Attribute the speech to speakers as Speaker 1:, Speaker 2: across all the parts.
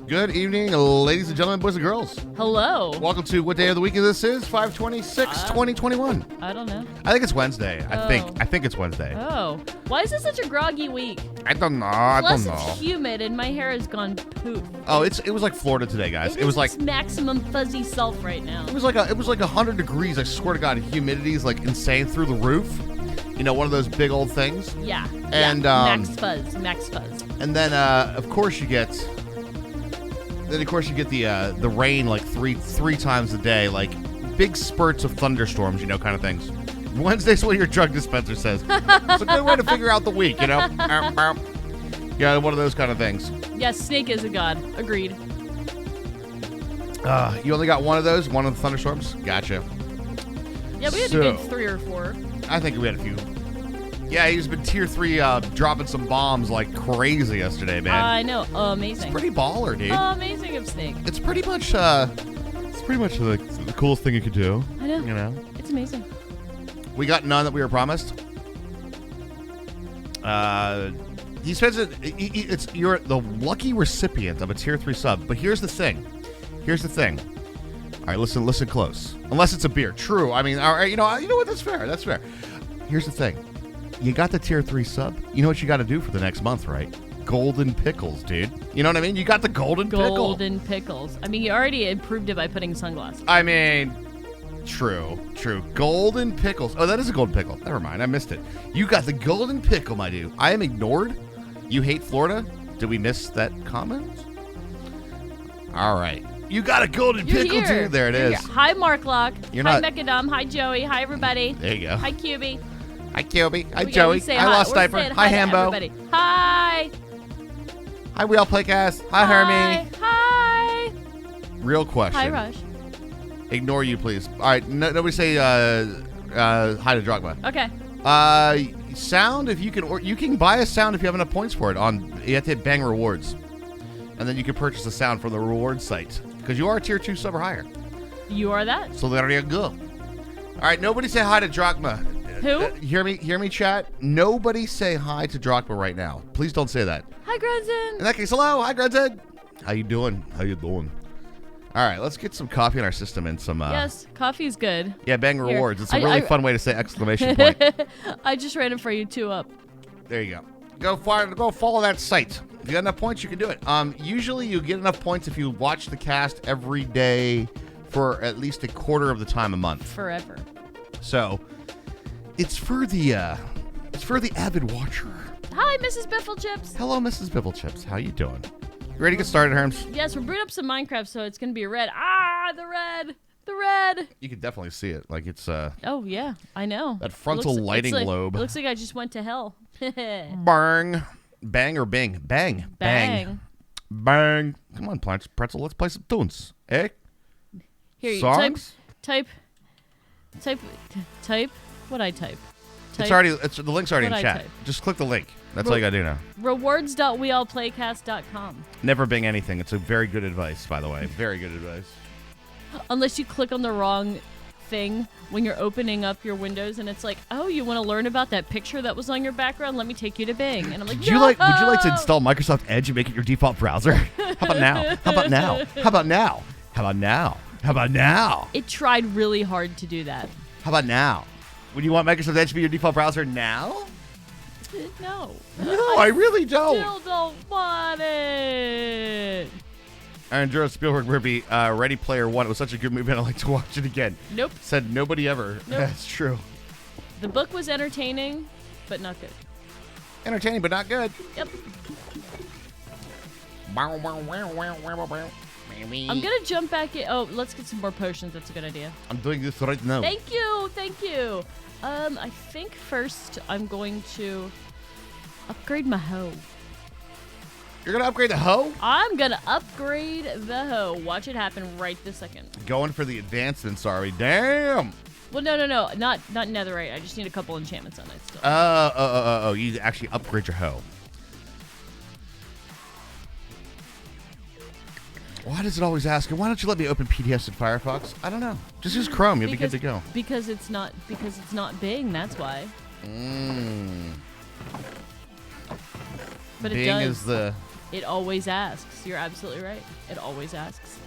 Speaker 1: Good evening, ladies and gentlemen, boys and girls.
Speaker 2: Hello.
Speaker 1: Welcome to what day of the week this is? 5/26/2021.
Speaker 2: I don't know.
Speaker 1: I think it's Wednesday. I think it's Wednesday.
Speaker 2: Oh. Why is this such a groggy week?
Speaker 1: I don't know.
Speaker 2: Plus, it's humid and my hair has gone poof.
Speaker 1: Oh, it was like Florida today, guys. It was like
Speaker 2: maximum fuzzy self right now.
Speaker 1: It was like 100 degrees. I swear to God, humidity is like insane through the roof. You know, one of those big old things.
Speaker 2: Yeah.
Speaker 1: And
Speaker 2: max fuzz.
Speaker 1: And then of course you get the rain like three times a day, like big spurts of thunderstorms, you know, kind of things. Wednesday's what your drug dispenser says. It's a good way to figure out the week, you know. Yeah, one of those kind of things.
Speaker 2: Yes, Snake is a god. Agreed.
Speaker 1: You only got one of those, one of the thunderstorms. Gotcha.
Speaker 2: Yeah, we had a good 3 or 4.
Speaker 1: I think we had a few. Yeah, he's been tier 3 dropping some bombs like crazy yesterday, man.
Speaker 2: I know. Amazing.
Speaker 1: It's pretty baller, dude.
Speaker 2: Amazing of Snake.
Speaker 1: It's pretty much the coolest thing you could do.
Speaker 2: I know.
Speaker 1: You know?
Speaker 2: It's amazing.
Speaker 1: We got none that we were promised. He says you're the lucky recipient of a tier 3 sub, but here's the thing. All right, listen close. Unless it's a beer. True. I mean, all right, you know what? That's fair. Here's the thing. You got the tier 3 sub. You know what you got to do for the next month, right? Golden pickles, dude. You know what I mean? You got the golden
Speaker 2: pickles. I mean, you already improved it by putting sunglasses.
Speaker 1: I mean, true. Golden pickles. Oh, that is a golden pickle. Never mind. I missed it. You got the golden pickle, my dude. I am ignored. You hate Florida? Did we miss that comment? All right. You got a golden pickle, dude. There it is.
Speaker 2: Here. Hi, Marklock. Hi, Mechadom. Hi, Joey. Hi, everybody.
Speaker 1: There you go.
Speaker 2: Hi, QB.
Speaker 1: Hi, Kilby. Hi, Joey. Hi, Lost Diaper. Hi, Hambo.
Speaker 2: Everybody. Hi.
Speaker 1: Hi, We All Playcast. Hi, Hermie.
Speaker 2: Hi.
Speaker 1: Real question.
Speaker 2: Hi, Rush.
Speaker 1: Ignore you, please. All right, nobody say hi to Drogba.
Speaker 2: Okay.
Speaker 1: Sound, if you can, or you can buy a sound if you have enough points for it. You have to hit Bang Rewards, and then you can purchase a sound from the reward site because you are a tier 2 sub or higher.
Speaker 2: You are that.
Speaker 1: So there you go. All right, nobody say hi to Drogba.
Speaker 2: Who?
Speaker 1: Hear me, chat. Nobody say hi to Drogba right now. Please don't say that.
Speaker 2: Hi, Grunson.
Speaker 1: In that case, hello. Hi, Grunson. How you doing? All right, let's get some coffee in our system and some...
Speaker 2: Yes, coffee's good.
Speaker 1: Yeah, Bang Rewards. It's a really fun way to say exclamation point.
Speaker 2: I just ran it for you 2 up.
Speaker 1: There you go. Go follow that site. If you got enough points, you can do it. Usually you get enough points if you watch the cast every day for at least a quarter of the time a month.
Speaker 2: Forever.
Speaker 1: So... It's for the avid watcher.
Speaker 2: Hi, Mrs. Bifflechips.
Speaker 1: Hello, Mrs. Bifflechips. How you doing? You ready to get started, Herms?
Speaker 2: Yes, we're booting up some Minecraft, so it's gonna be red. Ah, the red.
Speaker 1: You can definitely see it. Like it's
Speaker 2: Oh yeah, I know.
Speaker 1: That frontal lighting lobe.
Speaker 2: It looks like I just went to hell.
Speaker 1: Bang, bang or bing, bang, bang, bang. Come on, Pretzel. Let's play some tunes, eh?
Speaker 2: Here,
Speaker 1: songs.
Speaker 2: Type. What I type?
Speaker 1: The link's already in chat.
Speaker 2: Type?
Speaker 1: Just click the link. That's all you gotta do now.
Speaker 2: Rewards.weallplaycast.com.
Speaker 1: Never bing anything. It's a very good advice, by the way. Very good advice.
Speaker 2: Unless you click on the wrong thing when you're opening up your windows, and it's like, oh, you want to learn about that picture that was on your background? Let me take you to Bing. And I'm like,
Speaker 1: Would you like to install Microsoft Edge and make it your default browser? How about now?
Speaker 2: It tried really hard to do that.
Speaker 1: How about now? Would you want Microsoft Edge to be your default browser now?
Speaker 2: No.
Speaker 1: No, I really don't.
Speaker 2: Still don't want it.
Speaker 1: Aaron Juro Spielberg Murphy, Ready Player One. It was such a good movie, I'd like to watch it again.
Speaker 2: Nope.
Speaker 1: Said nobody ever.
Speaker 2: Nope.
Speaker 1: That's true.
Speaker 2: The book was entertaining, but not good.
Speaker 1: Entertaining, but not good.
Speaker 2: Yep. I'm going to jump back in. Oh, let's get some more potions. That's a good idea.
Speaker 1: I'm doing this right now.
Speaker 2: Thank you. I think first I'm going to upgrade my hoe.
Speaker 1: You're going to upgrade the hoe?
Speaker 2: I'm going to upgrade the hoe. Watch it happen right this second.
Speaker 1: Going for the advancements, are we? Damn.
Speaker 2: Well, no. Not netherite. I just need a couple enchantments on it still.
Speaker 1: Oh. You actually upgrade your hoe. Why does it always ask? Why don't you let me open PDFs in Firefox? I don't know. Just use Chrome. You'll be good to go.
Speaker 2: Because it's not Bing. That's why. But
Speaker 1: Bing
Speaker 2: it does.
Speaker 1: is the.
Speaker 2: It always asks. You're absolutely right. It always asks.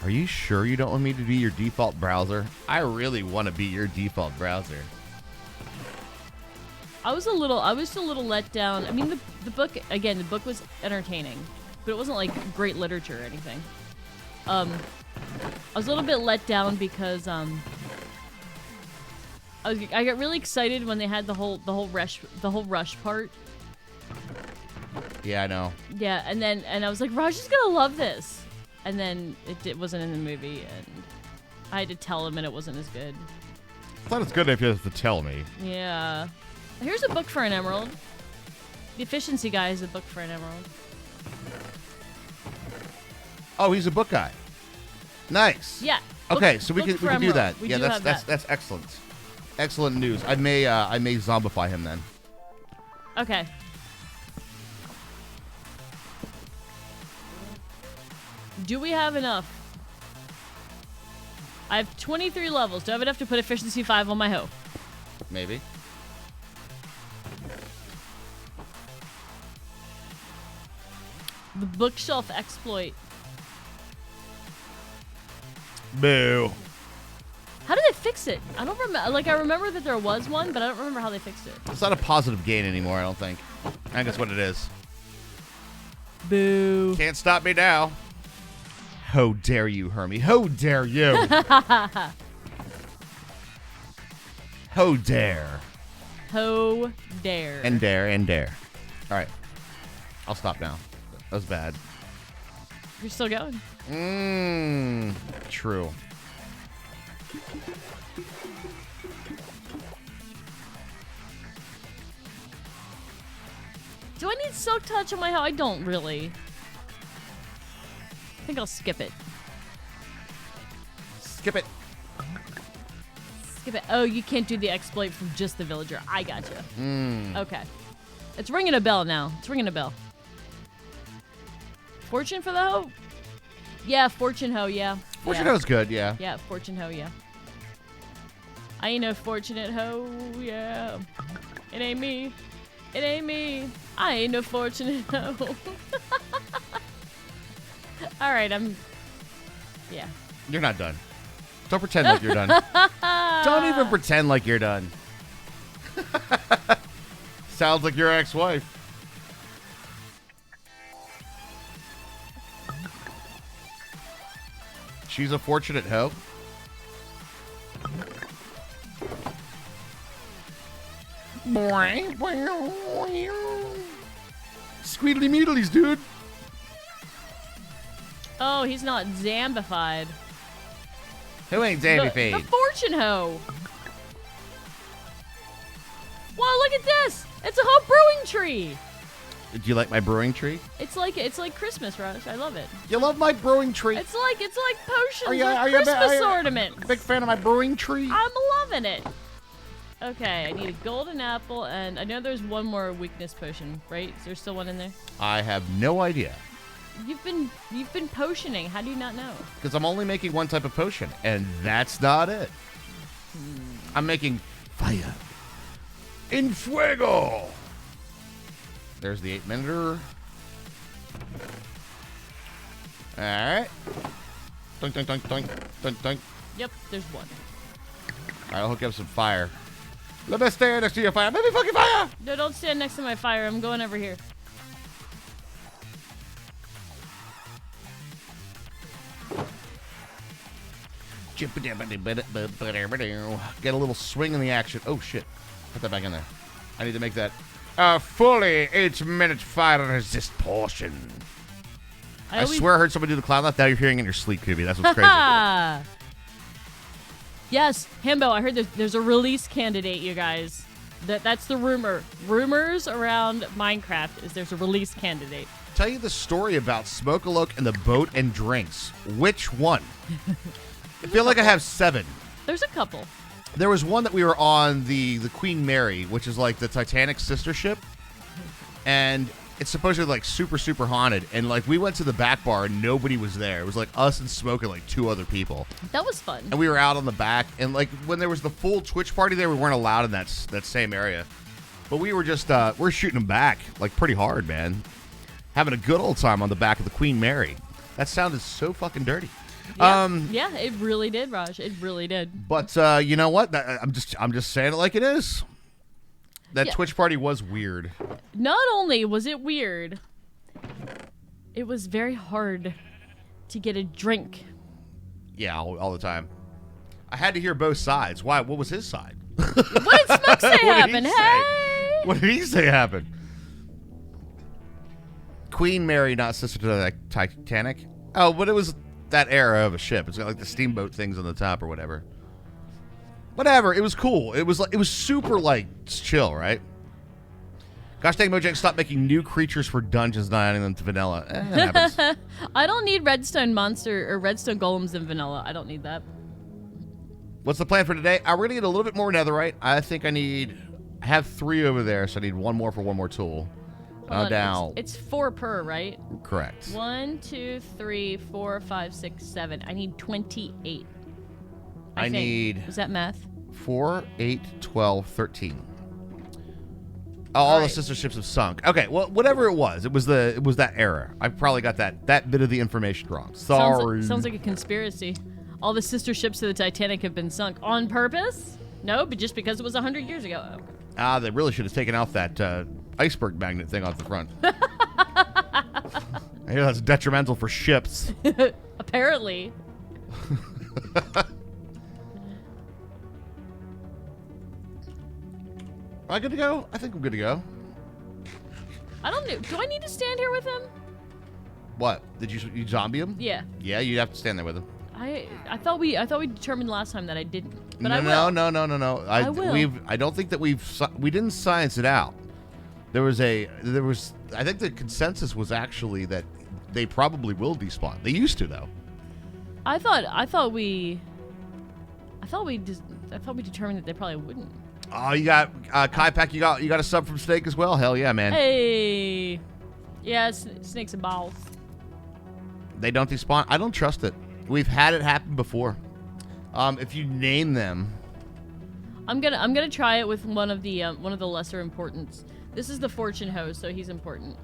Speaker 1: Are you sure you don't want me to be your default browser? I really want to be your default browser.
Speaker 2: I was a little let down. I mean, the book was entertaining, but it wasn't like great literature or anything. I was a little bit let down because I got really excited when they had the whole rush part.
Speaker 1: Yeah, I know.
Speaker 2: Yeah, and I was like, Raj is gonna love this, and then it wasn't in the movie, and I had to tell him, and it wasn't as good.
Speaker 1: I thought it's good if you have to tell me.
Speaker 2: Yeah. Here's a book for an emerald. The efficiency guy is a book for an emerald.
Speaker 1: Oh, he's a book guy. Nice.
Speaker 2: Yeah.
Speaker 1: Okay, so we can do that.
Speaker 2: We
Speaker 1: yeah,
Speaker 2: do have
Speaker 1: that's excellent. Excellent news. I may zombify him then.
Speaker 2: Okay. Do we have enough? I have 23 levels. Do I have enough to put efficiency 5 on my hoe?
Speaker 1: Maybe.
Speaker 2: The bookshelf exploit.
Speaker 1: Boo.
Speaker 2: How did they fix it? I don't remember. Like, I remember that there was one, but I don't remember how they fixed it.
Speaker 1: It's not a positive gain anymore, I don't think. I think that's what it is.
Speaker 2: Boo.
Speaker 1: Can't stop me now. How dare you, Hermie? How dare you? How dare.
Speaker 2: How dare.
Speaker 1: And dare and dare. All right. I'll stop now. That was bad.
Speaker 2: You're still going.
Speaker 1: True.
Speaker 2: Do I need Silk Touch on my hoe? I don't really. I think I'll skip it.
Speaker 1: Skip it.
Speaker 2: Skip it. Oh, you can't do the exploit from just the villager. I gotcha. Okay. It's ringing a bell now. It's ringing a bell. Fortune for the hoe? Yeah, Fortune hoe, yeah.
Speaker 1: Fortune hoe's good, yeah.
Speaker 2: Yeah, Fortune hoe, yeah. I ain't no fortunate hoe, yeah. It ain't me. It ain't me. I ain't no fortunate hoe. All right, yeah.
Speaker 1: You're not done. Don't pretend like you're done. Don't even pretend like you're done. Sounds like your ex-wife. She's a fortunate hoe. Squeedly meedlies, dude.
Speaker 2: Oh, he's not zambified.
Speaker 1: Who ain't
Speaker 2: The
Speaker 1: zambified?
Speaker 2: fortune hoe. Whoa, look at this. It's a whole brewing tree.
Speaker 1: Do you like my brewing tree?
Speaker 2: It's like Christmas, Rush. I love it.
Speaker 1: You love my brewing tree?
Speaker 2: It's like potions
Speaker 1: Are you
Speaker 2: with
Speaker 1: a
Speaker 2: Christmas ornaments.
Speaker 1: big fan of my brewing tree?
Speaker 2: I'm loving it. Okay, I need a golden apple, and I know there's one more weakness potion, right? Is there still one in there?
Speaker 1: I have no idea.
Speaker 2: You've been potioning. How do you not know?
Speaker 1: Because I'm only making one type of potion, and that's not it. I'm making fire. In fuego! There's the 8-minuter. Alright. Dunk, dunk, dunk, dunk, dunk, dunk.
Speaker 2: Yep, there's one.
Speaker 1: Alright, I'll hook up some fire. Let me stand next to your fire. Let me fucking fire!
Speaker 2: No, don't stand next to my fire. I'm going over here.
Speaker 1: Get a little swing in the action. Oh, shit. Put that back in there. I need to make that a fully 8-minute fire resist portion. I swear I heard somebody do the clown laugh. Now you're hearing it in your sleep, Kubi. That's what's crazy.
Speaker 2: Yes, Himbo, I heard there's a release candidate, you guys. That's the rumor. Rumors around Minecraft is there's a release candidate.
Speaker 1: Tell you the story about Smoke-a-Loke and the boat and drinks. Which one? I feel like I have 7.
Speaker 2: There's a couple.
Speaker 1: There was one that we were on the Queen Mary, which is like the Titanic sister ship. And it's supposedly like super, super haunted. And like we went to the back bar and nobody was there. It was like us and Smoke and like 2 other people.
Speaker 2: That was fun.
Speaker 1: And we were out on the back. And like when there was the full Twitch party there, we weren't allowed in that same area. But we were just, we're shooting them back like pretty hard, man. Having a good old time on the back of the Queen Mary. That sounded so fucking dirty.
Speaker 2: Yeah, it really did, Raj. It really did.
Speaker 1: But you know what? I'm just saying it like it is. That Twitch party was weird.
Speaker 2: Not only was it weird, it was very hard to get a drink.
Speaker 1: Yeah, all the time. I had to hear both sides. Why? What was his side?
Speaker 2: What did Smoke say happened? Hey!
Speaker 1: What did he say happened? Queen Mary, not sister to the Titanic. Oh, but it was that era of a ship. It's got like the steamboat things on the top or whatever. Whatever. It was cool. It was super like chill, right? Gosh dang, Mojang, stop making new creatures for dungeons, not adding them to vanilla. That happens.
Speaker 2: I don't need redstone monster or redstone golems in vanilla. I don't need that.
Speaker 1: What's the plan for today? We're gonna get a little bit more netherite. I think I have 3 over there, so I need 1 more for 1 more tool. Down.
Speaker 2: It's 4 per, right?
Speaker 1: Correct.
Speaker 2: 1, 2, 3, 4, 5, 6, 7. I need 28. I think.
Speaker 1: need...
Speaker 2: Was that math?
Speaker 1: 4, 8, 12, 13. Oh, all the sister ships have sunk. Okay, well, whatever it was that era. I probably got that bit of the information wrong. Sorry.
Speaker 2: Sounds like a conspiracy. All the sister ships to the Titanic have been sunk on purpose? No, but just because it was 100 years ago.
Speaker 1: They really should have taken out that iceberg magnet thing off the front. I hear that's detrimental for ships.
Speaker 2: Apparently.
Speaker 1: Am I good to go? I think I'm good to go.
Speaker 2: I don't know. Do I need to stand here with him?
Speaker 1: What? Did you zombie him?
Speaker 2: Yeah.
Speaker 1: Yeah, you'd have to stand there with him.
Speaker 2: I thought we determined last time that I didn't. But I
Speaker 1: No.
Speaker 2: will. I will.
Speaker 1: I don't think that we didn't science it out. There was I think the consensus was actually that they probably will despawn. They used to though.
Speaker 2: I thought we determined that they probably wouldn't.
Speaker 1: Oh, you got Kai Pack. You got a sub from Snake as well. Hell yeah, man.
Speaker 2: Hey, yeah, snakes and balls.
Speaker 1: They don't despawn. I don't trust it. We've had it happen before. If you name them,
Speaker 2: I'm gonna try it with one of the lesser importance. This is the fortune hoe, so he's important.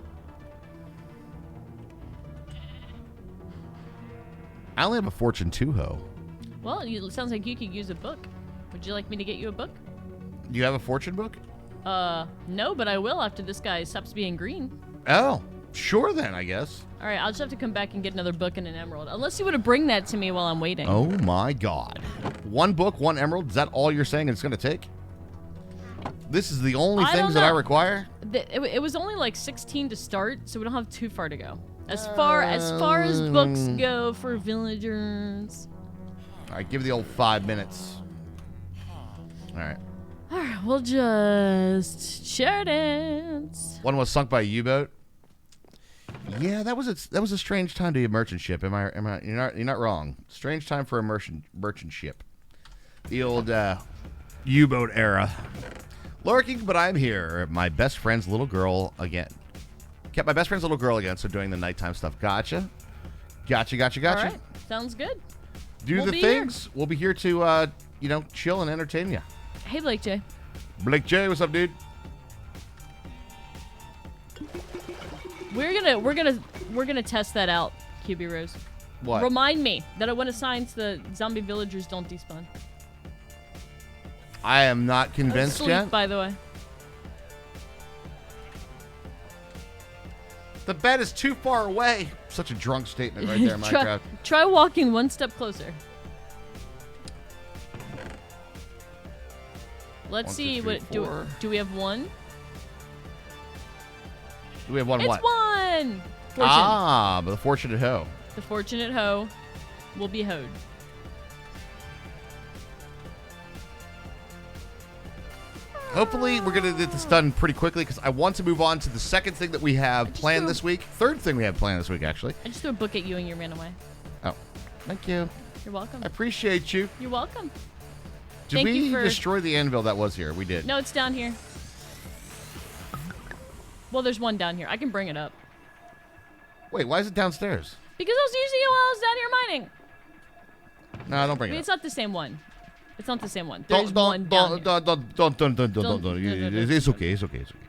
Speaker 1: I only have a fortune 2 hoe.
Speaker 2: Well, it sounds like you could use a book. Would you like me to get you a book?
Speaker 1: Do you have a fortune book?
Speaker 2: No, but I will after this guy stops being green.
Speaker 1: Oh, sure then, I guess.
Speaker 2: All right, I'll just have to come back and get another book and an emerald. Unless you want to bring that to me while I'm waiting.
Speaker 1: Oh my God. 1 book, 1 emerald. Is that all you're saying it's going to take? This is the only things that I require?
Speaker 2: It was only like 16 to start, so we don't have too far to go. As far as books go for villagers.
Speaker 1: All right, give the old 5 minutes. All right.
Speaker 2: All right, we'll just share dance.
Speaker 1: 1 was sunk by a U-boat. Yeah, that was a strange time to be a merchant ship. Am I? You're not wrong. Strange time for a merchant ship. The old U-boat era. Lurking, but I'm here. My best friend's little girl again. Kept my best friend's little girl again, so doing the nighttime stuff. Gotcha.
Speaker 2: All right, sounds good.
Speaker 1: Do the things. We'll be here to chill and entertain you.
Speaker 2: Hey, Blake J.
Speaker 1: Blake J, what's up, dude?
Speaker 2: We're gonna test that out, QB Rose.
Speaker 1: What?
Speaker 2: Remind me that when assigns the zombie villagers don't despawn.
Speaker 1: I am not convinced
Speaker 2: Asleep,
Speaker 1: yet.
Speaker 2: by the way.
Speaker 1: The bed is too far away. Such a drunk statement right there, Minecraft.
Speaker 2: Try walking 1 step closer. Let's
Speaker 1: 1,
Speaker 2: see
Speaker 1: 2, 3,
Speaker 2: what
Speaker 1: 4.
Speaker 2: do we have 1?
Speaker 1: Do we have 1
Speaker 2: it's
Speaker 1: what?
Speaker 2: It's 1. Fortune.
Speaker 1: Ah, but the fortunate hoe.
Speaker 2: The fortunate hoe will be hoed.
Speaker 1: Hopefully, we're going to get this done pretty quickly because I want to move on to the second thing that we have planned this week. Third thing we have planned this week, actually.
Speaker 2: I just threw a book at you and you ran away.
Speaker 1: Oh, thank you.
Speaker 2: You're welcome.
Speaker 1: I appreciate you.
Speaker 2: You're welcome.
Speaker 1: Did we destroy the anvil that was here? We did.
Speaker 2: No, it's down here. Well, there's one down here. I can bring it up.
Speaker 1: Wait, why is it downstairs?
Speaker 2: Because I was using it while I was down here mining.
Speaker 1: No, don't bring
Speaker 2: I mean,
Speaker 1: it
Speaker 2: it's
Speaker 1: up.
Speaker 2: not the same one. It's not the same one.
Speaker 1: Don't,
Speaker 2: There's one down here.
Speaker 1: don't. It's okay. It's okay. It's okay.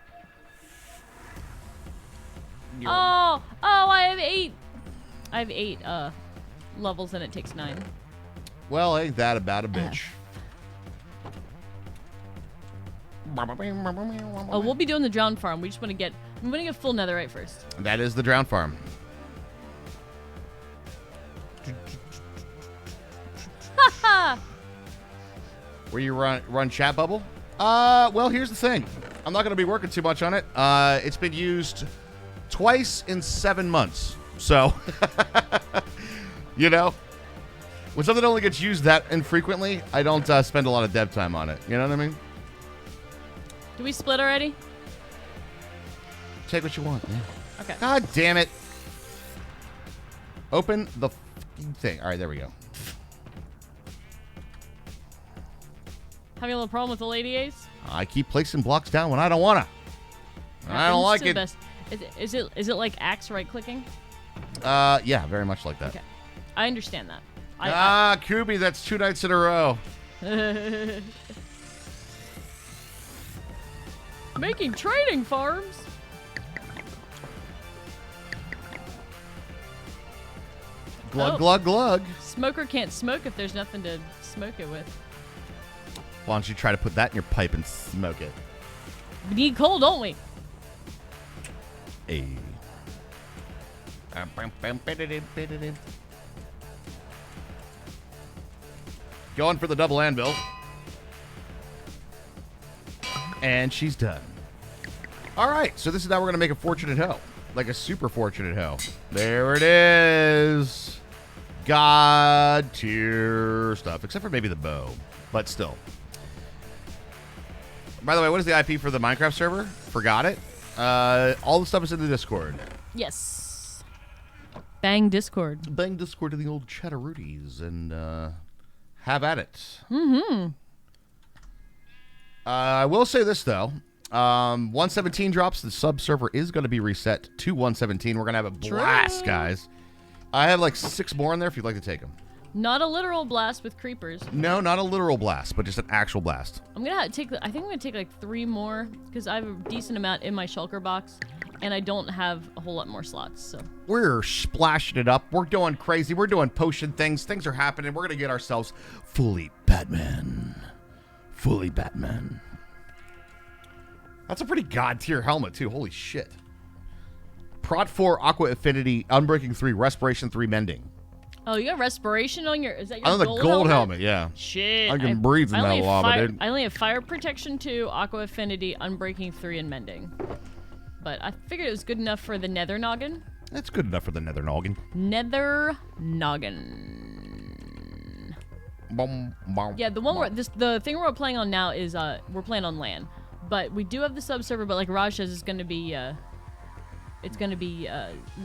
Speaker 2: Oh, I have 8. I have 8 levels, and it takes 9.
Speaker 1: Well, ain't that about a bitch?
Speaker 2: Oh, we'll be doing the drown farm. We just want to get. I'm gonna get full netherite first.
Speaker 1: That is the drown farm.
Speaker 2: Haha.
Speaker 1: Where you run chat bubble? Well, here's the thing. I'm not going to be working too much on it. It's been used twice in 7 months. So, you know, when something only gets used that infrequently, I don't spend a lot of dev time on it. You know what I mean?
Speaker 2: Do we split already?
Speaker 1: Take what you want. Yeah.
Speaker 2: Okay.
Speaker 1: God damn it. Open the f***ing thing. All right, there we go.
Speaker 2: Having a little problem with the Lady Ace?
Speaker 1: I keep placing blocks down when I don't want to. I don't like it.
Speaker 2: Best. Is it like axe right clicking?
Speaker 1: Yeah, very much like that.
Speaker 2: Okay. I understand that.
Speaker 1: Kubi, that's 2 nights in a row.
Speaker 2: Making trading farms.
Speaker 1: Glug, glug, glug.
Speaker 2: Smoker can't smoke if there's nothing to smoke it with.
Speaker 1: Why don't you try to put that in your pipe and smoke it?
Speaker 2: We need coal, don't we?
Speaker 1: Hey. Going for the double anvil. And she's done. All right, so this is how we're going to make a fortunate hoe. Like a super fortunate hoe. There it is. God tier stuff. Except for maybe the bow. But still. By the way, what is the IP for the Minecraft server? Forgot it. All the stuff is in the Discord.
Speaker 2: Yes. Bang Discord.
Speaker 1: Bang Discord to the old Chatterooties and have at it.
Speaker 2: Mm-hmm.
Speaker 1: I will say this, though. 117 drops. The sub server is going to be reset to 117. We're going to have a blast, guys. I have like 6 more in there if you'd like to take them.
Speaker 2: Not a literal blast with creepers.
Speaker 1: No, not a literal blast, but just an actual blast.
Speaker 2: I'm gonna take. I think I'm gonna take like 3 more because I have a decent amount in my shulker box, and I don't have a whole lot more slots. So
Speaker 1: we're splashing it up. We're doing crazy. We're doing potion things. Things are happening. We're gonna get ourselves fully Batman. Fully Batman. That's a pretty god tier helmet too. Holy shit. Prot 4, Aqua Affinity, Unbreaking 3, Respiration 3, Mending.
Speaker 2: Oh, you have respiration on your? Is that your
Speaker 1: on the gold helmet? Yeah.
Speaker 2: Shit.
Speaker 1: I can breathe in that lava, dude.
Speaker 2: I only have fire protection 2, aqua affinity, unbreaking 3, and mending. But I figured it was good enough for the nether noggin.
Speaker 1: That's good enough for the nether noggin.
Speaker 2: Nether noggin.
Speaker 1: Boom, boom,
Speaker 2: yeah, the one where the thing we're playing on now is we're playing on LAN, but we do have the sub server. But like Raj says, it's going to be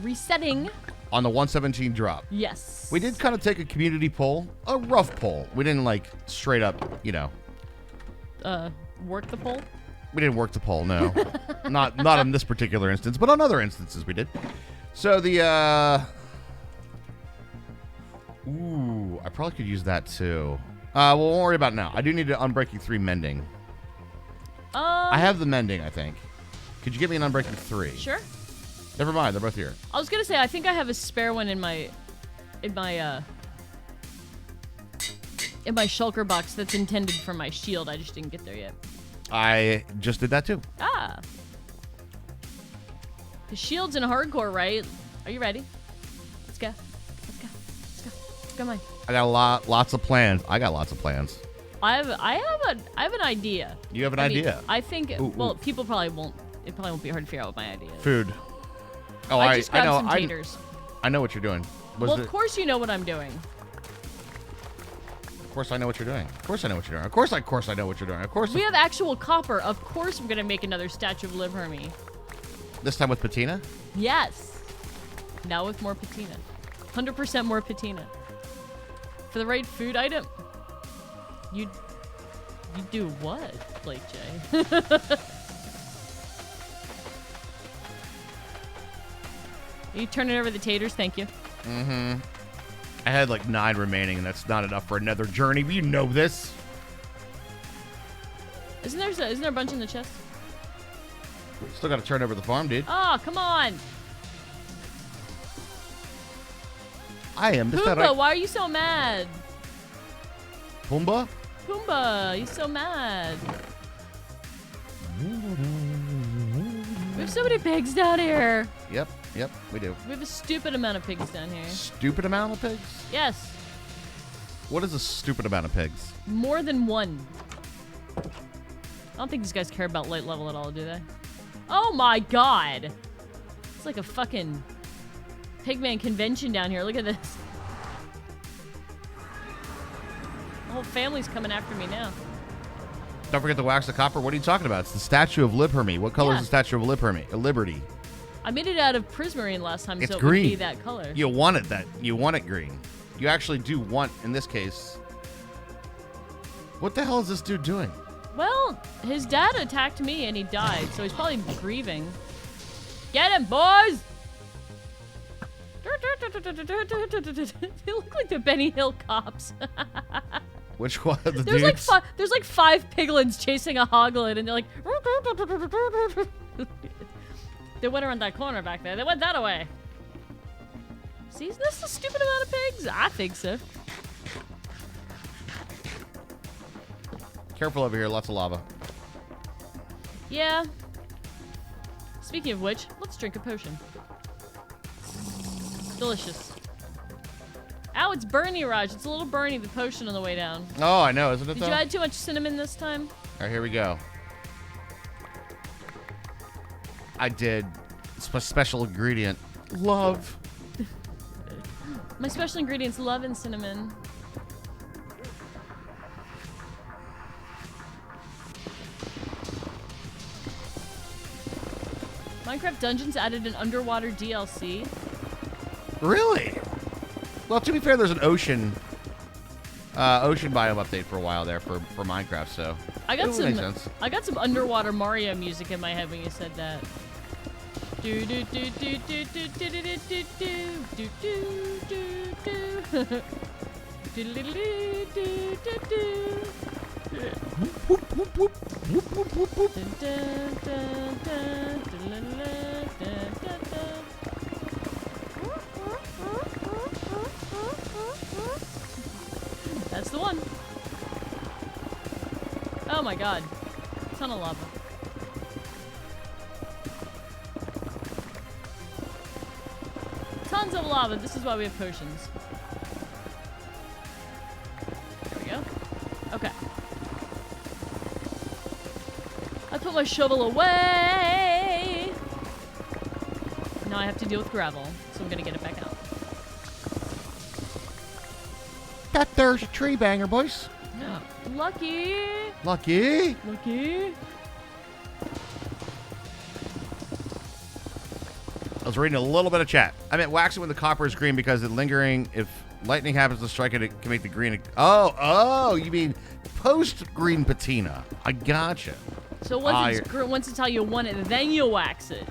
Speaker 2: resetting.
Speaker 1: On the 117 drop.
Speaker 2: Yes.
Speaker 1: We did kind of take a community poll. A rough poll. We didn't like straight up, you know.
Speaker 2: Work the poll?
Speaker 1: We didn't work the poll, no. not in this particular instance, but on other instances we did. So the ooh, I probably could use that too. Well, won't worry about it now. I do need an Unbreaking 3 mending. I have the mending, I think. Could you give me an Unbreaking 3?
Speaker 2: Sure.
Speaker 1: Never mind, they're both here.
Speaker 2: I was gonna say I think I have a spare one in my shulker box that's intended for my shield. I just didn't get there yet.
Speaker 1: I just did that too.
Speaker 2: Ah. The shield's in hardcore, right? Are you ready? Let's go. Let's go. Let's go. Let's go, mine.
Speaker 1: I got lots of plans. I got lots of plans.
Speaker 2: I have an idea.
Speaker 1: You have an idea?
Speaker 2: I think. Well, people probably won't. It probably won't be hard to figure out what my idea is.
Speaker 1: Food. Oh,
Speaker 2: I just grabbed some taters.
Speaker 1: I know what you're doing.
Speaker 2: Of course you know what I'm doing.
Speaker 1: Of course I know what you're doing. Of course I know what you're doing. Of course I know what you're doing. Of course.
Speaker 2: We have actual copper. Of course I'm gonna make another statue of Liv Hermy.
Speaker 1: This time with patina?
Speaker 2: Yes. Now with more patina. 100% more patina. For the right food item. You do what, Blake J? Are you turning over the taters? Thank you.
Speaker 1: Mm-hmm. I had like 9 remaining, and that's not enough for another journey. You know this.
Speaker 2: Isn't there a bunch in the chest?
Speaker 1: Still got to turn over the farm, dude.
Speaker 2: Oh, come on.
Speaker 1: I am.
Speaker 2: Pumbaa, why are you so mad?
Speaker 1: Pumbaa?
Speaker 2: Pumbaa, he's so mad. We have so many pigs down here.
Speaker 1: Yep, we do.
Speaker 2: We have a stupid amount of pigs down here.
Speaker 1: Stupid amount of pigs?
Speaker 2: Yes.
Speaker 1: What is a stupid amount of pigs?
Speaker 2: More than one. I don't think these guys care about light level at all, do they? Oh my god. It's like a fucking pigman convention down here. Look at this. The whole family's coming after me now.
Speaker 1: Don't forget to wax the copper. What are you talking about? It's the Statue of Liberty. What color is the Statue of Liberty?
Speaker 2: I made it out of prismarine last time,
Speaker 1: it's
Speaker 2: so
Speaker 1: green.
Speaker 2: It would be that color.
Speaker 1: You want it you want it green. You actually do want, in this case. What the hell is this dude doing?
Speaker 2: Well, his dad attacked me and he died, so he's probably grieving. Get him, boys! They look like the Benny Hill cops.
Speaker 1: Which one? The
Speaker 2: there's
Speaker 1: dudes?
Speaker 2: There's like 5 piglins chasing a hoglin, and they're like. They went around that corner back there. They went that way. See, isn't this a stupid amount of pigs? I think so.
Speaker 1: Careful over here, lots of lava.
Speaker 2: Yeah. Speaking of which, let's drink a potion. Delicious. Ow, it's Bernie, Raj. It's a little Bernie, the potion on the way down.
Speaker 1: Oh, I know, isn't it?
Speaker 2: Did you add too much cinnamon this time?
Speaker 1: All right, here we go. I did. Special ingredient. Love.
Speaker 2: My special ingredients, love and cinnamon. Minecraft Dungeons added an underwater DLC.
Speaker 1: Really? Well, to be fair, there's an ocean biome update for a while there for Minecraft, so
Speaker 2: I got
Speaker 1: makes sense.
Speaker 2: I got some underwater Mario music in my head when you said that. Do do do do do do do do do do do do That's the one. Oh my god. Ton of lava. Tons of lava. This is why we have potions. There we go. Okay. I put my shovel away. Now I have to deal with gravel, so I'm gonna get it back out.
Speaker 1: That there's a tree banger, boys.
Speaker 2: Lucky.
Speaker 1: Lucky.
Speaker 2: Lucky.
Speaker 1: I was reading a little bit of chat. I meant wax it when the copper is green because it lingering. If lightning happens to strike it, it can make the green. Oh, you mean post-green patina. I gotcha.
Speaker 2: So once it's how you want it, then you wax it.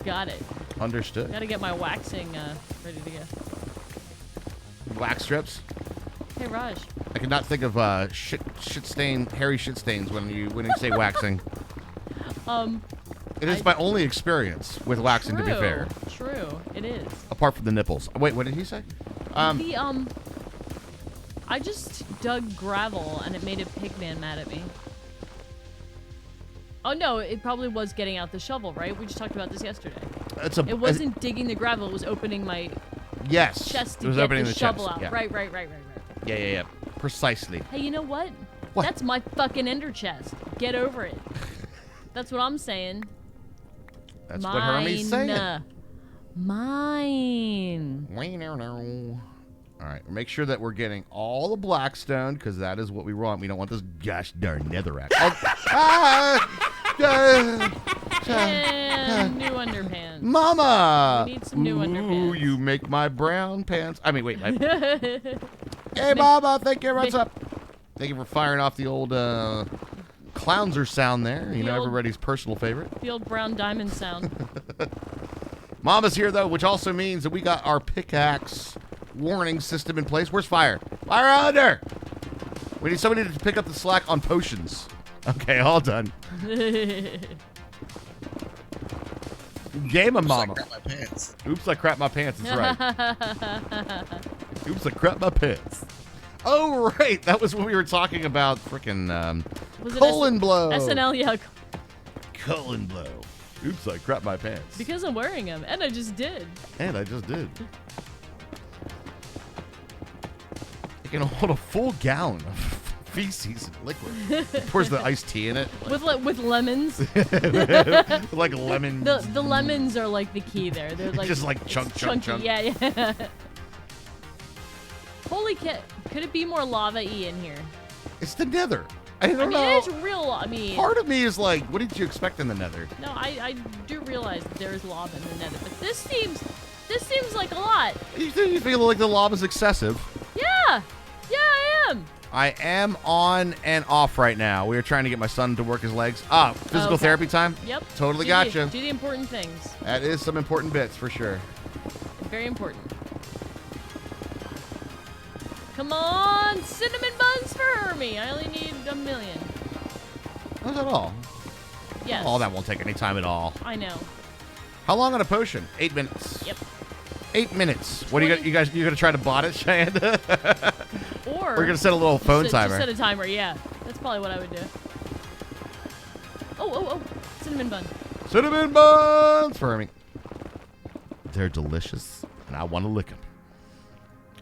Speaker 2: Got it.
Speaker 1: Understood.
Speaker 2: Gotta get my waxing ready to go.
Speaker 1: Wax strips.
Speaker 2: Hey, Raj.
Speaker 1: I cannot think of hairy shit stains when you say waxing. It is my only experience with waxing, to be fair.
Speaker 2: True, it is.
Speaker 1: Apart from the nipples. Wait, what did he say?
Speaker 2: I just dug gravel and it made a pigman mad at me. Oh no, it probably was getting out the shovel, right? We just talked about this yesterday. It wasn't digging the gravel, it was opening my chest to get the shovel out. Yeah. Right.
Speaker 1: Yeah. Precisely.
Speaker 2: Hey, you know what?
Speaker 1: What?
Speaker 2: That's my fucking ender chest. Get over it. That's what I'm saying.
Speaker 1: That's what Hermie's saying.
Speaker 2: Mine.
Speaker 1: All right, make sure that we're getting all the blackstone because that is what we want. We don't want this gosh darn netherrack.
Speaker 2: And new underpants.
Speaker 1: Mama!
Speaker 2: We need some new underpants.
Speaker 1: Ooh, you make my brown pants. I mean, wait. Hey, Mama, thank you. What's up? Thank you for firing off the old clownser sound there. You know, everybody's personal favorite.
Speaker 2: The old brown diamond sound.
Speaker 1: Mama's here, though, which also means that we got our pickaxe warning system in place. Where's fire? Fire under! We need somebody to pick up the slack on potions. Okay, all done. Game of Mama.
Speaker 3: Oops, I crap my pants.
Speaker 1: Oops, I crap my pants. That's right. Oops, I crap my pants. Oh, right. That was when we were talking about frickin' colon blow.
Speaker 2: SNL, yeah.
Speaker 1: Colon blow. Oops, I crap my pants.
Speaker 2: Because I'm wearing them, and I just did.
Speaker 1: And I just did. It can hold a full gallon of feces and liquid. It pours the iced tea in it.
Speaker 2: With lemons.
Speaker 1: Like lemon.
Speaker 2: The lemons are like the key there. They're like
Speaker 1: just like chunky.
Speaker 2: Yeah. Holy could it be more lava-y in here?
Speaker 1: It's the Nether. I don't know.
Speaker 2: It's real. I mean,
Speaker 1: part of me is like, what did you expect in the Nether?
Speaker 2: No, I do realize that there is lava in the Nether, but this seems like a lot.
Speaker 1: You feel like the lava's excessive?
Speaker 2: Yeah, I am.
Speaker 1: I am on and off right now. We are trying to get my son to work his legs. Physical therapy time?
Speaker 2: Yep.
Speaker 1: Totally gotcha.
Speaker 2: Do the important things.
Speaker 1: That is some important bits for sure.
Speaker 2: Very important. Come on, cinnamon buns for Hermie. I only need 1 million.
Speaker 1: That's not all.
Speaker 2: Yes.
Speaker 1: Oh, that won't take any time at all.
Speaker 2: I know.
Speaker 1: How long on a potion? 8 minutes.
Speaker 2: Yep.
Speaker 1: 8 minutes. What are you gonna try to bot it, Cheyenne?
Speaker 2: Or
Speaker 1: we're gonna set a little phone timer.
Speaker 2: Just set a timer. Yeah, that's probably what I would do. Oh! Cinnamon bun.
Speaker 1: Cinnamon buns for me. They're delicious, and I want to lick them.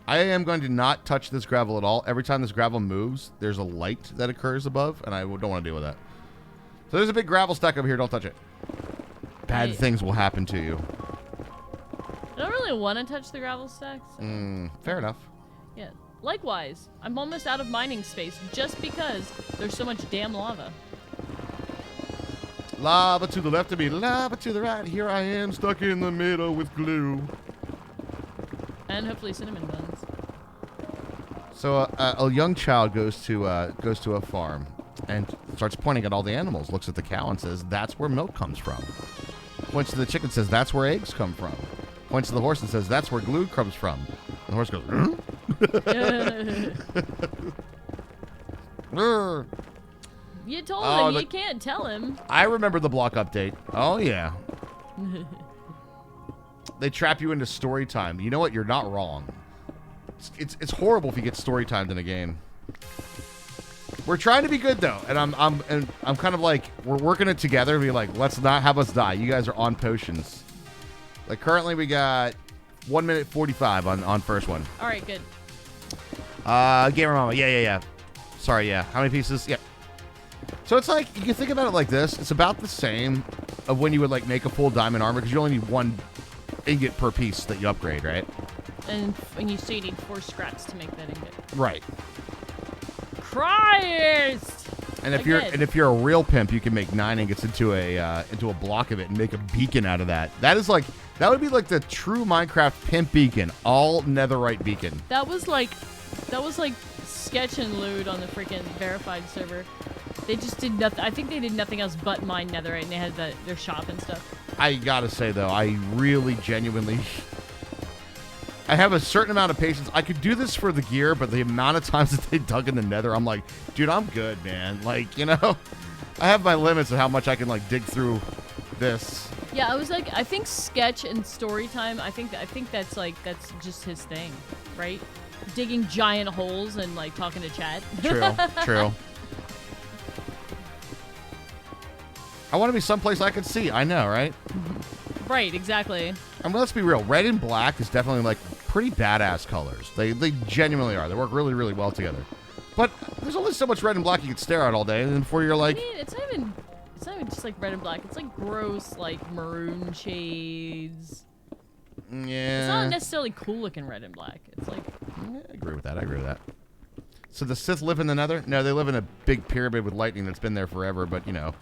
Speaker 1: I am going to not touch this gravel at all. Every time this gravel moves, there's a light that occurs above, and I don't want to deal with that. So there's a big gravel stack over here. Don't touch it. Bad things will happen to you.
Speaker 2: I don't really want to touch the gravel stacks. So.
Speaker 1: Fair enough.
Speaker 2: Yeah. Likewise, I'm almost out of mining space just because there's so much damn lava.
Speaker 1: Lava to the left of me, lava to the right. Here I am, stuck in the middle with glue.
Speaker 2: And hopefully cinnamon buns.
Speaker 1: So a young child goes to a farm and starts pointing at all the animals. Looks at the cow and says, "That's where milk comes from." Points to the chicken, says, "That's where eggs come from." Points to the horse and says, "That's where glue comes from." And the horse goes,
Speaker 2: You told him. You can't tell him.
Speaker 1: I remember the block update. Oh, yeah. They trap you into story time. You know what? You're not wrong. It's horrible if you get story timed in a game. We're trying to be good, though. And I'm kind of like, we're working it together. Be like, let's not have us die. You guys are on potions. Like, currently we got 1 minute 45 on first one.
Speaker 2: All right, good.
Speaker 1: Gamer Mama. Yeah. Sorry, yeah. How many pieces? Yeah. So it's like, you can think about it like this. It's about the same of when you would like make a full diamond armor, because you only need 1 ingot per piece that you upgrade, right?
Speaker 2: And you need 4 scraps to make that ingot.
Speaker 1: Right.
Speaker 2: Christ!
Speaker 1: And if you're a real pimp, you can make 9 ingots into a block of it and make a beacon out of that. That would be like the true Minecraft pimp beacon, all netherite beacon.
Speaker 2: That was like Sketch and Loot on the freaking verified server. They just did nothing. I think they did nothing else but mine netherite, and they had their shop and stuff. I
Speaker 1: gotta say though, I really genuinely, I have a certain amount of patience. I could do this for the gear, but the amount of times that they dug in the nether, I'm like, dude, I'm good, man. Like, you know, I have my limits of how much I can like dig through this.
Speaker 2: Yeah, I was like, I think Sketch and Storytime, I think that's just his thing, right? Digging giant holes and like talking to chat.
Speaker 1: True. I want to be someplace I can see. I know, right?
Speaker 2: Right, exactly.
Speaker 1: I mean, let's be real. Red and black is definitely like pretty badass colors. They genuinely are. They work really, really well together. But there's only so much red and black you can stare at all day, and then before you're like,
Speaker 2: I mean, it's not even just like red and black. It's like gross, like maroon shades.
Speaker 1: Yeah.
Speaker 2: It's not necessarily cool looking red and black. It's like.
Speaker 1: Yeah, I agree with that. So the Sith live in the Nether? No, they live in a big pyramid with lightning that's been there forever. But you know,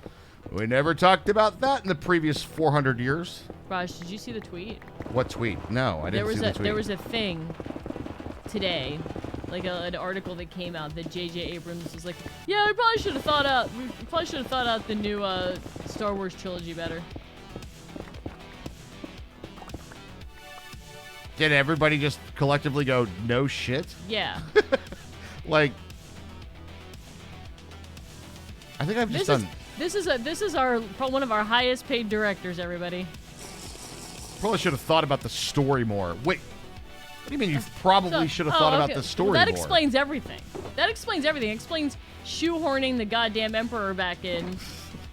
Speaker 1: we never talked about that in the previous 400 years.
Speaker 2: Raj, did you see the tweet?
Speaker 1: What tweet? No, I didn't see the tweet. There
Speaker 2: was a thing today, like an article that came out that J.J. Abrams was like, yeah, we probably should have thought out the new Star Wars trilogy better.
Speaker 1: Did everybody just collectively go, no shit?
Speaker 2: Yeah.
Speaker 1: Like, I think I've just done...
Speaker 2: This is one of our highest paid directors, everybody.
Speaker 1: Probably should have thought about the story more. Wait, what do you mean you probably should have thought about the story
Speaker 2: that
Speaker 1: more?
Speaker 2: explains everything. That explains everything. It explains shoehorning the goddamn Emperor back in.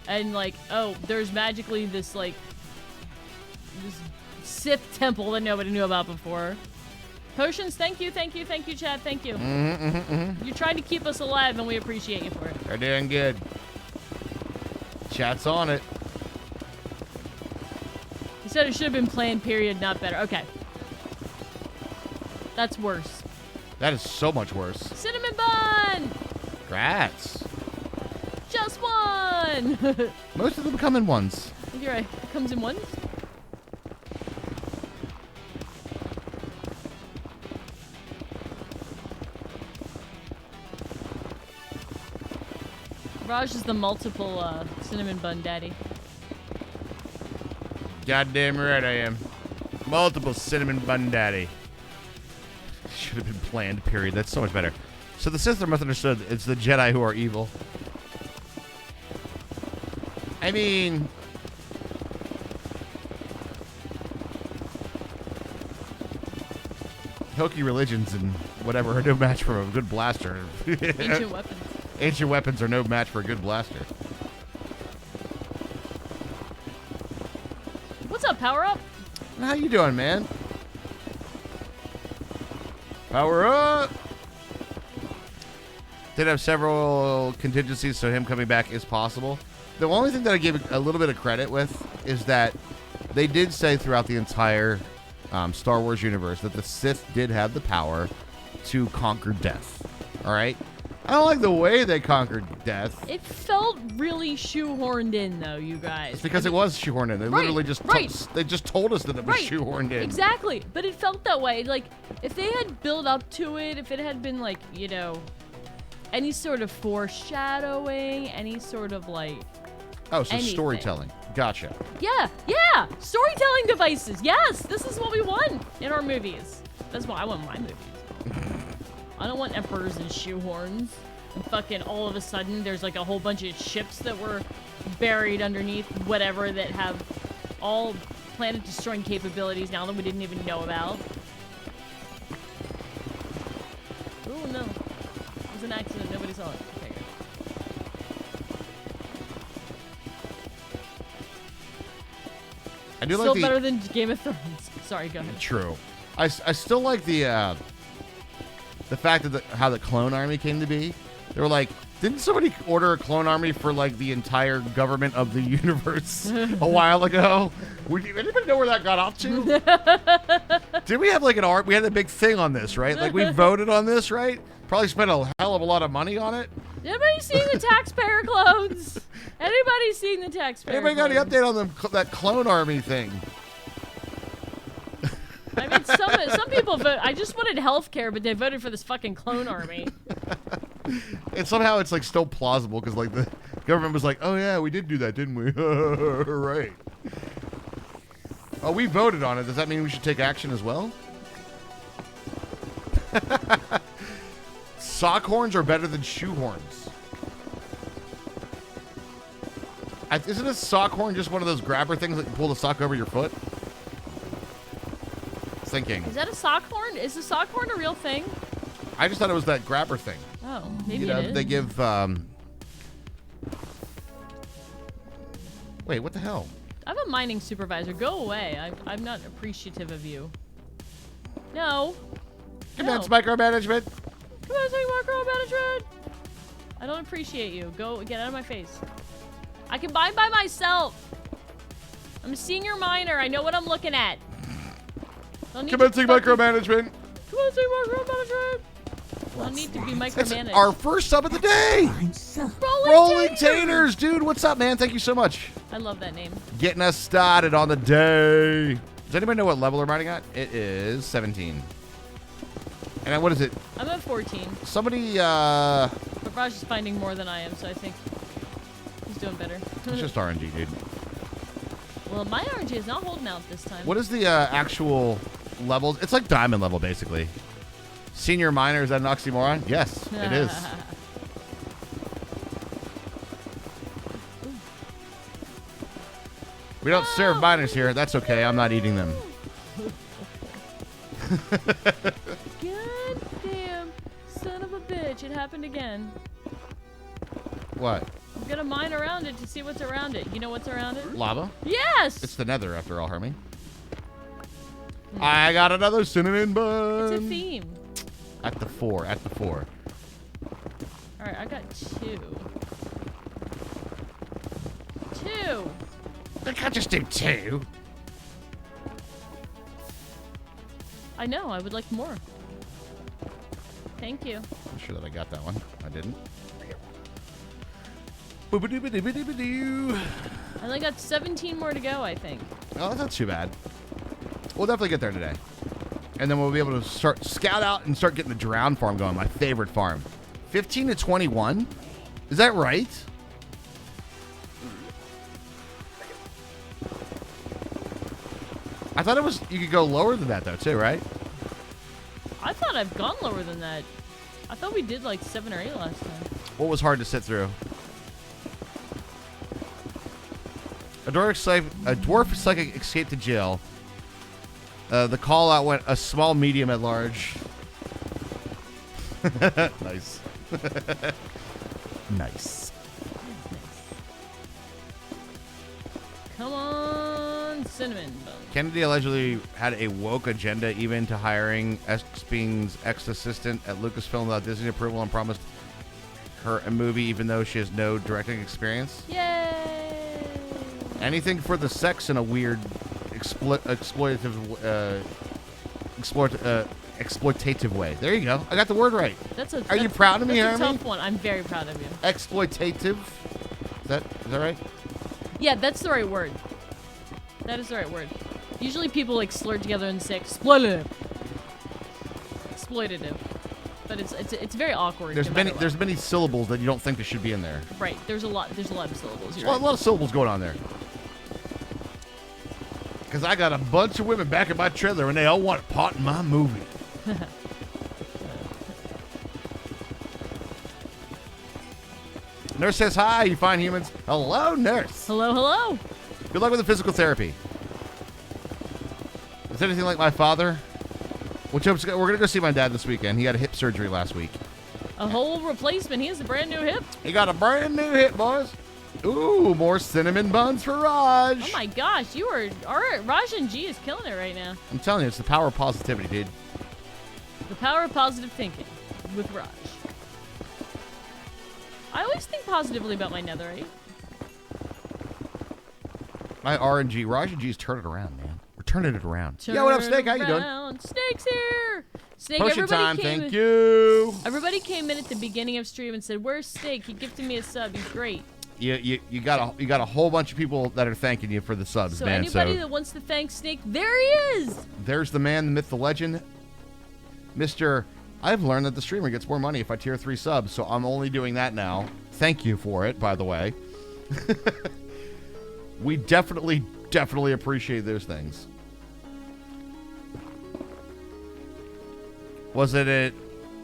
Speaker 2: And, like, oh, there's magically this, like, this Sith temple that nobody knew about before. Potions, thank you, Chad, thank you. You're trying to keep us alive, and we appreciate you for it.
Speaker 1: They're doing good. Chat's on it.
Speaker 2: He said it should have been planned, period, not better. Okay. That's worse.
Speaker 1: That is so much worse.
Speaker 2: Cinnamon bun!
Speaker 1: Congrats.
Speaker 2: Just one!
Speaker 1: Most of them come in ones.
Speaker 2: You're right. It comes in ones? Raj is the multiple cinnamon bun daddy.
Speaker 1: Goddamn right I am. Multiple cinnamon bun daddy. Should have been planned, period. That's so much better. So the Sith are misunderstood. It's the Jedi who are evil. I mean... hokey religions and whatever are no match for a good blaster.
Speaker 2: Ancient weapons.
Speaker 1: Ancient weapons are no match for a good blaster.
Speaker 2: What's up, Power Up?
Speaker 1: How you doing, man? Power up! Did have several contingencies, so him coming back is possible. The only thing that I give a little bit of credit with is that they did say throughout the entire Star Wars universe that the Sith did have the power to conquer death. All right? I don't like the way they conquered death.
Speaker 2: It felt really shoehorned in, though, you guys.
Speaker 1: It's because it was shoehorned in. They literally just they just told us that it was shoehorned in.
Speaker 2: Exactly. But it felt that way. Like, if they had built up to it, if it had been, like, you know, any sort of foreshadowing, any sort of, like...
Speaker 1: Oh, so
Speaker 2: anything.
Speaker 1: Storytelling. Gotcha.
Speaker 2: Yeah. Storytelling devices. Yes, this is what we want in our movies. That's what I want in my movies. I don't want emperors and shoehorns. And fucking all of a sudden, there's like a whole bunch of ships that were buried underneath whatever that have all planet-destroying capabilities now that we didn't even know about. Oh no. It was an accident. Nobody saw it. Okay, good.
Speaker 1: I do
Speaker 2: Still
Speaker 1: like
Speaker 2: better than Game of Thrones. Sorry, go ahead.
Speaker 1: True. I still like the fact that how the clone army came to be. They were like, didn't somebody order a clone army for like the entire government of the universe a while ago? Anybody know where that got off to? Did we have like we had a big thing on this, right? Like we voted on this, right? Probably spent a hell of a lot of money on it.
Speaker 2: Anybody seen the taxpayer clones? Anybody seen the taxpayer
Speaker 1: Anybody got any update on that clone army thing?
Speaker 2: I mean, some people vote. I just wanted health care, but they voted for this fucking clone army.
Speaker 1: And somehow it's like still plausible because like the government was like, oh yeah, we did do that, didn't we? Right. Oh, we voted on it. Does that mean we should take action as well? Sock horns are better than shoe horns. Isn't a sock horn just one of those grabber things that you pull the sock over your foot? Thinking.
Speaker 2: Is that a sock horn? Is a sock horn a real thing?
Speaker 1: I just thought it was that grabber thing.
Speaker 2: Oh, maybe it is.
Speaker 1: They give, Wait, what the hell?
Speaker 2: I'm a mining supervisor. Go away. I'm not appreciative of you. No.
Speaker 1: Commence micromanagement.
Speaker 2: Commencing micromanagement. I don't appreciate you. Get out of my face. I can mine by myself. I'm a senior miner. I know what I'm looking at.
Speaker 1: Commencing micromanagement.
Speaker 2: Commencing micromanagement. Don't need to be micromanaged.
Speaker 1: That's our first sub of the day. Rolling Taters. Dude, what's up, man? Thank you so much.
Speaker 2: I love that name.
Speaker 1: Getting us started on the day. Does anybody know what level we're mining at? It is 17. And what is it?
Speaker 2: I'm at 14.
Speaker 1: Somebody,
Speaker 2: But Raj is finding more than I am, so I think he's doing better.
Speaker 1: It's just RNG, dude.
Speaker 2: Well, my RNG is not holding out this time.
Speaker 1: What is the actual levels. It's like diamond level, basically. Senior miner, is that an oxymoron? Yes, it is. We don't serve miners here. That's okay. I'm not eating them.
Speaker 2: God damn son of a bitch. It happened again.
Speaker 1: What?
Speaker 2: I'm gonna mine around it to see what's around it. You know what's around it?
Speaker 1: Lava?
Speaker 2: Yes!
Speaker 1: It's the nether, after all, Hermie. I got another cinnamon bun.
Speaker 2: It's a theme.
Speaker 1: At the 4.
Speaker 2: Alright, I got 2. 2!
Speaker 1: I can't just do 2.
Speaker 2: I know, I would like more. Thank you.
Speaker 1: I'm sure that I got that one. I didn't. Boop-a-doop-a-doop-a-doop-a-doo.
Speaker 2: I only got 17 more to go, I think.
Speaker 1: Oh, that's not too bad. We'll definitely get there today. And then we'll be able to start scout out and start getting the drown farm going, my favorite farm. 15 to 21? Is that right? I thought it was, you could go lower than that though too, right?
Speaker 2: I thought I've gone lower than that. I thought we did like 7 or 8 last time.
Speaker 1: What was hard to sit through? A dwarf psychic escaped to jail. The call out went a small, medium, at large. Nice. Nice.
Speaker 2: Come on, cinnamon bun.
Speaker 1: Kennedy allegedly had a woke agenda, even to hiring X-Being's ex-assistant at Lucasfilm without Disney approval, and promised her a movie even though she has no directing experience.
Speaker 2: Yay!
Speaker 1: Anything for the sex in a weird exploitative way. There you go. I got the word right. Are you proud of me,
Speaker 2: That's a
Speaker 1: Hermie?
Speaker 2: tough one. I'm very proud of you.
Speaker 1: Exploitative. Is that right?
Speaker 2: Yeah, that's the right word. That is the right word. Usually people like slur together and say exploitative. Exploitative. But it's very awkward.
Speaker 1: There's many syllables that you don't think that should be in there.
Speaker 2: Right. There's a lot of syllables.
Speaker 1: There's a lot of syllables going on there. Because I got a bunch of women back in my trailer and they all want a part in my movie. Nurse says hi, you fine humans. Hello, nurse.
Speaker 2: Hello, hello.
Speaker 1: Good luck with the physical therapy. Is anything like my father? We're going to go see my dad this weekend. He had a hip surgery last week.
Speaker 2: A whole replacement. He has a brand new hip.
Speaker 1: He got a brand new hip, boys. Ooh, more cinnamon buns for Raj.
Speaker 2: Oh my gosh, you are alright. Raj and G is killing it right now.
Speaker 1: I'm telling you, it's the power of positivity, dude.
Speaker 2: The power of positive thinking with Raj. I always think positively about my netherite.
Speaker 1: My RNG, Raj and G's turning it around, man. We're turning it around. Yeah, what up, Snake? How you doing?
Speaker 2: Snake's here. Snake,
Speaker 1: Potion time, thank you.
Speaker 2: Everybody came in at the beginning of stream and said, "Where's Snake? He gifted me a sub. He's great."
Speaker 1: You got a whole bunch of people that are thanking you for the subs,
Speaker 2: so
Speaker 1: man.
Speaker 2: Anybody that wants to thank Snake, there he is.
Speaker 1: There's the man, the myth, the legend, Mr. I've learned that the streamer gets more money if I tier 3 subs, so I'm only doing that now. Thank you for it, by the way. We definitely appreciate those things. Was it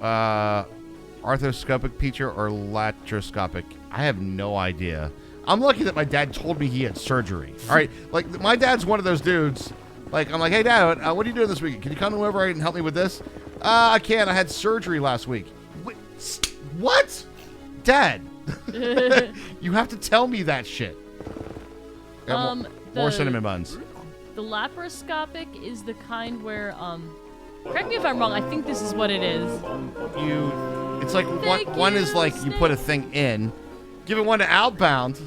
Speaker 1: arthroscopic feature or laparoscopic? I have no idea. I'm lucky that my dad told me he had surgery. All right, like my dad's one of those dudes. Like I'm like, hey dad, what are you doing this weekend? Can you come over and help me with this? I can't. I had surgery last week. Wait, what? Dad, you have to tell me that shit. More cinnamon buns.
Speaker 2: The laparoscopic is the kind where correct me if I'm wrong. I think this is what it is.
Speaker 1: It's like one is like you put a thing in. Give it one to Outbound.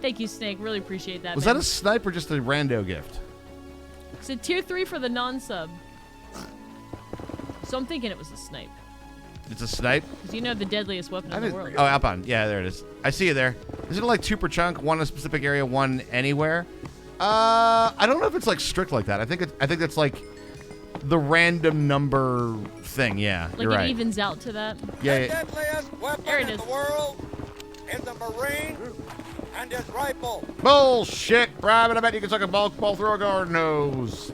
Speaker 2: Thank you, Snake. Really appreciate that.
Speaker 1: Was that a snipe or just a rando gift?
Speaker 2: It's a tier 3 for the non-sub. So I'm thinking it was a snipe.
Speaker 1: It's a snipe?
Speaker 2: Because you know the deadliest weapon in the world.
Speaker 1: Oh, Outbound. Yeah, there it is. I see you there. Isn't it like 2 per chunk, 1 in a specific area, 1 anywhere? I don't know if it's like strict like that. I think that's like the random number thing. Yeah,
Speaker 2: like
Speaker 1: you're right.
Speaker 2: It evens out to that.
Speaker 1: Yeah.
Speaker 3: The deadliest weapon in the world is the Marine and his rifle.
Speaker 1: Bullshit, Brian. I bet you can suck a ball through a garden hose.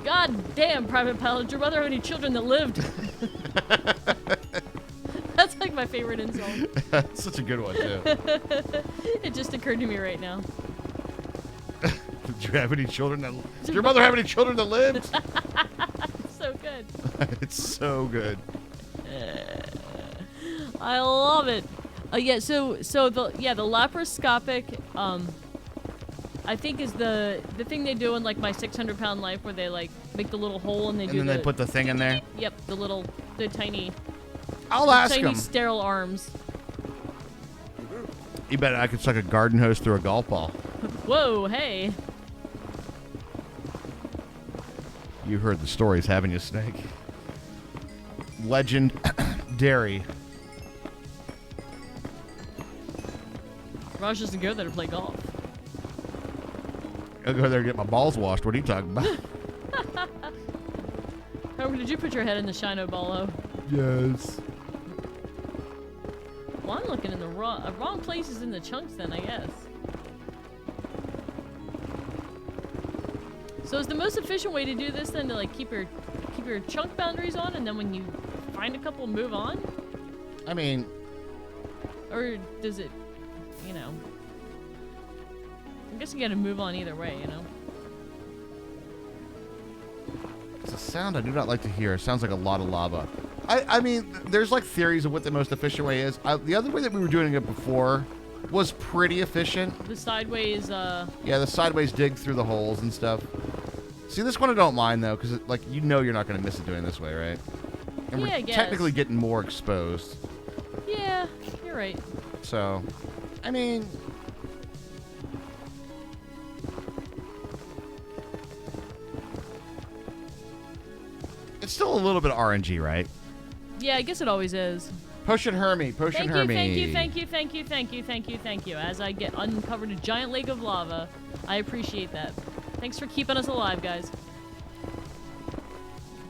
Speaker 2: God damn, Private Pilot, did your mother have any children that lived? That's like my favorite insult.
Speaker 1: That's such a good one, too.
Speaker 2: It just occurred to me right now.
Speaker 1: Did you have any children that... Did your mother have any children that lived?
Speaker 2: So good.
Speaker 1: It's so good.
Speaker 2: I love it. Yeah, so the laparoscopic, I think is the thing they do in like my 600-pound life where they like make the little hole and they
Speaker 1: And then they put the thing in there?
Speaker 2: Yep, the tiny.
Speaker 1: I'll ask
Speaker 2: tiny
Speaker 1: him.
Speaker 2: sterile arms.
Speaker 1: You bet I could suck a garden hose through a golf ball.
Speaker 2: Whoa, hey.
Speaker 1: You heard the stories, haven't you, Snake? Legend Dairy.
Speaker 2: Raj doesn't go there to play golf.
Speaker 1: I'll go there and get my balls washed. What are you talking about?
Speaker 2: However, did you put your head in the Shino Bolo?
Speaker 1: Yes.
Speaker 2: Well, I'm looking in the wrong places in the chunks then, I guess. So is the most efficient way to do this then to like keep your chunk boundaries on, and then when you find a couple, move on?
Speaker 1: I mean...
Speaker 2: Or does it, you know... I guess you gotta move on either way, you know?
Speaker 1: It's a sound I do not like to hear. It sounds like a lot of lava. I mean, there's like theories of what the most efficient way is. The other way that we were doing it before was pretty efficient.
Speaker 2: The sideways,
Speaker 1: Yeah, the sideways dig through the holes and stuff. See, this one I don't mind, though, because, like, you know you're not going to miss it doing this way, right? And
Speaker 2: Yeah,
Speaker 1: we're
Speaker 2: I guess.
Speaker 1: technically getting more exposed.
Speaker 2: Yeah, you're right.
Speaker 1: So, I mean... It's still a little bit of RNG, right?
Speaker 2: Yeah, I guess it always is.
Speaker 1: Potion Hermie, Potion Hermie.
Speaker 2: Thank you. As I get uncovered a giant lake of lava, I appreciate that. Thanks for keeping us alive, guys.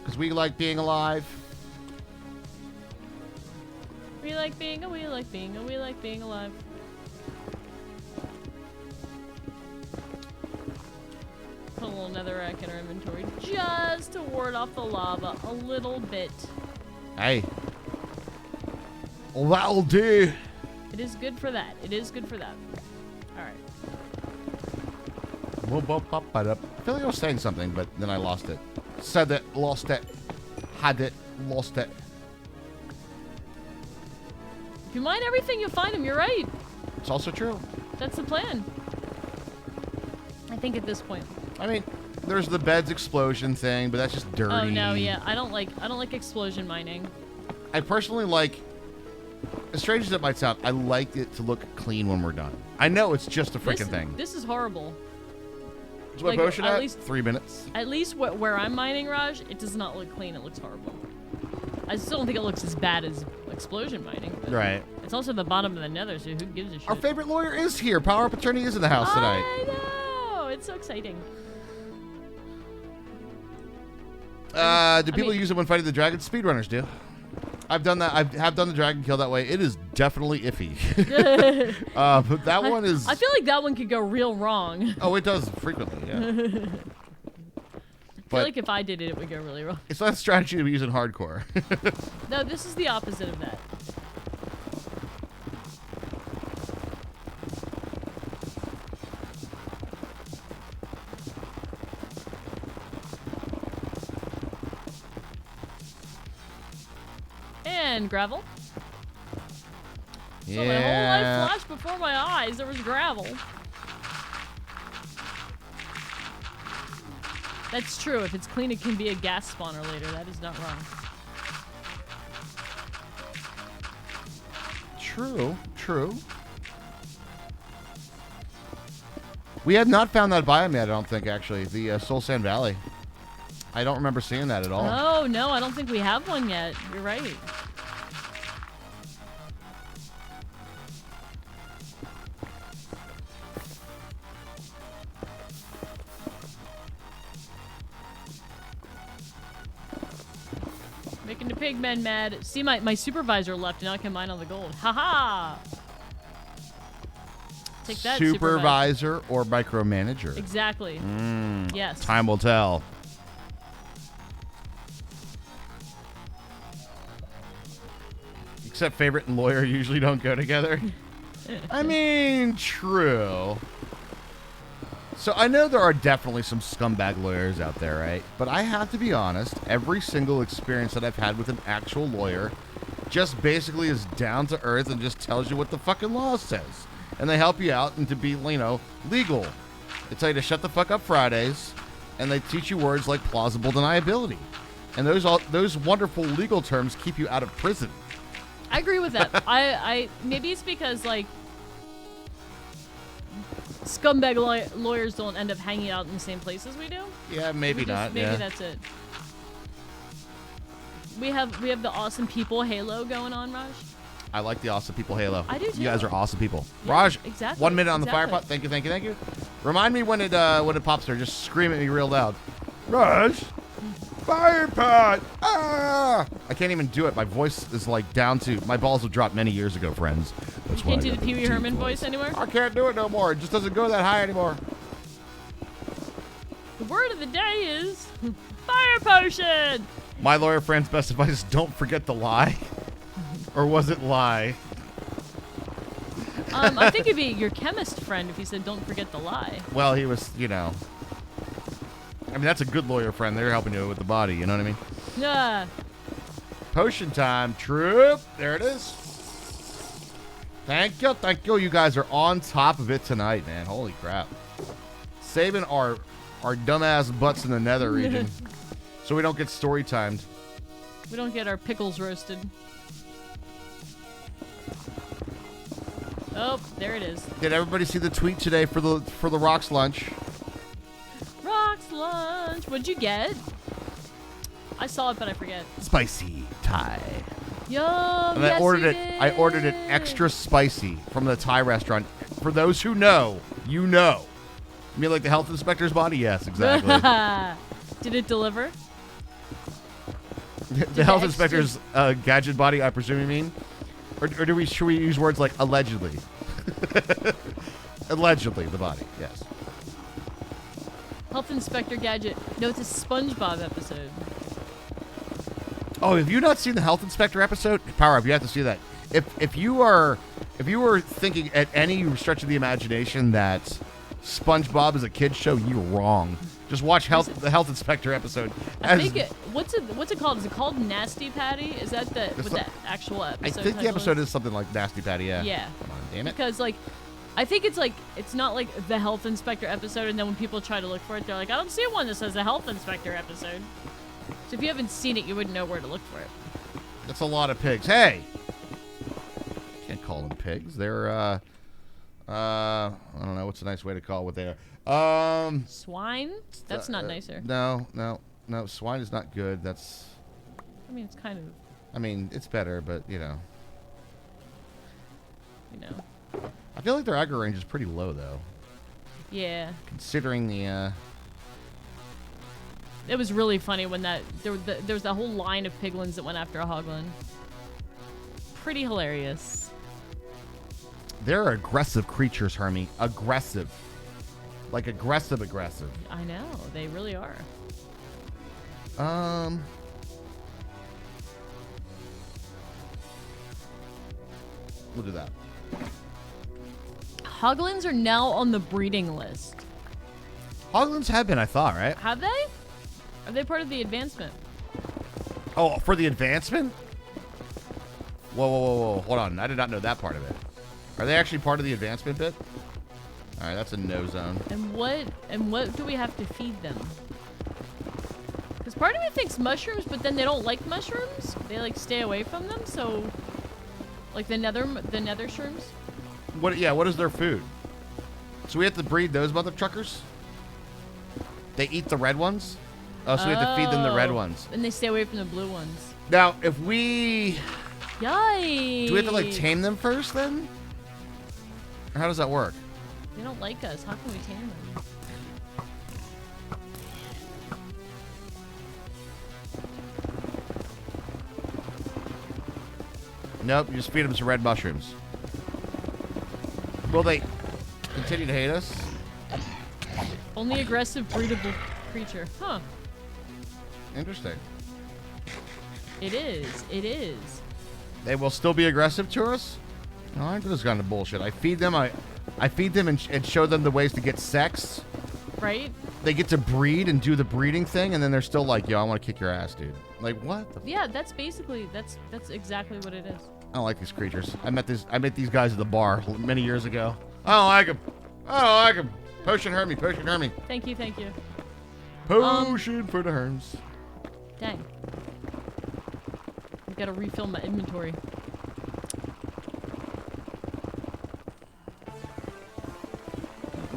Speaker 1: Because we like being alive.
Speaker 2: We like being alive. Put a little netherrack in our inventory just to ward off the lava a little bit.
Speaker 1: Hey. Well, that'll do.
Speaker 2: It is good for that. Alright.
Speaker 1: I feel like I was saying something, but then I lost it. Said it, lost it. Had it, lost it.
Speaker 2: If you mine everything, you'll find them. You're right.
Speaker 1: It's also true.
Speaker 2: That's the plan. I think at this point.
Speaker 1: I mean, there's the beds explosion thing, but that's just dirty.
Speaker 2: Oh no, yeah. I don't like explosion mining.
Speaker 1: I personally like, as strange as it might sound, I like it to look clean when we're done. I know it's just a freaking thing.
Speaker 2: This is horrible.
Speaker 1: Is my
Speaker 2: like,
Speaker 1: potion
Speaker 2: at
Speaker 1: at?
Speaker 2: least-
Speaker 1: 3 minutes.
Speaker 2: At least where I'm mining, Raj, it does not look clean. It looks horrible. I still don't think it looks as bad as explosion mining. But
Speaker 1: Right.
Speaker 2: It's also the bottom of the nether, so who gives a shit?
Speaker 1: Our favorite lawyer is here. Power of Attorney is in the house tonight.
Speaker 2: I know! It's so exciting.
Speaker 1: Do people use it when fighting the dragon? Speedrunners do. I've done that. I have done the dragon kill that way. It is definitely iffy. But that one is...
Speaker 2: I feel like that one could go real wrong.
Speaker 1: Oh, it does frequently, yeah.
Speaker 2: I feel like if I did it, it would go really wrong.
Speaker 1: It's not a strategy to be used in hardcore.
Speaker 2: No, this is the opposite of that. And gravel. So my whole life flashed before my eyes. There was gravel. That's true. If it's clean, it can be a gas spawner later. That is not wrong.
Speaker 1: True, true. We have not found that biome yet, I don't think, actually. The Soul Sand Valley. I don't remember seeing that at all.
Speaker 2: Oh, no. I don't think we have one yet. You're right. Making the pigmen mad. See, my supervisor left, and now I can mine all the gold. Ha-ha! Take that,
Speaker 1: Supervisor or micromanager?
Speaker 2: Exactly. Yes.
Speaker 1: Time will tell. Except favorite and lawyer usually don't go together. I mean, true. So I know there are definitely some scumbag lawyers out there, right? But I have to be honest, every single experience that I've had with an actual lawyer just basically is down to earth and just tells you what the fucking law says. And they help you out and to be, legal. They tell you to shut the fuck up Fridays, and they teach you words like plausible deniability. And those wonderful legal terms keep you out of prison.
Speaker 2: I agree with that. I maybe it's because like scumbag lawyers don't end up hanging out in the same places we do.
Speaker 1: Yeah, maybe not.
Speaker 2: Maybe that's it. We have the awesome people halo going on, Raj.
Speaker 1: I like the awesome people halo.
Speaker 2: I do too.
Speaker 1: You guys are awesome people.
Speaker 2: Yeah,
Speaker 1: Raj,
Speaker 2: exactly.
Speaker 1: 1 minute on the fire
Speaker 2: Exactly.
Speaker 1: pot. Thank you. Remind me when it pops there. Just scream at me real loud. Raj, fire pot. Ah! I can't even do it. My voice is like down to. My balls have dropped many years ago, friends. That's
Speaker 2: You can't do the Pee Wee Herman voice anymore?
Speaker 1: I can't do it no more. It just doesn't go that high anymore.
Speaker 2: The word of the day is fire potion.
Speaker 1: My lawyer friend's best advice is don't forget the lie. Or was it lie?
Speaker 2: I think it'd be your chemist friend if he said don't forget the lie.
Speaker 1: Well, he was, I mean, that's a good lawyer friend. They're helping you with the body, you know what I mean?
Speaker 2: Yeah.
Speaker 1: Potion time, troop. There it is. Thank you. You guys are on top of it tonight, man. Holy crap. Saving our dumbass butts in the nether region so we don't get story timed.
Speaker 2: We don't get our pickles roasted. Oh, there it is.
Speaker 1: Did everybody see the tweet today for the Rocks lunch?
Speaker 2: Rocks lunch. What'd you get? I saw it, but I forget.
Speaker 1: Spicy Thai.
Speaker 2: Yum.
Speaker 1: And
Speaker 2: Yes,
Speaker 1: I ordered it extra spicy from the Thai restaurant. For those who know, you know. You mean like the health inspector's body? Yes, exactly.
Speaker 2: Did it deliver?
Speaker 1: The health inspector's gadget body, I presume you mean? Or should we use words like allegedly? Allegedly, the body, yes.
Speaker 2: Health Inspector Gadget. No, it's a SpongeBob episode.
Speaker 1: Oh, have you not seen the health inspector episode? Power Up, you have to see that. If you were thinking at any stretch of the imagination that SpongeBob is a kid's show, you're wrong. Just watch the health inspector episode.
Speaker 2: I think what's it called? Is it called Nasty Patty? Is that the actual episode?
Speaker 1: I think the episode is something like Nasty Patty, yeah.
Speaker 2: Yeah.
Speaker 1: Come on, damn it.
Speaker 2: Because I think it's not like the health inspector episode, and then when people try to look for it, they're like, I don't see one that says the health inspector episode. So if you haven't seen it, you wouldn't know where to look for it.
Speaker 1: That's a lot of pigs. Hey! Can't call them pigs. They're, I don't know. What's a nice way to call what they are?
Speaker 2: Swine? That's not nicer.
Speaker 1: No. Swine is not good. That's...
Speaker 2: I mean, it's kind of...
Speaker 1: I mean, it's better, but,
Speaker 2: You know.
Speaker 1: I feel like their aggro range is pretty low, though.
Speaker 2: Yeah.
Speaker 1: Considering the,
Speaker 2: It was really funny when there was that whole line of piglins that went after a hoglin. Pretty hilarious.
Speaker 1: They're aggressive creatures, Hermie. Aggressive. Like aggressive.
Speaker 2: I know. They really are.
Speaker 1: We'll do that.
Speaker 2: Hoglins are now on the breeding list.
Speaker 1: Hoglins have been, I thought, right?
Speaker 2: Have they? Are they part of the advancement?
Speaker 1: Oh, for the advancement? Whoa. Hold on. I did not know that part of it. Are they actually part of the advancement bit? All right, that's a no zone.
Speaker 2: And what do we have to feed them? Because part of me thinks mushrooms, but then they don't like mushrooms. They like stay away from them. So, like the nether shrooms.
Speaker 1: What is their food? So we have to breed those mother truckers? They eat the red ones? Oh, so we have to feed them the red ones.
Speaker 2: And they stay away from the blue ones.
Speaker 1: Now, if we...
Speaker 2: Yikes.
Speaker 1: Do we have to, like, tame them first, then? Or how does that work?
Speaker 2: They don't like us. How can we tame them?
Speaker 1: Nope, you just feed them some red mushrooms. Will they continue to hate us?
Speaker 2: Only aggressive, breedable creature. Huh.
Speaker 1: Interesting.
Speaker 2: It is.
Speaker 1: They will still be aggressive to us? No, I just got into bullshit. I feed them. I feed them and show them the ways to get sex.
Speaker 2: Right?
Speaker 1: They get to breed and do the breeding thing, and then they're still like, yo, I want to kick your ass, dude. Like, what?
Speaker 2: Yeah, that's basically, that's exactly what it is.
Speaker 1: I don't like these creatures. I met these guys at the bar many years ago. I don't like them. I don't like them. Potion hurt me. Potion hurt me.
Speaker 2: Thank you, thank you.
Speaker 1: Potion for the herms.
Speaker 2: Dang. I've got to refill my inventory.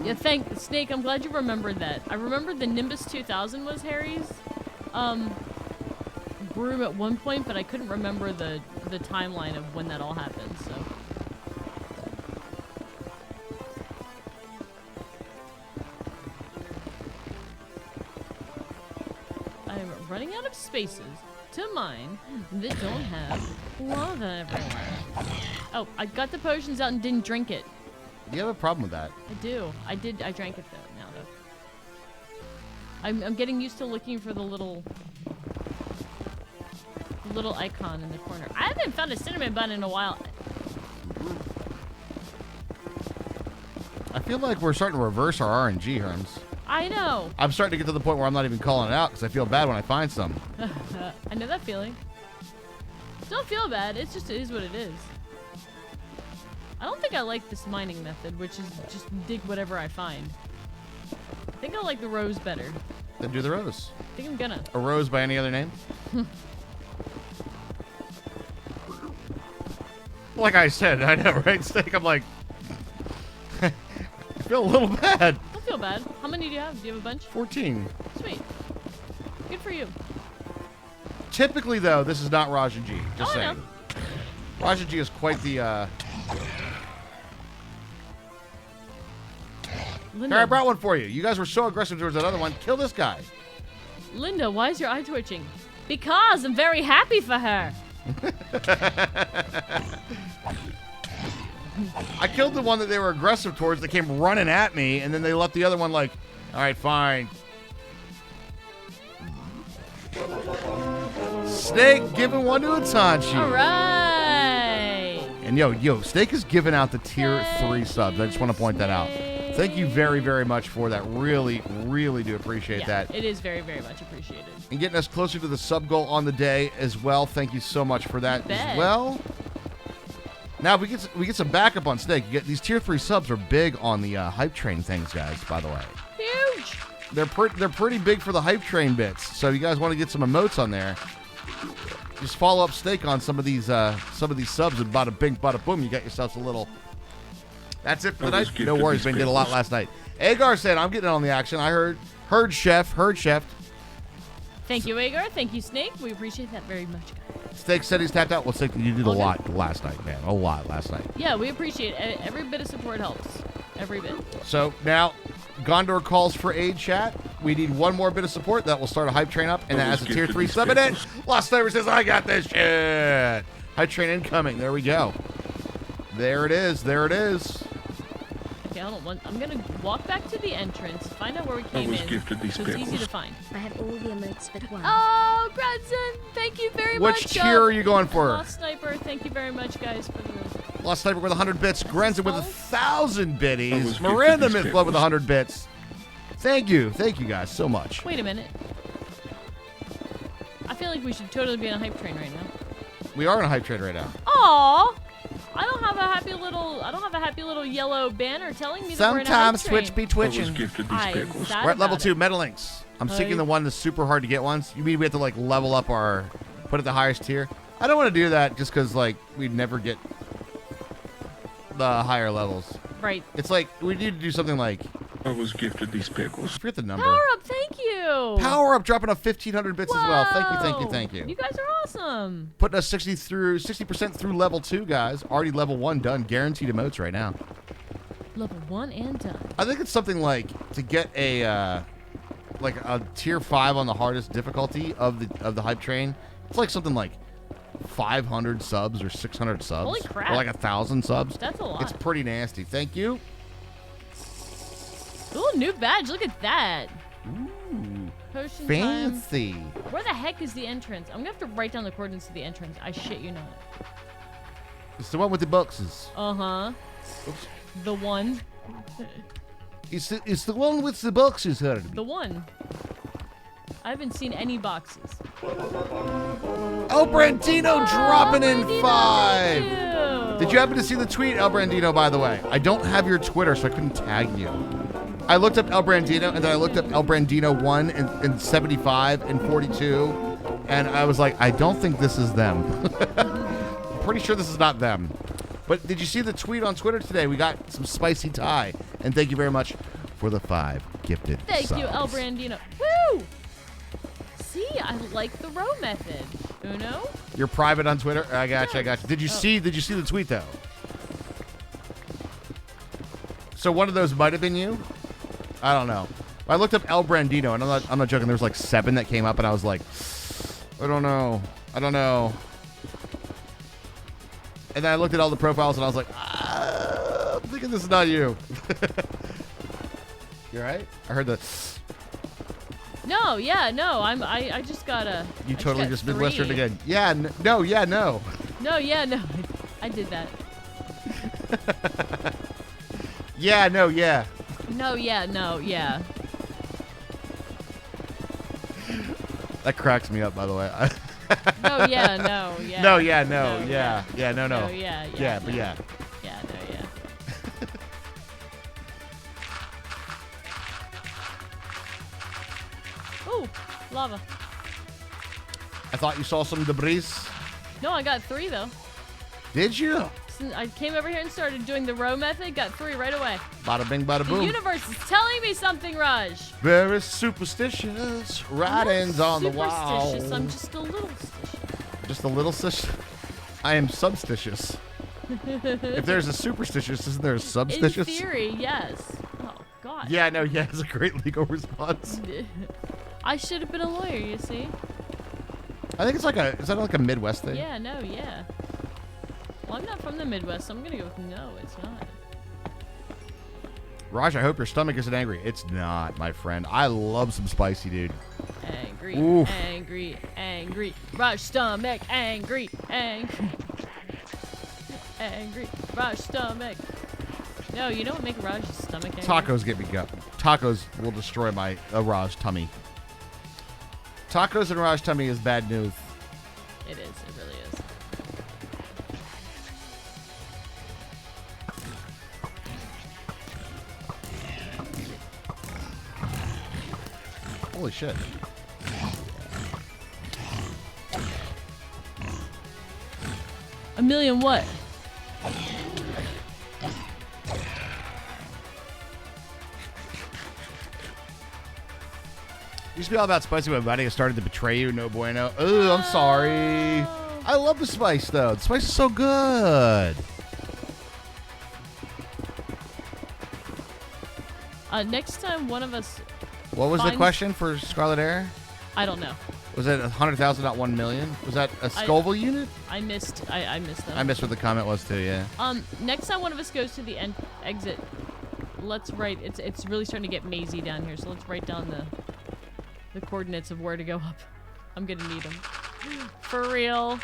Speaker 2: Yeah, Snake, I'm glad you remembered that. I remembered the Nimbus 2000 was Harry's brew at one point, but I couldn't remember the timeline of when that all happened, so. I'm running out of spaces to mine that don't have lava everywhere. Oh, I got the potions out and didn't drink it.
Speaker 1: You have a problem with that?
Speaker 2: I do. I drank it though. Now though. I'm getting used to looking for the little icon in the corner. I haven't found a cinnamon bun in a while.
Speaker 1: I feel like we're starting to reverse our RNG, Herms.
Speaker 2: I know.
Speaker 1: I'm starting to get to the point where I'm not even calling it out because I feel bad when I find some.
Speaker 2: I know that feeling. Don't feel bad. It's just, it is what it is. I don't think I like this mining method, which is just dig whatever I find. I think I like the rose better.
Speaker 1: Then do the rose.
Speaker 2: I think I'm gonna.
Speaker 1: A rose by any other name? Like I said, I know, right? Steak, I'm like, I feel a little bad.
Speaker 2: Don't feel bad. How many do you have? Do you have a bunch?
Speaker 1: 14.
Speaker 2: Sweet. Good for you.
Speaker 1: Typically, though, this is not Raja G. Just
Speaker 2: I
Speaker 1: saying.
Speaker 2: know.
Speaker 1: Raja G is quite the,
Speaker 2: Linda,
Speaker 1: Here, I brought one for you. You guys were so aggressive towards that other one. Kill this guy.
Speaker 2: Linda, why is your eye twitching? Because I'm very happy for her.
Speaker 1: I killed the one that they were aggressive towards that came running at me, and then they left the other one like, all right, fine. Snake giving one to Itachi.
Speaker 2: All right.
Speaker 1: And yo, Snake is giving out the tier 3 subs. I just want to point that out. Thank you very, very much for that. Really, really do appreciate that.
Speaker 2: It is very, very much appreciated.
Speaker 1: And getting us closer to the sub goal on the day as well. Thank you so much for that as well. Now, we get some backup on Snake. These tier 3 subs are big on the hype train things, guys, by the way.
Speaker 2: Huge.
Speaker 1: They're pretty big for the hype train bits. So you guys want to get some emotes on there. Just follow up Snake on some of these subs and bada bing, bada boom. You got yourselves a little... That's it for the night. No worries, man. Did a lot last night. Agar said, I'm getting on the action. I heard Chef.
Speaker 2: Thank you, Agar. Thank you, Snake. We appreciate that very much, guys.
Speaker 1: Snake said he's tapped out. Well, Snake, you did a lot last night, man. A lot last night.
Speaker 2: Yeah, we appreciate it. Every bit of support helps. Every bit.
Speaker 1: So now, Gondor calls for aid, chat. We need one more bit of support. That will start a hype train up, and that has a tier 3 sub in it. Lost Sniper says, I got this shit. Hype train incoming. There we go. There it is. Okay,
Speaker 2: hold on. I'm gonna walk back to the entrance, find out where we came in. So it's easy to find.
Speaker 4: I have all the emotes but one.
Speaker 2: Oh, Bradson, thank you very much.
Speaker 1: Which tier are you going for?
Speaker 2: Lost Sniper, thank you very much, guys, for the...
Speaker 1: Lost Sniper with 100 bits. Grenza with 1,000 biddies. Miranda Mythblood with 100 bits. Thank you guys so much.
Speaker 2: Wait a minute. I feel like we should totally be on a hype train right now.
Speaker 1: We are on a hype train right now.
Speaker 2: Aww. I don't have a happy little yellow banner telling me that we're in a hype train.
Speaker 1: Sometimes Twitch be twitching. We're at level 2 Metalinks. I'm seeking the one that's super hard to get ones. You mean we have to like level up put it the highest tier? I don't want to do that just because like we'd never get the higher levels.
Speaker 2: Right.
Speaker 1: It's like we need to do something like
Speaker 5: I was gifted these pickles.
Speaker 1: I forget the number.
Speaker 2: Power up, thank you.
Speaker 1: Power up, dropping off 1,500 bits
Speaker 2: Whoa.
Speaker 1: as well. Thank you.
Speaker 2: You guys are awesome.
Speaker 1: Putting us 60% through level 2, guys. Already level 1 done. Guaranteed emotes right now.
Speaker 2: Level 1 and done.
Speaker 1: I think it's something like to get a tier 5 on the hardest difficulty of the hype train. It's like something like 500 subs or 600 subs.
Speaker 2: Holy crap.
Speaker 1: Or like 1,000 subs.
Speaker 2: That's a lot.
Speaker 1: It's pretty nasty. Thank you.
Speaker 2: Ooh, new badge. Look at that.
Speaker 1: Ooh.
Speaker 2: Potion
Speaker 1: Fancy.
Speaker 2: time. Where the heck is the entrance? I'm going to have to write down the coordinates to the entrance. I shit you not.
Speaker 1: It's the one with the boxes.
Speaker 2: Uh-huh.
Speaker 1: Oops.
Speaker 2: The one.
Speaker 1: It's the one with the boxes, Herbie.
Speaker 2: The one. I haven't seen any boxes.
Speaker 1: El Brandino dropping in
Speaker 2: Brandino,
Speaker 1: 5.
Speaker 2: thank you.
Speaker 1: Did you happen to see the tweet, El Brandino, by the way? I don't have your Twitter, so I couldn't tag you. I looked up El Brandino, and then I looked up El Brandino 1 and 75 and 42, and I was like, I don't think this is them. I'm pretty sure this is not them. But did you see the tweet on Twitter today? We got some spicy Thai, and thank you very much for the 5 gifted
Speaker 2: Thank
Speaker 1: subs.
Speaker 2: you, El Brandino. Woo! See, I like the row method. Uno?
Speaker 1: You're private on Twitter? I got you. Did you see the tweet though? So one of those might have been you? I don't know. I looked up El Brandino, and I'm not joking, there was like 7 that came up, and I was like, I don't know. And then I looked at all the profiles, and I was like, I'm thinking this is not you. You alright? I heard the...
Speaker 2: No, yeah, no. I just got a.
Speaker 1: You totally just
Speaker 2: 3.
Speaker 1: Midwestern again. Yeah, no, yeah, no.
Speaker 2: No, yeah, no. I did that.
Speaker 1: Yeah, no, yeah.
Speaker 2: No, yeah, no, yeah.
Speaker 1: That cracks me up, by the way.
Speaker 2: No, yeah, no, yeah.
Speaker 1: No, yeah, no,
Speaker 2: No,
Speaker 1: yeah. Yeah, no, no.
Speaker 2: No, yeah, yeah.
Speaker 1: Yeah, but
Speaker 2: no.
Speaker 1: yeah.
Speaker 2: Yeah, no, yeah. Ooh, lava.
Speaker 1: I thought you saw some debris.
Speaker 2: No, I got 3 though.
Speaker 1: Did you?
Speaker 2: I came over here and started doing the row method, got 3 right away.
Speaker 1: Bada bing, bada
Speaker 2: The
Speaker 1: boom.
Speaker 2: universe is telling me something, Raj.
Speaker 1: Very superstitious.
Speaker 2: I'm
Speaker 1: Writings
Speaker 2: not
Speaker 1: on the wall.
Speaker 2: superstitious, I'm just a little stitious.
Speaker 1: Just a little I am substitious. If there's a superstitious, isn't there a
Speaker 2: In
Speaker 1: substitious?
Speaker 2: theory, yes. Oh, God.
Speaker 1: Yeah, no, yeah, it's a great legal response.
Speaker 2: I should have been a lawyer, you see?
Speaker 1: I think it's like is that like a Midwest thing?
Speaker 2: Yeah, no, yeah. Well, I'm not from the Midwest, so I'm gonna go with no, it's not.
Speaker 1: Raj, I hope your stomach isn't angry. It's not, my friend. I love some spicy, dude.
Speaker 2: Angry,
Speaker 1: Oof.
Speaker 2: angry, angry. Raj stomach, angry, angry. Angry, Raj stomach. No, you know what make Raj's stomach angry?
Speaker 1: Tacos get me gut. Tacos will destroy my Raj tummy. Tacos and Raj tummy is bad news.
Speaker 2: It is, it really is.
Speaker 1: Holy shit.
Speaker 2: A million what?
Speaker 1: Used to be all about spicy, but my body has started to betray you. No bueno. Oh, I'm sorry. I love the spice, though. The spice is so good.
Speaker 2: Next time one of us...
Speaker 1: What was the
Speaker 2: finds-
Speaker 1: question for Scarlet Air?
Speaker 2: I don't know.
Speaker 1: Was it 100,000, not 1 million? Was that a Scoville unit?
Speaker 2: I missed them.
Speaker 1: I missed what the comment was, too, yeah.
Speaker 2: Next time one of us goes to the exit, let's write... It's really starting to get mazy down here, so let's write down the coordinates of where to go up. I'm gonna need them. For real.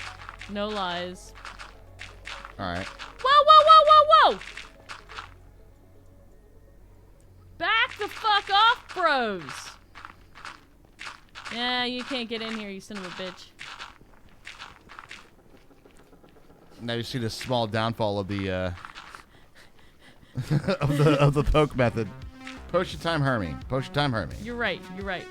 Speaker 2: No lies.
Speaker 1: All right.
Speaker 2: Whoa, whoa, whoa, whoa, whoa! Back the fuck off, bros! Yeah, you can't get in here, you son of a bitch.
Speaker 1: Now you see the small downfall of the of the poke method. Potion time, Hermie. Potion time, Hermie.
Speaker 2: You're right, you're right.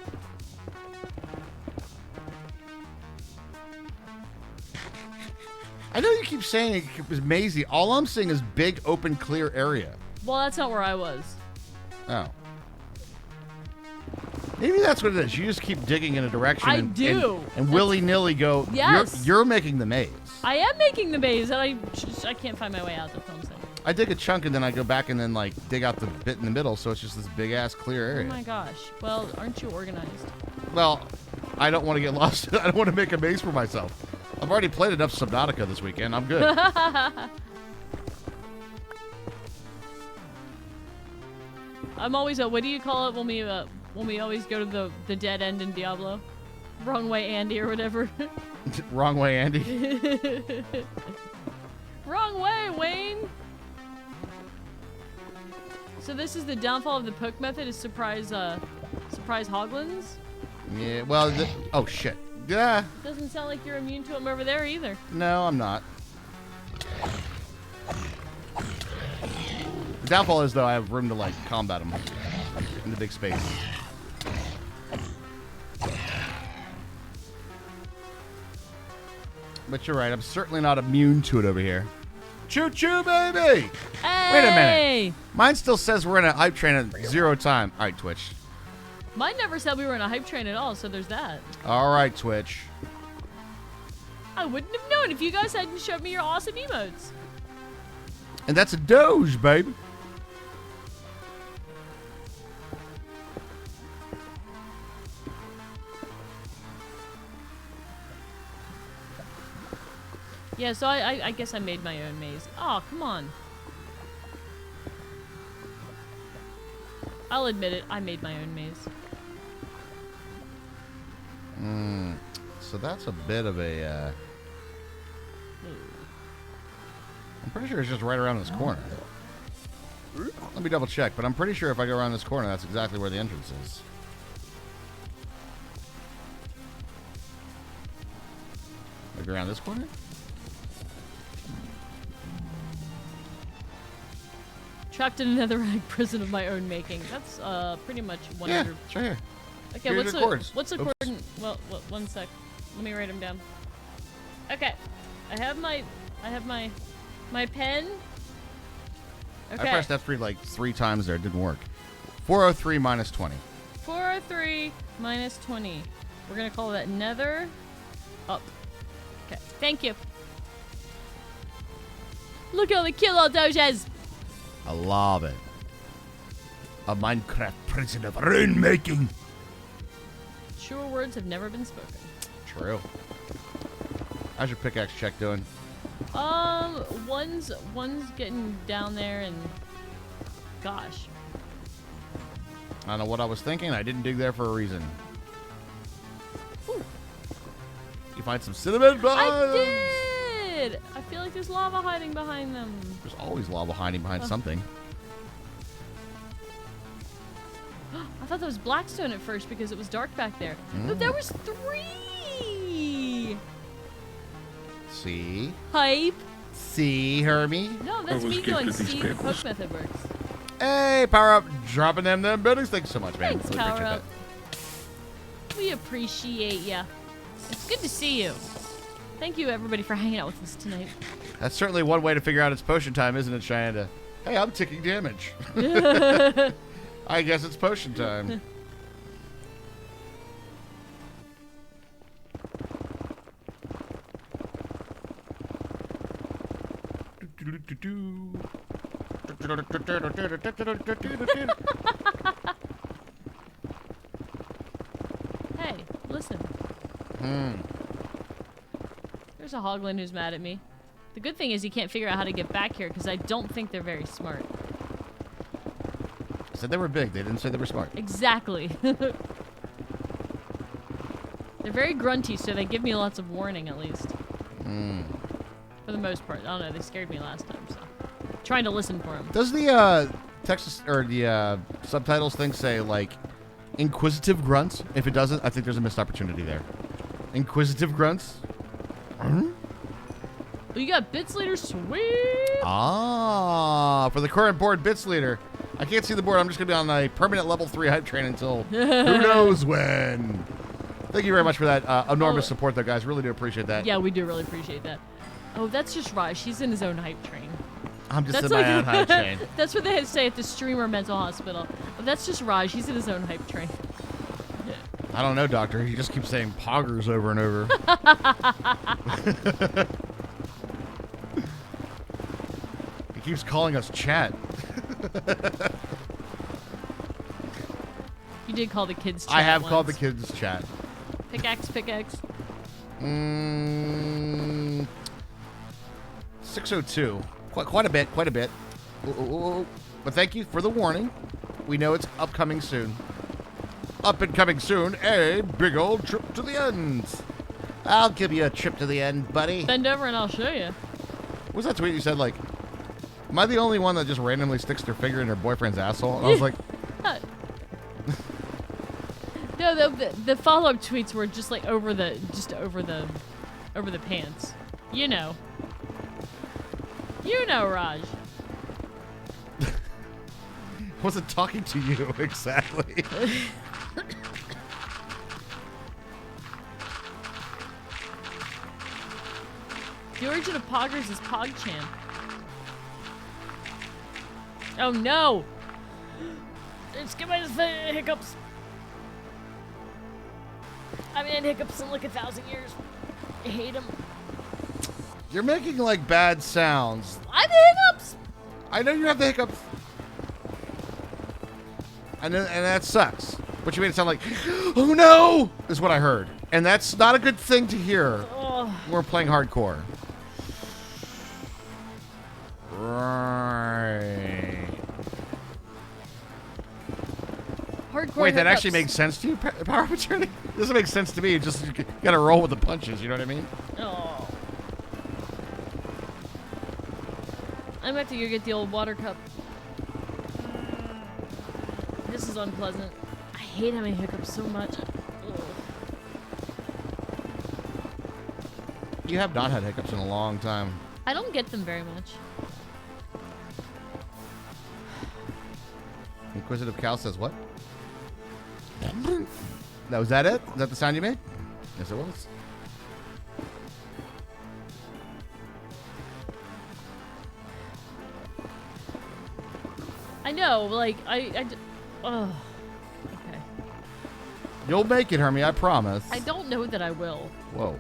Speaker 1: I know you keep saying it was mazy. All I'm seeing is big, open, clear area.
Speaker 2: Well, that's not where I was.
Speaker 1: Oh. Maybe that's what it is. You just keep digging in a direction.
Speaker 2: I
Speaker 1: and,
Speaker 2: do.
Speaker 1: And willy-nilly go.
Speaker 2: Yes.
Speaker 1: You're making the maze.
Speaker 2: I am making the maze, and I can't find my way out. That's what I'm saying.
Speaker 1: I dig a chunk, and then I go back and then, like, dig out the bit in the middle, so it's just this big-ass clear area.
Speaker 2: Oh my gosh. Well, aren't you organized?
Speaker 1: Well, I don't want to get lost. I don't want to make a maze for myself. I've already played enough Subnautica this weekend. I'm good.
Speaker 2: I'm always what do you call it when we always go to the dead end in Diablo? Wrong way Andy or whatever.
Speaker 1: Wrong way, Andy.
Speaker 2: Wrong way, Wayne. So this is the downfall of the poke method is surprise hoglins?
Speaker 1: Yeah, well, oh shit. Yeah.
Speaker 2: Doesn't sound like you're immune to them over there either.
Speaker 1: No, I'm not. The downfall is, though, I have room to, like, combat them in the big space. But you're right, I'm certainly not immune to it over here. Choo-choo, baby!
Speaker 2: Hey!
Speaker 1: Wait a minute. Mine still says we're in a hype train at 0 time. All right, Twitch.
Speaker 2: Mine never said we were in a hype train at all, so there's that.
Speaker 1: All right, Twitch.
Speaker 2: I wouldn't have known if you guys hadn't showed me your awesome emotes.
Speaker 1: And that's a Doge, baby.
Speaker 2: Yeah, so I guess I made my own maze. Oh, come on. I'll admit it, I made my own maze.
Speaker 1: So that's a bit of a, I'm pretty sure it's just right around this corner. Let me double check, but I'm pretty sure if I go around this corner, that's exactly where the entrance is. Maybe around this corner?
Speaker 2: Trapped in another rag prison of my own making. That's pretty much 100.
Speaker 1: Yeah, it's right here.
Speaker 2: Okay,
Speaker 1: Here's
Speaker 2: what's the
Speaker 1: Oops.
Speaker 2: coordinate? Well, 1 sec. Let me write them down. Okay, I have my pen. Okay.
Speaker 1: I pressed F3 like 3 times there. It didn't work. 403 minus 20.
Speaker 2: 403 minus 20. We're gonna call that nether up. Okay, thank you. Look at all the kill all doges.
Speaker 1: I love it. A Minecraft prison of our own making.
Speaker 2: Truer words have never been spoken.
Speaker 1: True. How's your pickaxe check doing?
Speaker 2: One's getting down there and gosh.
Speaker 1: I don't know what I was thinking. I didn't dig there for a reason.
Speaker 2: Ooh.
Speaker 1: You find some cinnamon buns.
Speaker 2: I did! I feel like there's lava hiding behind them.
Speaker 1: There's always lava hiding behind something.
Speaker 2: I thought that was Blackstone at first because it was dark back there. But there was 3!
Speaker 1: See?
Speaker 2: Hype.
Speaker 1: See, Hermie?
Speaker 2: No, that's
Speaker 5: I was
Speaker 2: me going
Speaker 5: gifted
Speaker 2: see
Speaker 5: these
Speaker 2: the
Speaker 5: pickles.
Speaker 2: poke method works.
Speaker 1: Hey, power up. Dropping them buildings. Thanks so much, man.
Speaker 2: Thanks,
Speaker 1: Really
Speaker 2: Power
Speaker 1: appreciate
Speaker 2: Up. We appreciate ya. It's good to see you. Thank you, everybody, for hanging out with us tonight.
Speaker 1: that. That's certainly one way to figure out it's potion time, isn't it, Cheyenne? Hey, I'm taking damage. I guess it's potion time.
Speaker 2: Hey, listen. There's a hoglin who's mad at me. The good thing is he can't figure out how to get back here because I don't think they're very smart.
Speaker 1: Said they were big. They didn't say they were smart.
Speaker 2: Exactly. They're very grunty, so they give me lots of warning at least. For the most part. I don't know, they scared me last time, so. Trying to listen for them.
Speaker 1: Does the text or the subtitles thing say like inquisitive grunts? If it doesn't, I think there's a missed opportunity there. Inquisitive grunts?
Speaker 2: Oh, you got Bits Leader, sweet!
Speaker 1: Ah, for the current board bits leader. I can't see the board. I'm just going to be on a permanent level 3 hype train until who knows when. Thank you very much for that enormous support, though, guys. Really do appreciate that.
Speaker 2: Yeah, we do really appreciate that. Oh, that's just Raj. He's in his own hype train.
Speaker 1: I'm just
Speaker 2: That's
Speaker 1: in my own hype train.
Speaker 2: That's what they say at the streamer mental hospital. But that's just Raj. He's in his own hype train.
Speaker 1: I don't know, Doctor. He just keeps saying poggers over and over. He keeps calling us chat.
Speaker 2: You did call the kids chat
Speaker 1: I have
Speaker 2: once.
Speaker 1: called the kids chat.
Speaker 2: Pickaxe, pickaxe.
Speaker 1: 602. Quite a bit. Ooh. But thank you for the warning. We know it's upcoming soon. Up and coming soon, a big old trip to the end. I'll give you a trip to the end, buddy.
Speaker 2: Bend over and I'll show you.
Speaker 1: What was that tweet you said, like, am I the only one that just randomly sticks their finger in her boyfriend's asshole? And I was like,
Speaker 2: no, the follow-up tweets were just like over the pants. You know, Raj.
Speaker 1: I wasn't talking to you exactly.
Speaker 2: The origin of Poggers is PogChamp. Oh no! It's giving us hiccups. I haven't had hiccups in like 1,000 years. I hate them.
Speaker 1: You're making like bad sounds.
Speaker 2: I have the hiccups!
Speaker 1: I know you have the hiccups. And that sucks. But you made it sound like, oh no, is what I heard. And that's not a good thing to hear.
Speaker 2: Oh.
Speaker 1: We're playing hardcore. Right.
Speaker 2: Hardcore
Speaker 1: Wait, that
Speaker 2: hiccups.
Speaker 1: actually makes sense to you, Power of Attorney? Doesn't make sense to me. Just you gotta roll with the punches, you know what I mean?
Speaker 2: Oh. I'm gonna have to go get the old water cup. This is unpleasant. I hate having hiccups so much. Ugh.
Speaker 1: You have not had hiccups in a long time.
Speaker 2: I don't get them very much.
Speaker 1: Inquisitive Cal says what? Now, was that it? Is that the sound you made? Yes, it was.
Speaker 2: I know, like, oh. Okay.
Speaker 1: You'll make it, Hermie, I promise.
Speaker 2: I don't know that I will.
Speaker 1: Whoa.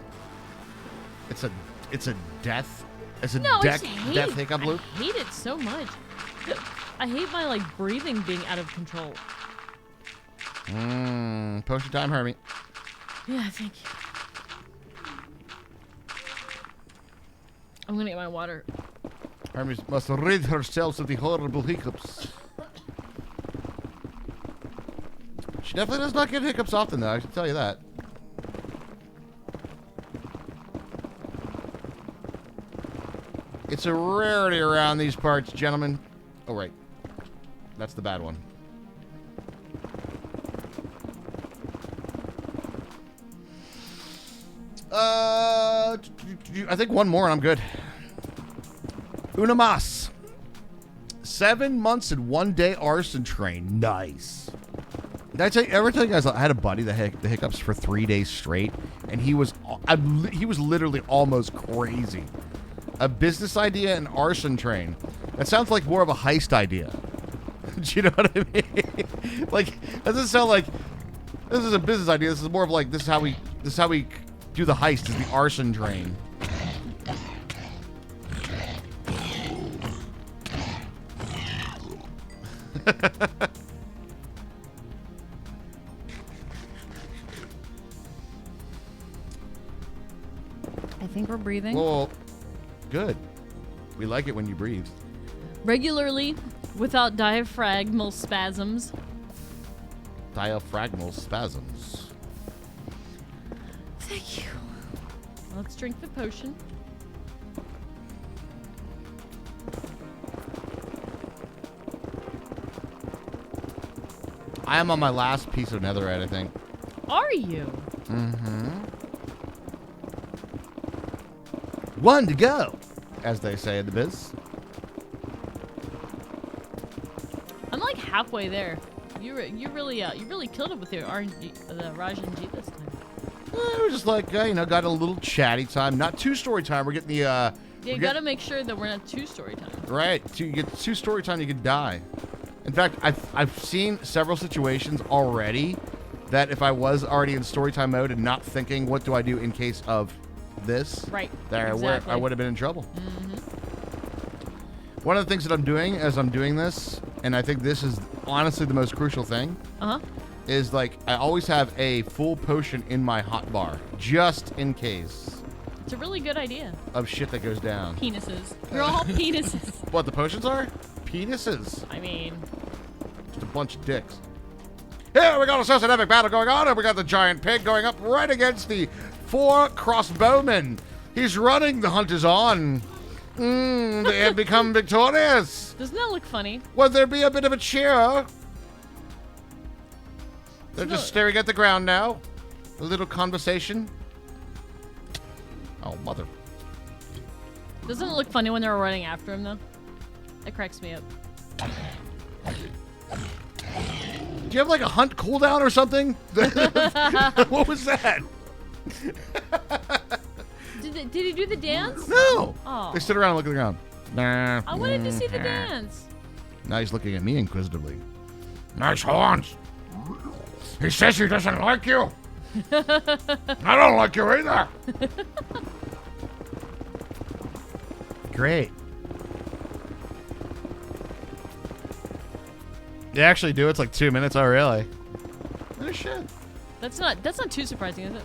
Speaker 1: It's a death. It's a
Speaker 2: No, I just
Speaker 1: death hiccup loop.
Speaker 2: I hate it so much. I hate my, like, breathing being out of control.
Speaker 1: Potion time, Hermie.
Speaker 2: Yeah, thank you. I'm gonna get my water.
Speaker 1: Hermes must rid herself of the horrible hiccups. She definitely does not get hiccups often, though. I can tell you that. It's a rarity around these parts, gentlemen. Oh, right. That's the bad one. I think one more and I'm good. Una mas. 7 months and 1 day arson train. Nice. Did I ever tell you guys I had a buddy that had the hiccups for 3 days straight, and he was literally almost crazy. A business idea and arson train. That sounds like more of a heist idea. Do you know what I mean? Like, that doesn't sound like this is a business idea. This is more of like this is how we do the heist, is the arson train.
Speaker 2: I think we're breathing.
Speaker 1: Well, good. We like it when you breathe.
Speaker 2: Regularly, without diaphragmal spasms.
Speaker 1: Diaphragmal spasms.
Speaker 2: Thank you. Let's drink the potion.
Speaker 1: I am on my last piece of netherite, I think.
Speaker 2: Are you?
Speaker 1: Mm-hmm. One to go, as they say in the biz.
Speaker 2: I'm like halfway there. You really killed it with your RNG, the RNG this time.
Speaker 1: We're just like, got a little chatty time. Not two-story time. We're getting the...
Speaker 2: Yeah, you gotta make sure that we're not two-story time.
Speaker 1: Right. You get two-story time, you could die. In fact, I've seen several situations already that if I was already in storytime mode and not thinking, what do I do in case of this?
Speaker 2: Right.
Speaker 1: I would have been in trouble.
Speaker 2: Mm-hmm.
Speaker 1: One of the things that I'm doing as I'm doing this, and I think this is honestly the most crucial thing, is like I always have a full potion in my hotbar, just in case.
Speaker 2: It's a really good idea.
Speaker 1: Of shit that goes down.
Speaker 2: Penises. You're all penises.
Speaker 1: What, the potions are? Penises.
Speaker 2: I mean...
Speaker 1: Just a bunch of dicks. Here we got a such an epic battle going on, and we got the giant pig going up right against the 4 crossbowmen. He's running, the hunt is on. They have become victorious.
Speaker 2: Doesn't that look funny?
Speaker 1: Would there be a bit of a cheer? They're just staring at the ground now. A little conversation. Oh, mother.
Speaker 2: Doesn't it look funny when they're running after him, though? That cracks me up.
Speaker 1: Do you have like a hunt cooldown or something? What was that?
Speaker 2: Did he do the dance?
Speaker 1: No.
Speaker 2: Oh.
Speaker 1: They stood around and looked at the ground. Nah.
Speaker 2: I wanted to see the dance.
Speaker 1: Now he's looking at me inquisitively. Nice horns. He says he doesn't like you. I don't like you either. Great. You actually do? It's like 2 minutes. Oh, really? Oh, shit.
Speaker 2: That's not too surprising, is it?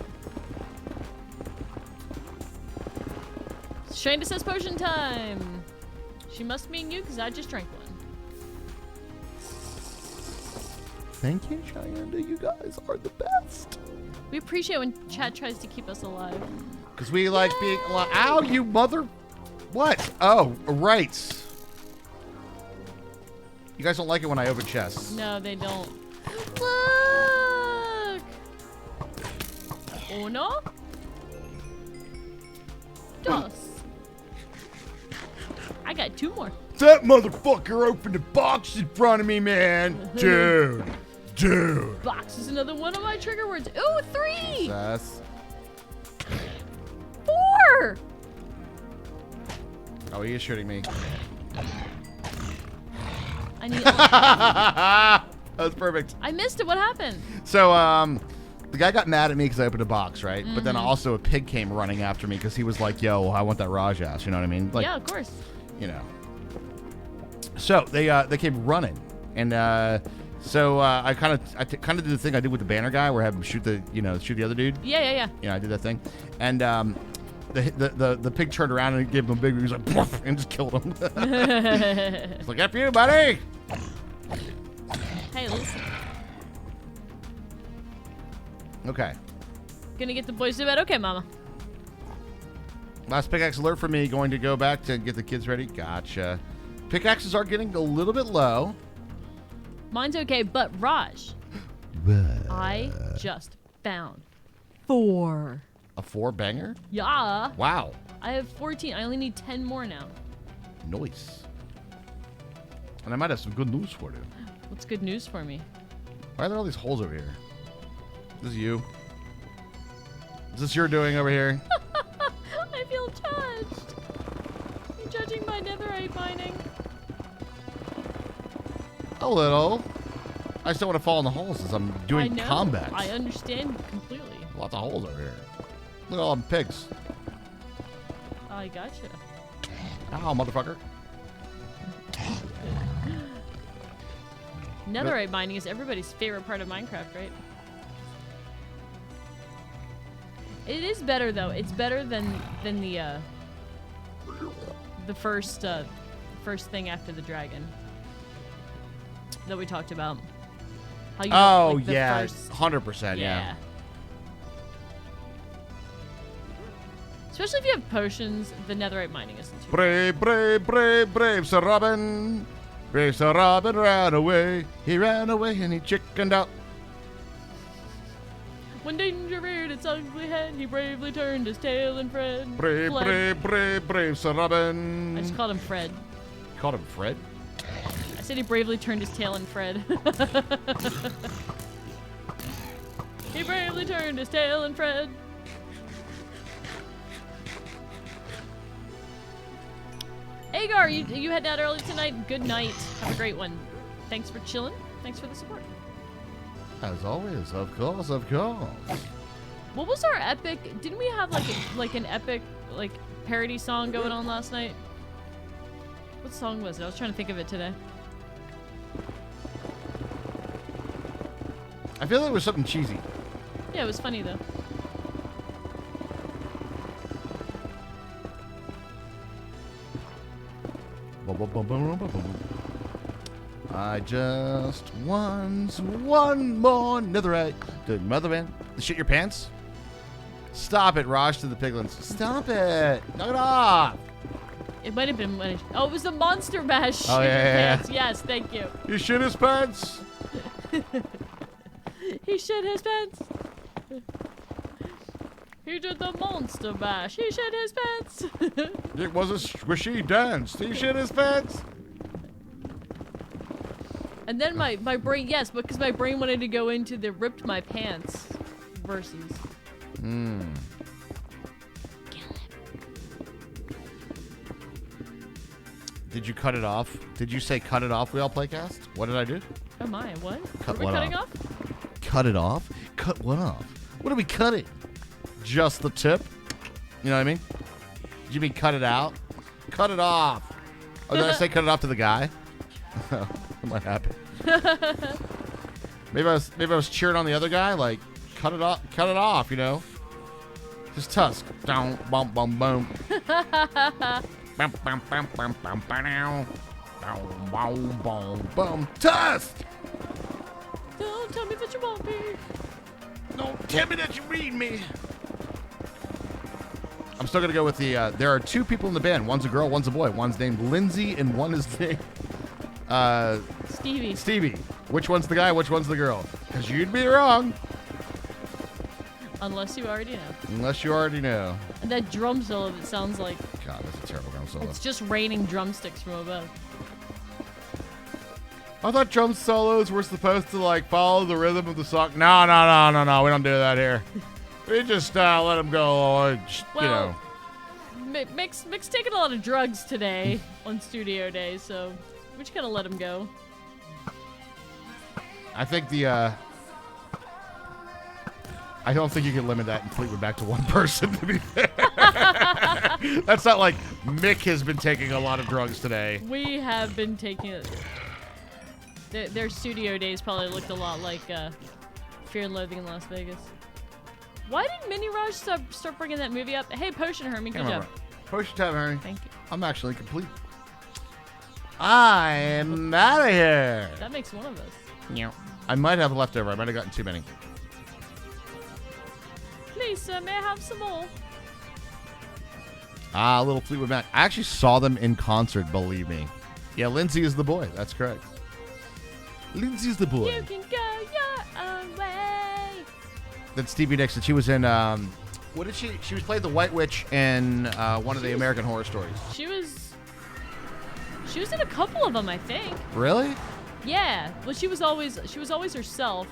Speaker 2: Shanda says potion time. She must mean you because I just drank one.
Speaker 1: Thank you, Shanda. You guys are the best.
Speaker 2: We appreciate when chat tries to keep us alive.
Speaker 1: Because we like being alive. Ow, you mother. What? Oh, right. You guys don't like it when I open chests.
Speaker 2: No, they don't. Look! Uno. Dos. I got 2 more.
Speaker 1: That motherfucker opened a box in front of me, man. Dude.
Speaker 2: Box is another one of my trigger words. Ooh, 3!
Speaker 1: Sus.
Speaker 2: 4!
Speaker 1: Oh, he is shooting me.
Speaker 2: I need.
Speaker 1: That was perfect.
Speaker 2: I missed it. What happened?
Speaker 1: So, the guy got mad at me because I opened a box, right? But then also a pig came running after me because he was like, yo, I want that Raj ass. You know what I mean? Like,
Speaker 2: Yeah, of course.
Speaker 1: you know. So they came running, and so I kind of did the thing I did with the banner guy, where I have him shoot the other dude.
Speaker 2: Yeah.
Speaker 1: You know, I did that thing, and the pig turned around and gave him a big. He was like, "Poof," and just killed him. It's like, F you, buddy.
Speaker 2: Hey, listen.
Speaker 1: Okay.
Speaker 2: Gonna get the boys to bed? Okay, mama.
Speaker 1: Last pickaxe alert for me. Going to go back to get the kids ready. Gotcha. Pickaxes are getting a little bit low.
Speaker 2: Mine's okay, but Raj, I just found 4.
Speaker 1: A 4-banger?
Speaker 2: Yeah.
Speaker 1: Wow.
Speaker 2: I have 14. I only need 10 more now.
Speaker 1: Nice. And I might have some good news for you.
Speaker 2: What's good news for me?
Speaker 1: Why are there all these holes over here? This is you. Is this your doing over here?
Speaker 2: I feel judged. You're judging my netherite mining.
Speaker 1: A little. I still want to fall in the holes as I'm doing
Speaker 2: I know.
Speaker 1: combat.
Speaker 2: I understand completely.
Speaker 1: Lots of holes over here. Look at all them pigs.
Speaker 2: I gotcha.
Speaker 1: Ow, motherfucker.
Speaker 2: Netherite mining is everybody's favorite part of Minecraft, right? It is better though. It's better than the first thing after the dragon that we talked about. How you
Speaker 1: Oh,
Speaker 2: like, the
Speaker 1: yeah.
Speaker 2: first-
Speaker 1: 100%, yeah.
Speaker 2: Especially if you have potions, the netherite mining isn't too
Speaker 1: Brave, brave, brave, brave Sir Robin. Brave Sir Robin ran away. He ran away and he chickened out.
Speaker 2: When danger reared its ugly head, he bravely turned his tail and fled.
Speaker 1: Brave, brave, brave, brave Sir Robin.
Speaker 2: I just called him Fred.
Speaker 1: You called him Fred?
Speaker 2: I said he bravely turned his tail and Fred. He bravely turned his tail and Fred. Agar, you heading out early tonight? Good night. Have a great one. Thanks for chilling. Thanks for the support.
Speaker 1: As always, of course, of course.
Speaker 2: What was our epic? Didn't we have like an epic like parody song going on last night? What song was it? I was trying to think of it today.
Speaker 1: I feel like it was something cheesy.
Speaker 2: Yeah, it was funny though.
Speaker 1: I just want one more netherite. Dude, motherman, shit your pants? Stop it, Raj to the piglins. Stop it. Knock it off.
Speaker 2: It might have been when oh, it was the Monster Mash.
Speaker 1: Oh, yeah.
Speaker 2: Pants. Yes, thank you.
Speaker 1: You shit his pants.
Speaker 2: He shit his pants. He did the Monster Mash. He shit his pants.
Speaker 1: It was a squishy dance. He shit his pants.
Speaker 2: And then my brain, yes, because my brain wanted to go into the ripped my pants verses.
Speaker 1: Hmm. Did you cut it off? Did you say cut it off, We All Playcast? What did I do?
Speaker 2: Oh my, what?
Speaker 1: Cut
Speaker 2: Are we
Speaker 1: what
Speaker 2: cutting
Speaker 1: off?
Speaker 2: off?
Speaker 1: Cut it off? Cut what off? What are we cutting? Just the tip? You know what I mean? Did you mean cut it out? Cut it off. Oh, did I say cut it off to the guy? That might happen. Maybe I was cheering on the other guy, like cut it off, you know? Just tusk. Down, bum, bum, boom. Bum, bum, bum, bum, bum, bow. Boom, boom, boom, boom. Tusk!
Speaker 2: Don't tell me that you want me.
Speaker 1: Don't tell me that you read me. I'm still gonna go with the. There are two people in the band. One's a girl, one's a boy. One's named Lindsay, and one is named
Speaker 2: Stevie.
Speaker 1: Stevie. Which one's the guy? Which one's the girl? Because you'd be wrong.
Speaker 2: Unless you already know.
Speaker 1: Unless you already know.
Speaker 2: And that drum solo that sounds like
Speaker 1: God, that's a terrible drum solo.
Speaker 2: it's just raining drumsticks from above.
Speaker 1: I thought drum solos were supposed to like follow the rhythm of the song. No. We don't do that here. We just let them go. You know.
Speaker 2: Mick's taking a lot of drugs today on studio day, so we just kind of let him go.
Speaker 1: I think the. I don't think you can limit that in Fleetwood Mac to one person, to be fair. That's not like Mick has been taking a lot of drugs today.
Speaker 2: We have been taking it. Their studio days probably looked a lot like Fear and Loathing in Las Vegas. Why did Mini Raj start bringing that movie up? Hey, Potion Hermie, good job.
Speaker 1: Potion time, Harry.
Speaker 2: Thank you.
Speaker 1: I'm actually complete. I'm out of here.
Speaker 2: That makes one of us.
Speaker 1: Yeah. I might have leftover. I might have gotten too many.
Speaker 2: Lisa, may I have some more?
Speaker 1: A little Fleetwood Mac. I actually saw them in concert, believe me. Yeah, Lindsay is the boy. That's correct. Lindsay's the boy.
Speaker 2: You can go your own way.
Speaker 1: That's Stevie Nicks, and she was in, what did she was playing the White Witch in one of the American Horror Stories.
Speaker 2: She was in a couple of them, I think.
Speaker 1: Really?
Speaker 2: Yeah. Well, she was always herself,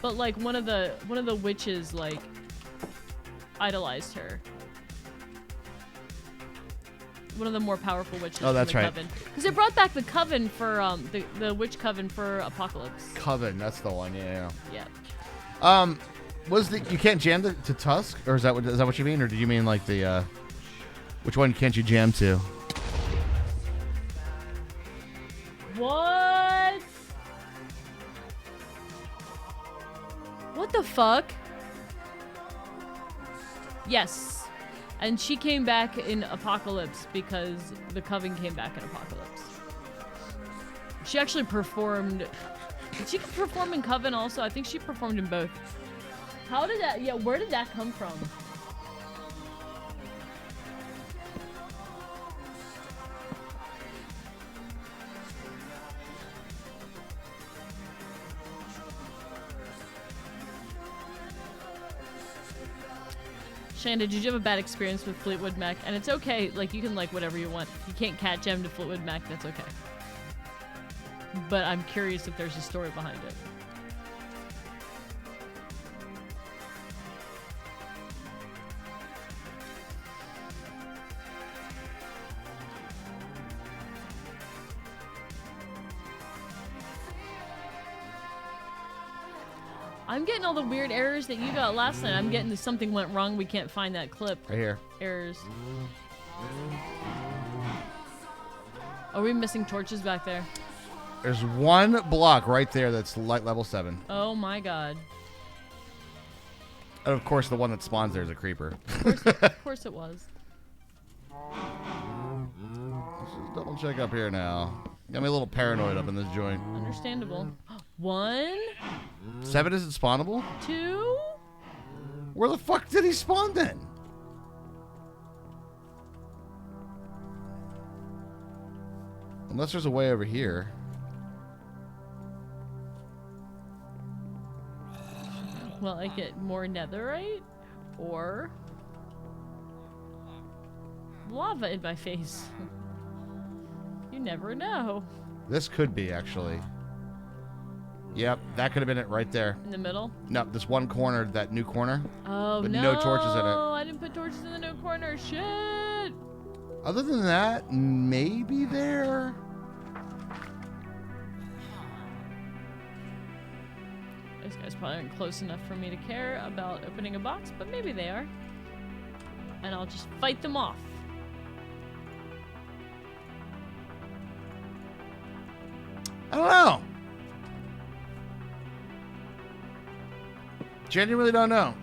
Speaker 2: but like one of the witches like idolized her. One of the more powerful witches.
Speaker 1: Oh, that's
Speaker 2: from the
Speaker 1: right.
Speaker 2: Coven. Because they brought back the Coven for the witch Coven for Apocalypse.
Speaker 1: Coven, that's the one. Yeah.
Speaker 2: Yeah.
Speaker 1: You can't jam to Tusk, or is that what you mean, or do you mean like the which one can't you jam to?
Speaker 2: What? What the fuck? Yes. And she came back in Apocalypse because the Coven came back in Apocalypse. She actually performed. Did she perform in Coven also? I think she performed in both. How did that? Yeah, where did that come from? Shanda, did you have a bad experience with Fleetwood Mac? And it's okay, like, you can like whatever you want. If you can't catch him to Fleetwood Mac, that's okay. But I'm curious if there's a story behind it. I'm getting all the weird errors that you got last night. I'm getting the something went wrong, we can't find that clip.
Speaker 1: Right here.
Speaker 2: Errors. Are we missing torches back there?
Speaker 1: There's one block right there that's light level 7.
Speaker 2: Oh my god.
Speaker 1: And of course, the one that spawns there is a creeper.
Speaker 2: Of course it was.
Speaker 1: Let's just double check up here now. Got me a little paranoid up in this joint.
Speaker 2: Understandable. 1,
Speaker 1: 7 isn't spawnable?
Speaker 2: 2.
Speaker 1: Where the fuck did he spawn then? Unless there's a way over here.
Speaker 2: Will I get more netherite? Or lava in my face? You never know.
Speaker 1: This could be, actually. Yep, that could have been it right there.
Speaker 2: In the middle?
Speaker 1: No, this one corner, that new corner.
Speaker 2: Oh,
Speaker 1: with
Speaker 2: no.
Speaker 1: no torches in it.
Speaker 2: I didn't put torches in the new corner. Shit.
Speaker 1: Other than that, maybe there.
Speaker 2: These guys probably aren't close enough for me to care about opening a box, but maybe they are. And I'll just fight them off.
Speaker 1: I don't know. Genuinely don't know.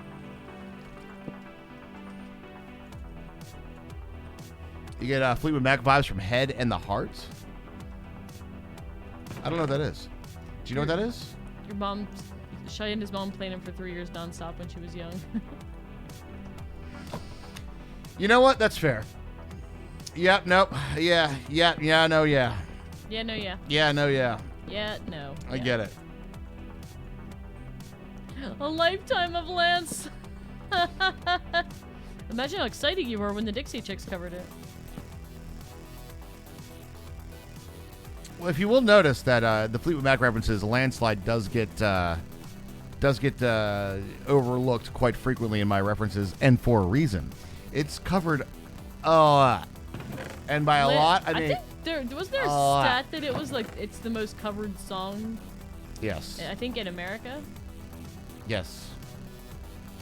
Speaker 1: You get Fleetwood Mac vibes from Head and the Heart. I don't know what that is. Do you know what that is?
Speaker 2: Your mom, Cheyenne's mom played him for 3 years nonstop when she was young.
Speaker 1: You know what? That's fair. Yep, nope. Yeah, no, yeah.
Speaker 2: Yeah, no, yeah.
Speaker 1: Yeah, no, yeah.
Speaker 2: Yeah, no.
Speaker 1: I
Speaker 2: yeah.
Speaker 1: get it.
Speaker 2: A lifetime of Lance. Imagine how excited you were when the Dixie Chicks covered it.
Speaker 1: Well, if you will notice that the Fleetwood Mac references, Landslide does get overlooked quite frequently in my references, and for a reason. It's covered a lot. And by a lot, I mean...
Speaker 2: Was there a stat that it was like, it's the most covered song?
Speaker 1: Yes.
Speaker 2: I think in America?
Speaker 1: Yes.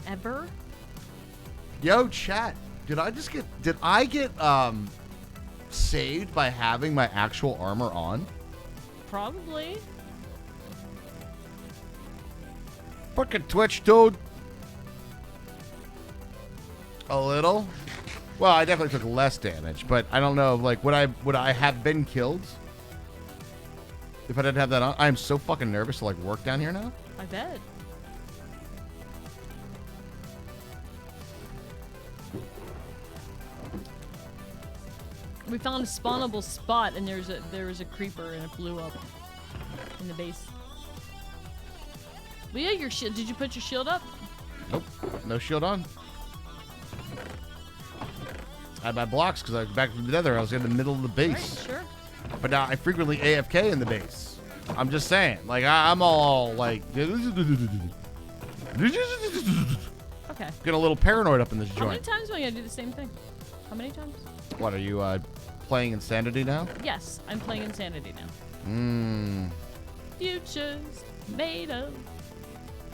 Speaker 2: Ever?
Speaker 1: Yo, chat. Did I get saved by having my actual armor on?
Speaker 2: Probably.
Speaker 1: Fucking Twitch, dude. A little. Well, I definitely took less damage, but I don't know. Like, would I have been killed if I didn't have that on? I am so fucking nervous to like work down here now.
Speaker 2: I bet. We found a spawnable spot, and there was a creeper, and it blew up in the base. But yeah, your shield. Did you put your shield up?
Speaker 1: Nope, no shield on. I had my blocks because I was back from the nether. I was in the middle of the base.
Speaker 2: Right, sure.
Speaker 1: But now I frequently AFK in the base. I'm just saying, like I'm all like,
Speaker 2: Okay.
Speaker 1: get a little paranoid up in this
Speaker 2: How many
Speaker 1: joint.
Speaker 2: times am I gonna do the same thing? How many times?
Speaker 1: What are you playing Insanity now?
Speaker 2: Yes, I'm playing Insanity now.
Speaker 1: Mmm.
Speaker 2: Futures made of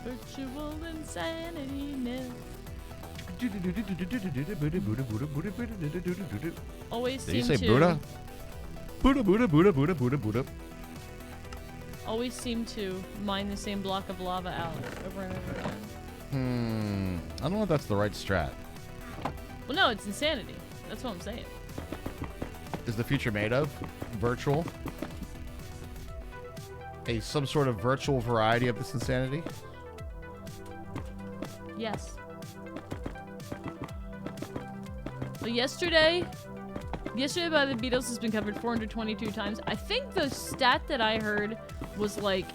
Speaker 2: virtual insanity. Always
Speaker 1: Did you
Speaker 2: seem
Speaker 1: say
Speaker 2: to.
Speaker 1: Buddha? Buddha.
Speaker 2: Always seem to mine the same block of lava out over and over again.
Speaker 1: I don't know if that's the right strat.
Speaker 2: Well, no, it's insanity. That's what I'm saying.
Speaker 1: Is the future made of virtual? Some sort of virtual variety of this insanity?
Speaker 2: Yes. But yesterday by the Beatles has been covered 422 times. I think the stat that I heard was like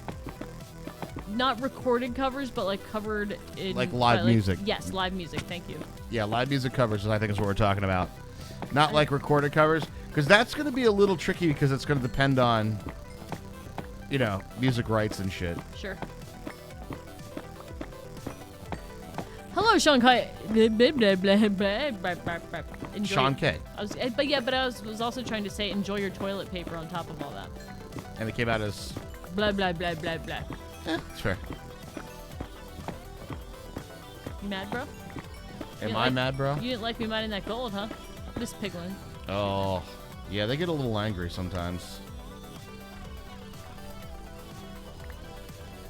Speaker 2: not recorded covers, but like covered in
Speaker 1: Like live music.
Speaker 2: Yes, live music. Thank you.
Speaker 1: Yeah, live music covers, I think is what we're talking about. Not like recorded covers, because that's going to be a little tricky because it's going to depend on, you know, music rights and shit.
Speaker 2: Sure. Hello, Sean Kai.
Speaker 1: Sean K.
Speaker 2: I was also trying to say enjoy your toilet paper on top of all that.
Speaker 1: And it came out as...
Speaker 2: Blah, blah, blah, blah, blah.
Speaker 1: it's fair.
Speaker 2: You mad, bro?
Speaker 1: Am I mad, bro?
Speaker 2: You didn't like me mining that gold, huh? This piglin.
Speaker 1: Oh, yeah, they get a little angry sometimes.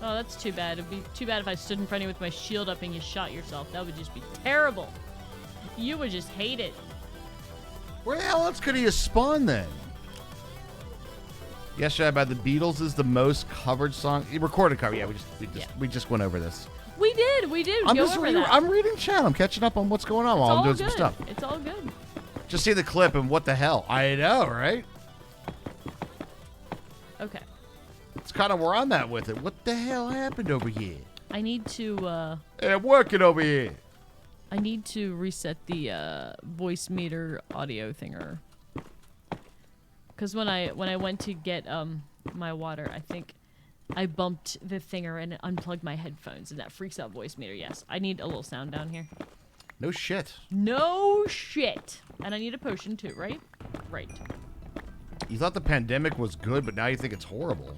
Speaker 2: Oh, that's too bad. It'd be too bad if I stood in front of you with my shield up and you shot yourself. That would just be terrible. You would just hate it.
Speaker 1: Where the hell else could he have spawned then? Yesterday by the Beatles is the most covered song. Recorded cover, yeah. We just went over this.
Speaker 2: We did.
Speaker 1: I'm reading chat. I'm catching up on what's going on while I'm doing some stuff.
Speaker 2: It's all good.
Speaker 1: Just see the clip and what the hell? I know, right?
Speaker 2: Okay.
Speaker 1: It's kind of where I'm at with it. What the hell happened over here?
Speaker 2: I need to,
Speaker 1: Hey, I'm working over here.
Speaker 2: I need to reset the, voice meter audio thinger. Because when I went to get, my water, I think I bumped the thinger and it unplugged my headphones, and that freaks out voice meter. Yes, I need a little sound down here.
Speaker 1: No shit.
Speaker 2: No shit. And I need a potion too, right? Right.
Speaker 1: You thought the pandemic was good, but now you think it's horrible.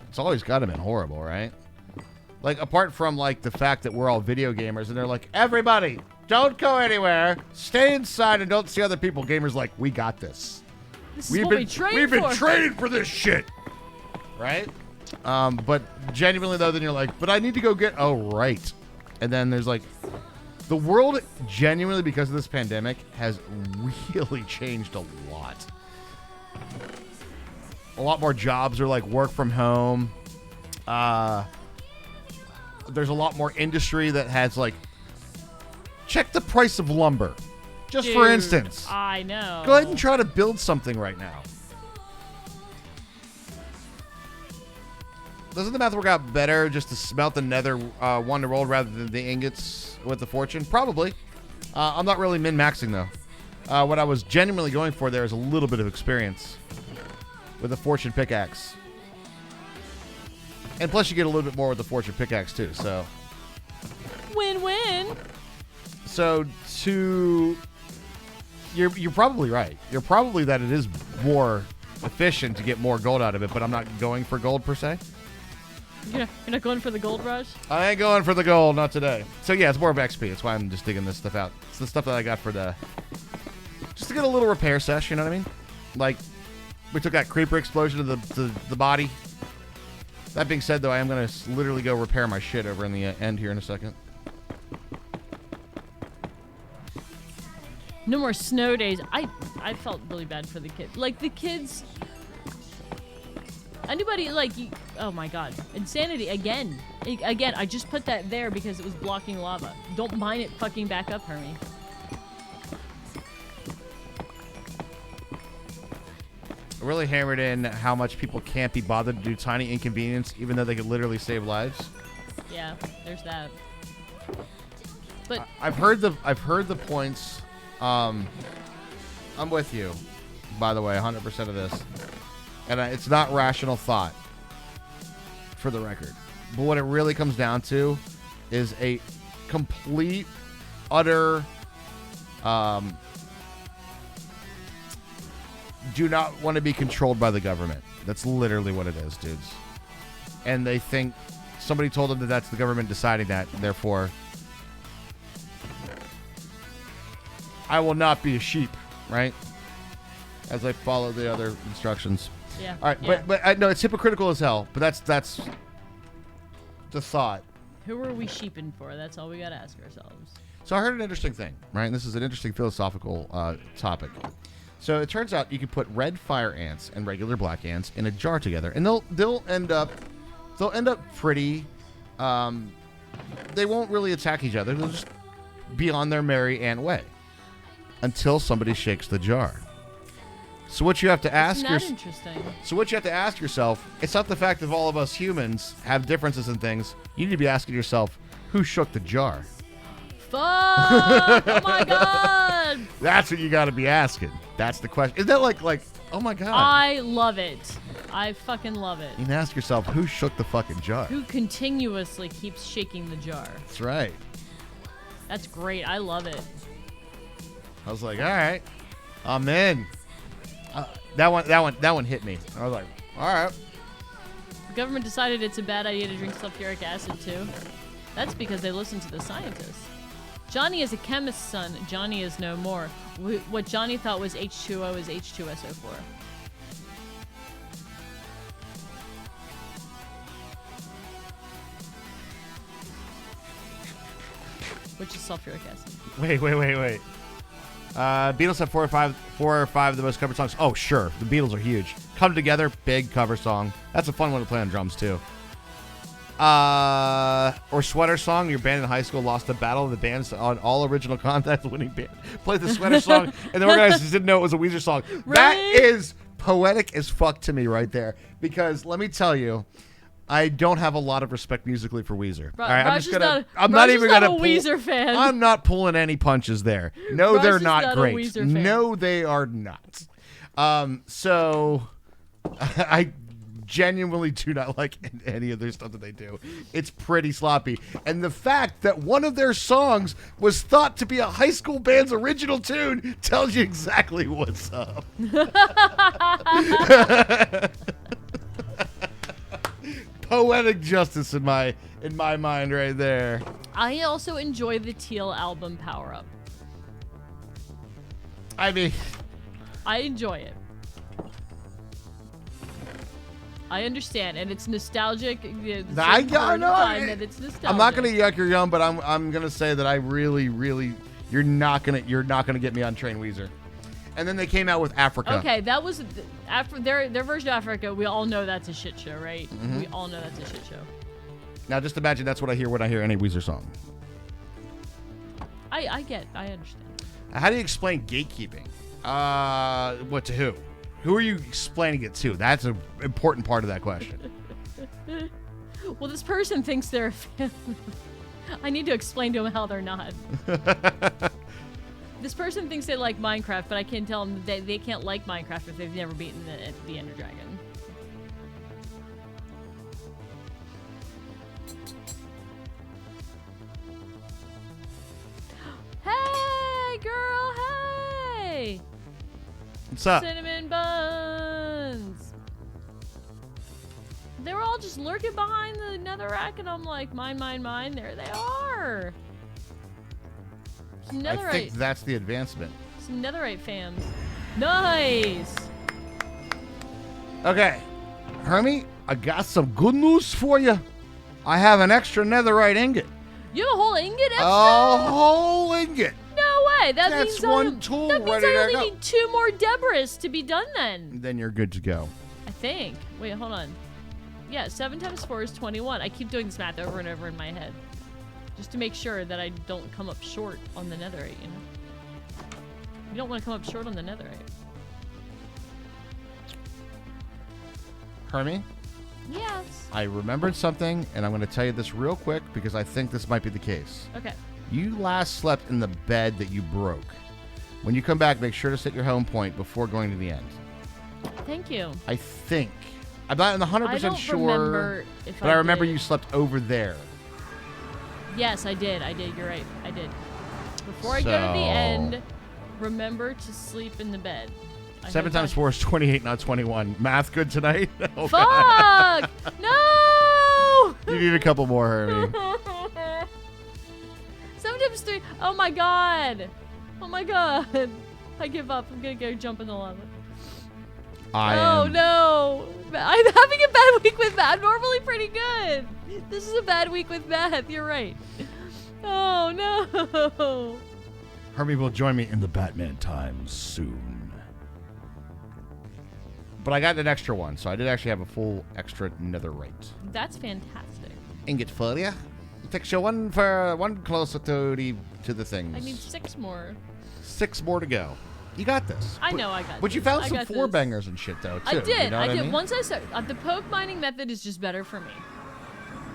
Speaker 1: It's always got to been horrible, right? Like, apart from, like, the fact that we're all video gamers, and they're like, everybody, don't go anywhere. Stay inside and don't see other people. Gamers like, we got this.
Speaker 2: This is what we trained
Speaker 1: We've been
Speaker 2: for.
Speaker 1: trained for this shit. Right? But genuinely, though, then you're like, but I need to go get... Oh, right. And then there's, like... The world, genuinely, because of this pandemic, has really changed a lot. A lot more jobs are, like, work from home. There's a lot more industry that has, like... Check the price of lumber. Just for instance.
Speaker 2: I know.
Speaker 1: Go ahead and try to build something right now. Doesn't the math work out better just to smelt the nether wonder world rather than the ingots with the fortune? Probably. I'm not really min-maxing, though. What I was genuinely going for there is a little bit of experience with the fortune pickaxe. And plus you get a little bit more with the fortune pickaxe, too, so...
Speaker 2: Win-win.
Speaker 1: So, You're probably right. You're probably that it is more efficient to get more gold out of it, but I'm not going for gold, per se.
Speaker 2: You're not going for the gold rush?
Speaker 1: I ain't going for the gold, not today. So yeah, it's more of XP. That's why I'm just digging this stuff out. It's the stuff that I got for the... Just to get a little repair sesh, you know what I mean? Like, we took that creeper explosion to the body. That being said, though, I am going to literally go repair my shit over in the end here in a second.
Speaker 2: No more snow days. I felt really bad for the kids. Like, the kids... Anybody, like... Oh, my God. Insanity, again. Again, I just put that there because it was blocking lava. Don't mine it fucking back up, Hermie.
Speaker 1: Really hammered in how much people can't be bothered to do tiny inconvenience, even though they could literally save lives.
Speaker 2: Yeah, there's that. But
Speaker 1: I've heard the points. I'm with you, by the way, 100% of this, and it's not rational thought, for the record. But what it really comes down to is a complete, utter, do not want to be controlled by the government. That's literally what it is, dudes. And they think somebody told them that that's the government deciding that, and therefore I will not be a sheep, right? As I follow the other instructions.
Speaker 2: yeah.
Speaker 1: All right,
Speaker 2: yeah.
Speaker 1: but I know it's hypocritical as hell, but that's the thought.
Speaker 2: Who are we sheeping for? That's all we gotta ask ourselves.
Speaker 1: So I heard an interesting thing, right? And this is an interesting philosophical topic. So it turns out you can put red fire ants and regular black ants in a jar together, and they'll end up pretty. They won't really attack each other. They'll just be on their merry ant way until somebody shakes the jar. So what you have to ask
Speaker 2: Interesting.
Speaker 1: So what you have to ask yourself, it's not the fact that all of us humans have differences in things. You need to be asking yourself, who shook the jar?
Speaker 2: Fuck! Oh my God!
Speaker 1: That's what you got to be asking. That's the question. Is that like, oh my God?
Speaker 2: I love it. I fucking love it.
Speaker 1: You can ask yourself, who shook the fucking jar?
Speaker 2: Who continuously keeps shaking the jar?
Speaker 1: That's right.
Speaker 2: That's great. I love it.
Speaker 1: I was like, all right, I'm in. That one hit me. I was like, all right.
Speaker 2: The government decided it's a bad idea to drink sulfuric acid too. That's because they listen to the scientists. Johnny is a chemist's son. Johnny is no more. What Johnny thought was H2O is H2SO4. Which is sulfuric acid.
Speaker 1: Wait. Beatles have four or five of the most covered songs. Oh, sure. The Beatles are huge. Come Together, big cover song. That's a fun one to play on drums, too. Or Sweater Song. Your band in high school lost the battle of the bands on all original contests, winning band. Played the Sweater Song, and the organizers didn't know it was a Weezer song.
Speaker 2: Right?
Speaker 1: That is poetic as fuck to me right there. Because let me tell you, I don't have a lot of respect musically for Weezer. All right, I'm not even gonna pull,
Speaker 2: Weezer fan.
Speaker 1: I'm not pulling any punches there. No, they're not great.
Speaker 2: A Weezer fan.
Speaker 1: No, they are not. So I genuinely do not like any of their stuff that they do. It's pretty sloppy. And the fact that one of their songs was thought to be a high school band's original tune tells you exactly what's up. Poetic justice in my mind right there.
Speaker 2: I also enjoy the Teal album Power Up.
Speaker 1: I mean,
Speaker 2: I enjoy it. I understand, and it's nostalgic. It's
Speaker 1: that
Speaker 2: it's nostalgic.
Speaker 1: I'm not gonna yuck your yum, but I'm gonna say that I really, you're not gonna get me on Train Weezer. And then they came out with Africa.
Speaker 2: Okay, that was after their version of Africa. We all know that's a shit show, right? Mm-hmm. We all know that's a shit show.
Speaker 1: Now, just imagine that's what I hear when I hear any Weezer song.
Speaker 2: I understand.
Speaker 1: How do you explain gatekeeping? What to who? Who are you explaining it to? That's an important part of that question.
Speaker 2: Well, this person thinks they're a fan. I need to explain to them how they're not. This person thinks they like Minecraft, but I can't tell them that they can't like Minecraft if they've never beaten the Ender Dragon. Hey, girl, hey!
Speaker 1: What's up?
Speaker 2: Cinnamon buns! They were all just lurking behind the netherrack, and I'm like, mine, mine, mine. There they are!
Speaker 1: I think that's the advancement.
Speaker 2: Some netherite fans. Nice!
Speaker 1: Okay, Hermie, I got some good news for you. I have an extra netherite ingot.
Speaker 2: You have a whole ingot extra?
Speaker 1: A whole ingot.
Speaker 2: No way.
Speaker 1: That's one tool
Speaker 2: that means
Speaker 1: ready
Speaker 2: I
Speaker 1: to
Speaker 2: only
Speaker 1: go.
Speaker 2: need 2 more Debris to be done then.
Speaker 1: Then you're good to go.
Speaker 2: I think. Wait, hold on. Yeah, 7 times 4 is 21. I keep doing this math over and over in my head. Just to make sure that I don't come up short on the netherite, you know? You don't want to come up short on the netherite.
Speaker 1: Hermie?
Speaker 2: Yes.
Speaker 1: I remembered something, and I'm going to tell you this real quick because I think this might be the case.
Speaker 2: Okay.
Speaker 1: You last slept in the bed that you broke. When you come back, make sure to set your home point before going to the end.
Speaker 2: Thank you.
Speaker 1: I think. I'm not 100% sure, but I remember you slept over there.
Speaker 2: Yes, I did. You're right. I did. Before I go to the end, remember to sleep in the bed.
Speaker 1: 7 times 4 is 28, not 21. Math good tonight? Oh,
Speaker 2: fuck! No!
Speaker 1: You need a couple more, Hermie.
Speaker 2: 7 times 3. Oh my god. Oh my god. I give up. I'm gonna go jump in the lava. Oh no. I'm having a bad week with math. Normally pretty good. This is a bad week with math. You're right. Oh no.
Speaker 1: Hermie will join me in the Batman times soon. But I got an extra one, so I did actually have a full extra netherite.
Speaker 2: That's fantastic.
Speaker 1: Ingot for you. Takes you one closer to the things.
Speaker 2: I need 6 more.
Speaker 1: 6 more to go. You got this.
Speaker 2: I know I got this.
Speaker 1: But you found some 4 bangers and shit, though, too.
Speaker 2: I did.
Speaker 1: You know
Speaker 2: I did.
Speaker 1: mean?
Speaker 2: Once I said the poke mining method is just better for me.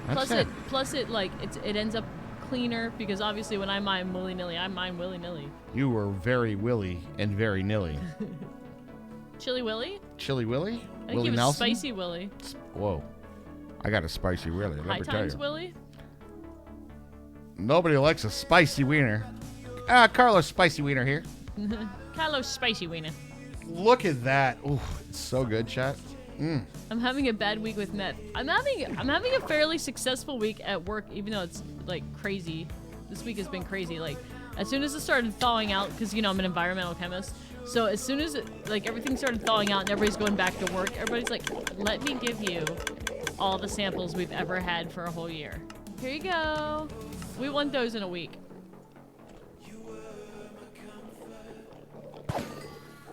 Speaker 2: Plus it like it ends up cleaner because obviously when I mine willy-nilly, I mine willy-nilly.
Speaker 1: You were very willy and very nilly.
Speaker 2: Chili Willy?
Speaker 1: Chili Willy?
Speaker 2: I think he was
Speaker 1: Nelson?
Speaker 2: Spicy Willy.
Speaker 1: Whoa. I got a spicy Willy. Let
Speaker 2: High
Speaker 1: me tell
Speaker 2: Times
Speaker 1: you.
Speaker 2: Willy?
Speaker 1: Nobody likes a spicy wiener. Carlos Spicy Wiener here.
Speaker 2: Carlos Spicy Wiener.
Speaker 1: Look at that. Ooh, it's so good, chat.
Speaker 2: I'm having a bad week with meth. I'm having a fairly successful week at work, even though it's like crazy. This week has been crazy. Like as soon as it started thawing out, because you know I'm an environmental chemist. So as soon as everything started thawing out and everybody's going back to work, everybody's like, let me give you all the samples we've ever had for a whole year. Here you go. We want those in a week.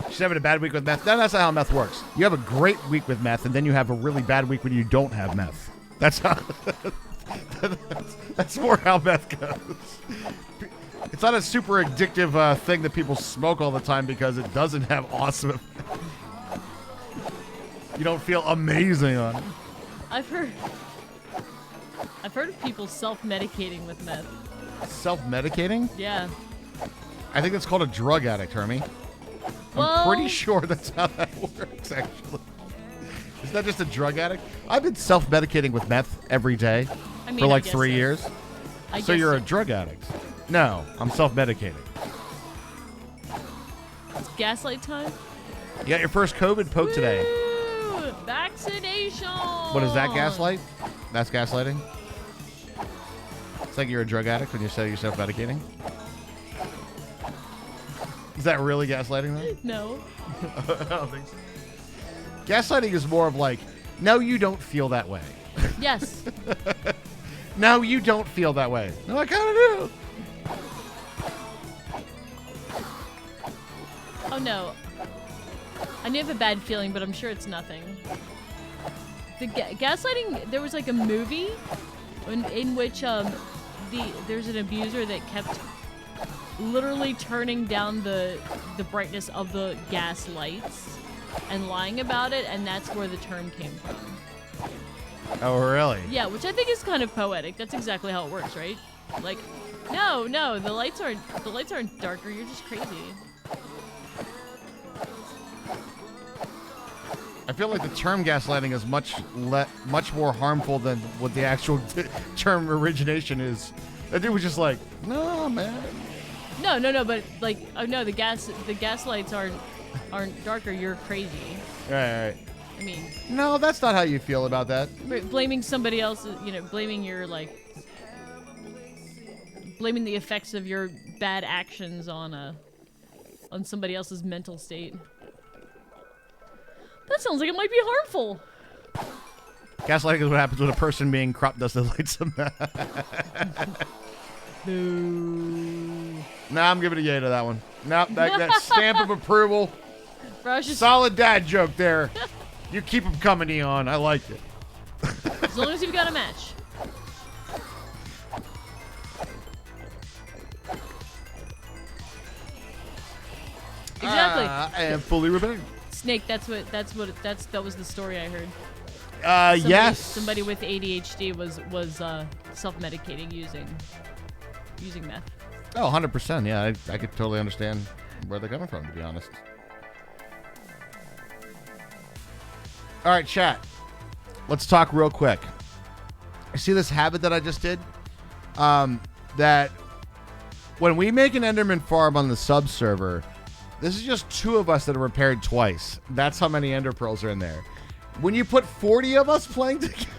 Speaker 1: She's having a bad week with meth. No, that's not how meth works. You have a great week with meth, and then you have a really bad week when you don't have meth. That's how. That's more how meth goes. It's not a super addictive thing that people smoke all the time because it doesn't have awesome. You don't feel amazing on it.
Speaker 2: I've heard of people self-medicating with meth.
Speaker 1: Self-medicating?
Speaker 2: Yeah.
Speaker 1: I think that's called a drug addict, Hermie.
Speaker 2: Well,
Speaker 1: I'm pretty sure that's how that works, actually. Is that just a drug addict? I've been self-medicating with meth every day
Speaker 2: I mean,
Speaker 1: for
Speaker 2: I
Speaker 1: like
Speaker 2: guess
Speaker 1: 3
Speaker 2: so.
Speaker 1: years. So you're a drug addict. No, I'm self-medicating.
Speaker 2: It's gaslight time.
Speaker 1: You got your first COVID poke today.
Speaker 2: Woo! Vaccination.
Speaker 1: What is that, gaslight? That's gaslighting? It's like you're a drug addict when you say you're self-medicating? Is that really gaslighting, though?
Speaker 2: No.
Speaker 1: I don't think so. Gaslighting is more of like, no, you don't feel that way.
Speaker 2: Yes.
Speaker 1: No, you don't feel that way. No, I kind of do.
Speaker 2: Oh no. I know I have a bad feeling, but I'm sure it's nothing. The gaslighting. There was like a movie in which there's an abuser that kept literally turning down the brightness of the gas lights and lying about it, and that's where the term came from.
Speaker 1: Oh, really?
Speaker 2: Yeah, which I think is kind of poetic. That's exactly how it works, right? Like, no, the lights aren't darker. You're just crazy.
Speaker 1: I feel like the term gaslighting is much more harmful than what the actual term origination is. That dude was just like, no, man.
Speaker 2: No, but like, oh no, the gas lights aren't darker. You're crazy.
Speaker 1: Right.
Speaker 2: I mean,
Speaker 1: No, that's not how you feel about that.
Speaker 2: blaming somebody else, blaming blaming the effects of your bad actions on somebody else's mental state. That sounds like it might be harmful.
Speaker 1: Gaslighting is what happens when a person being crop dusted lights them.
Speaker 2: Boo.
Speaker 1: Nah, I'm giving a yay to that one. Nope, that stamp of approval.
Speaker 2: Bro, I was just,
Speaker 1: Solid dad joke there. You keep them coming, Eon. I like it.
Speaker 2: as long as you've got a match. Exactly.
Speaker 1: I am fully rebellion.
Speaker 2: Snake, that was the story I heard.
Speaker 1: Yes.
Speaker 2: Somebody with ADHD was self-medicating using meth.
Speaker 1: Oh, 100%. Yeah, I could totally understand where they're coming from, to be honest. All right, chat. Let's talk real quick. You see this habit that I just did? That when we make an Enderman farm on the sub server, this is just 2 of us that are repaired twice. That's how many Ender Pearls are in there. When you put 40 of us playing together,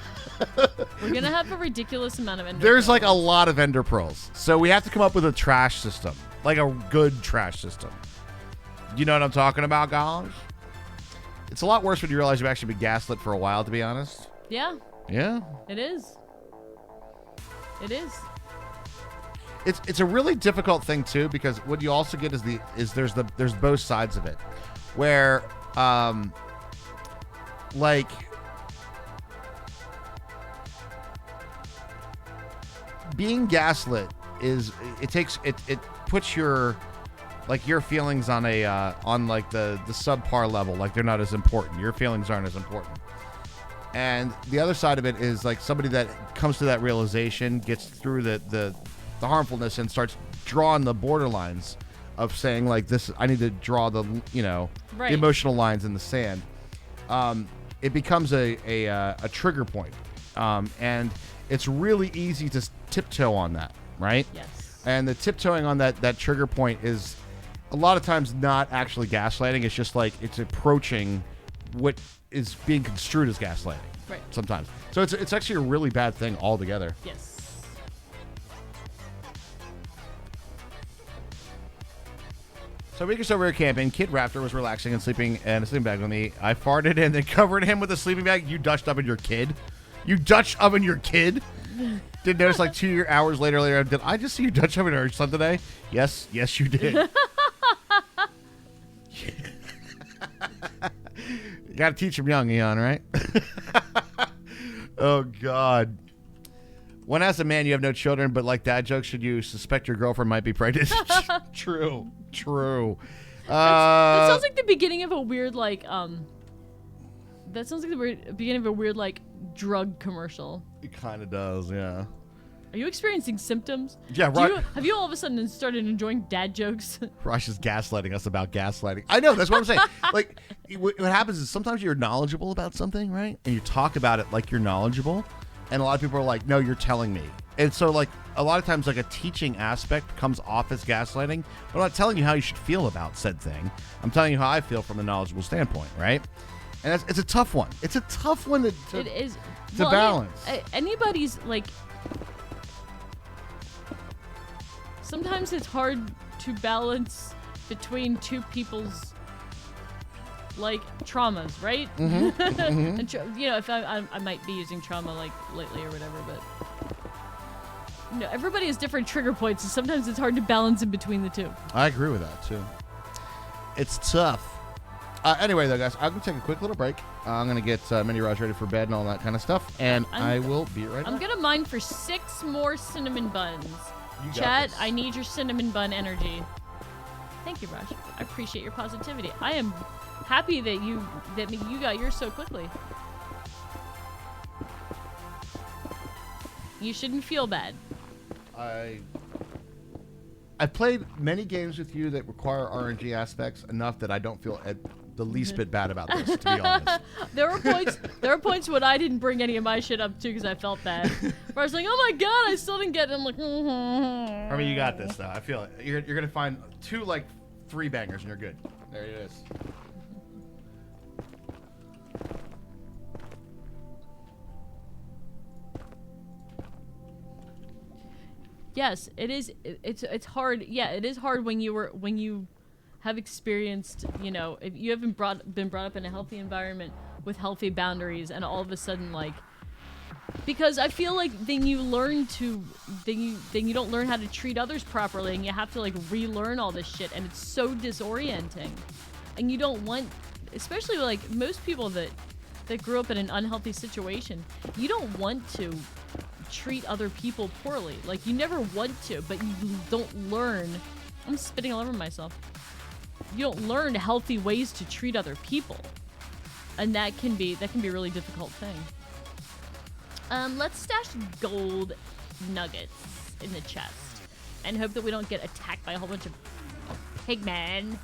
Speaker 2: We're gonna have a ridiculous amount of Ender
Speaker 1: there's
Speaker 2: Pearls.
Speaker 1: like a lot of Ender Pearls. So we have to come up with a trash system, like a good trash system. You know what I'm talking about, guys? It's a lot worse when you realize you've actually been gaslit for a while, to be honest.
Speaker 2: Yeah,
Speaker 1: Yeah.
Speaker 2: it is. It is.
Speaker 1: It's a really difficult thing too, because what you also get is there's both sides of it, where like being gaslit is it puts your feelings on like the subpar level, like they're not as important. Your feelings aren't as important. And the other side of it is like somebody that comes to that realization, gets through the harmfulness and starts drawing the borderlines of saying like this, I need to draw the the emotional lines in the sand. It becomes a trigger point, and it's really easy to tiptoe on that, right?
Speaker 2: Yes.
Speaker 1: And the tiptoeing on that trigger point is a lot of times not actually gaslighting. It's just like it's approaching what is being construed as gaslighting.
Speaker 2: Right.
Speaker 1: Sometimes. So it's actually a really bad thing altogether.
Speaker 2: Yes.
Speaker 1: So we was over here camping. Kid Raptor was relaxing and sleeping in a sleeping bag with me. I farted and then covered him with a sleeping bag. You Dutch oven your kid? You Dutch oven your kid? Did notice like 2 hours later, did I just see you Dutch oven our son today? Yes, you did. You gotta teach him young, Eon, right? Oh, God. When as a man you have no children, but like dad jokes, should you suspect your girlfriend might be pregnant? True.
Speaker 2: That sounds like the beginning of a weird That sounds like the beginning of a weird, like, drug commercial.
Speaker 1: It kind of does, yeah.
Speaker 2: Are you experiencing symptoms?
Speaker 1: Yeah, right.
Speaker 2: Have you all of a sudden started enjoying dad jokes?
Speaker 1: Rush is gaslighting us about gaslighting. I know, that's what I'm saying. Like, what happens is sometimes you're knowledgeable about something, right? And you talk about it like you're knowledgeable. And a lot of people are like, no, you're telling me. And so, like, a lot of times, like, a teaching aspect comes off as gaslighting. But I'm not telling you how you should feel about said thing. I'm telling you how I feel from a knowledgeable standpoint, right? And it's a tough one. It's a tough one to
Speaker 2: It is.
Speaker 1: to balance.
Speaker 2: Anybody's, like... Sometimes it's hard to balance between two people's, like, traumas, right? And you know, if I might be using trauma, like, lately or whatever, but... You know, everybody has different trigger points, and sometimes it's hard to balance in between the two.
Speaker 1: I agree with that, too. It's tough. Anyway, though, guys, I'm going to take a quick little break. I'm going to get Mini Raj ready for bed and all that kind of stuff, and I will be right back.
Speaker 2: I'm going to mine for 6 more cinnamon buns.
Speaker 1: You got
Speaker 2: Chat,
Speaker 1: this.
Speaker 2: I need your cinnamon bun energy. Thank you, Raj. I appreciate your positivity. I am happy that you got yours so quickly. You shouldn't feel bad.
Speaker 1: I've played many games with you that require RNG aspects enough that I don't feel the least bit bad about this, to be honest.
Speaker 2: There were points when I didn't bring any of my shit up too because I felt bad. Where I was like, oh my god, I still didn't get it. I'm like,
Speaker 1: I mean, you got this though. I feel it. You're gonna find 2 like 3 bangers and you're good. There it is.
Speaker 2: Yes, it is. It's hard. Yeah, it is hard when you have experienced, you know, if you haven't been brought up in a healthy environment with healthy boundaries, and all of a sudden, like, because I feel like then you don't learn how to treat others properly, and you have to like relearn all this shit, and it's so disorienting, and you don't want, especially like most people that grew up in an unhealthy situation, you don't want to treat other people poorly. Like, you never want to, but you don't learn. I'm spitting all over myself. You don't learn healthy ways to treat other people, and that can be a really difficult thing. Let's stash gold nuggets in the chest and hope that we don't get attacked by a whole bunch of pigmen.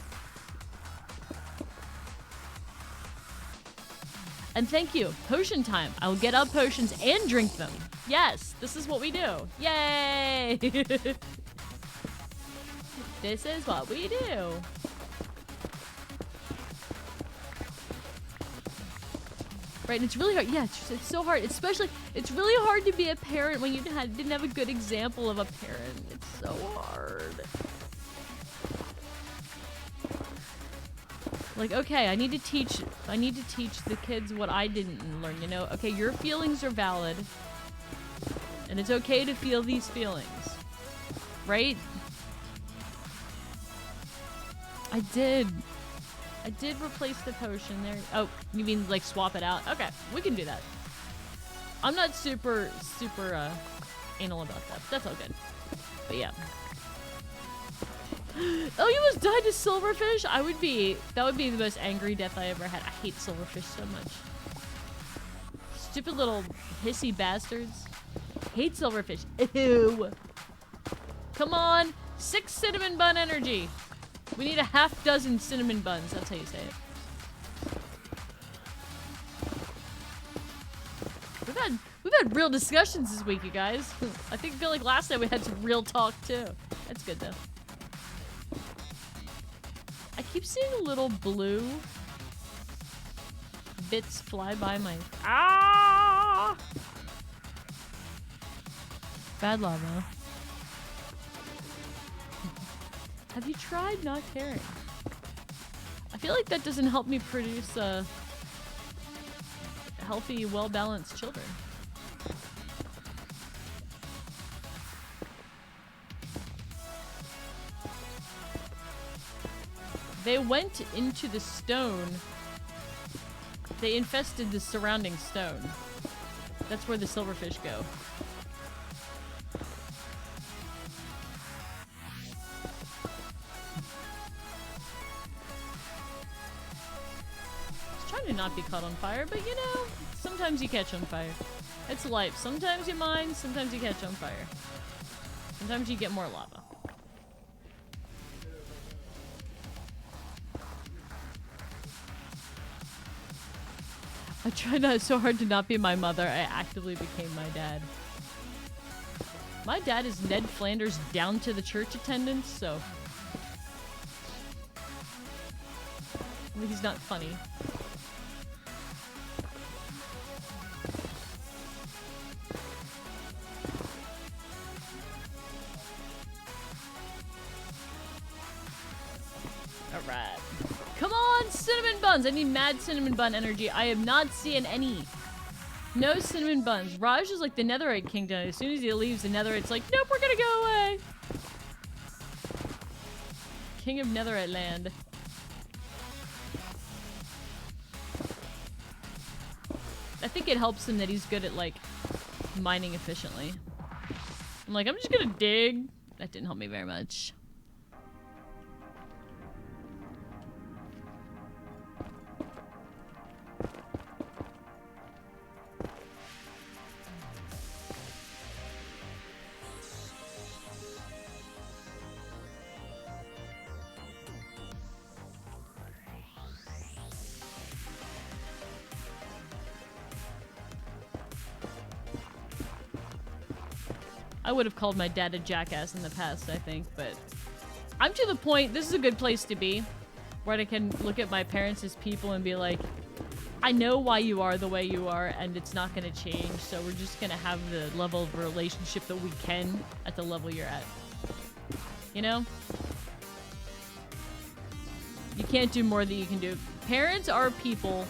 Speaker 2: And thank you. Potion time. I will get up potions and drink them. Yes, this is what we do. Yay! This is what we do. Right, and it's really hard. Yeah, it's so hard. Especially, it's really hard to be a parent when you didn't have a good example of a parent. It's so hard. Like, okay, I need to teach the kids what I didn't learn, you know? Okay, your feelings are valid, and it's okay to feel these feelings, right? I did replace the potion there. Oh, you mean like swap it out? Okay, we can do that. I'm not super anal about that. That's all good. But yeah. Oh, you almost died to silverfish? That would be the most angry death I ever had. I hate silverfish so much. Stupid little hissy bastards. Hate silverfish. Ew. Come on. 6 cinnamon bun energy. We need a half dozen cinnamon buns. That's how you say it. We've had real discussions this week, you guys. I feel like last night we had some real talk too. That's good though. I keep seeing little blue bits fly by my... Ah! Bad lava. Have you tried not caring? I feel like that doesn't help me produce healthy, well-balanced children. They went into the stone. They infested the surrounding stone. That's where the silverfish go. trying to not be caught on fire, but you know, sometimes you catch on fire. It's life. Sometimes you mine, sometimes you catch on fire. Sometimes you get more lava. I tried not so hard to not be my mother. I actively became my dad. My dad is Ned Flanders down to the church attendance, so he's not funny. Alright. Come on, cinnamon buns! I need mad cinnamon bun energy. I am not seeing any. No cinnamon buns. Raj is like the netherite kingdom. As soon as he leaves the netherite's like, nope, we're gonna go away. King of netherite land. I think it helps him that he's good at, like, mining efficiently. I'm like, I'm just gonna dig. That didn't help me very much. I would have called my dad a jackass in the past, I think, but I'm to the point, this is a good place to be, where I can look at my parents as people and be like, I know why you are the way you are, and it's not going to change, so we're just going to have the level of relationship that we can at the level you're at. You know? You can't do more than you can do. Parents are people.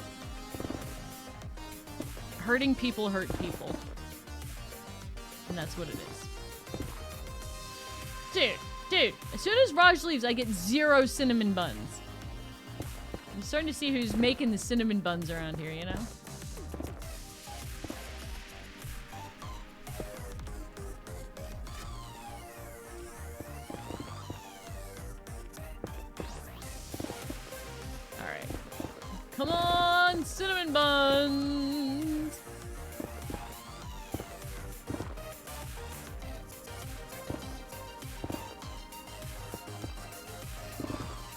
Speaker 2: Hurting people hurt people. And that's what it is. Dude, as soon as Raj leaves, I get 0 cinnamon buns. I'm starting to see who's making the cinnamon buns around here, you know? Alright. Come on, cinnamon buns!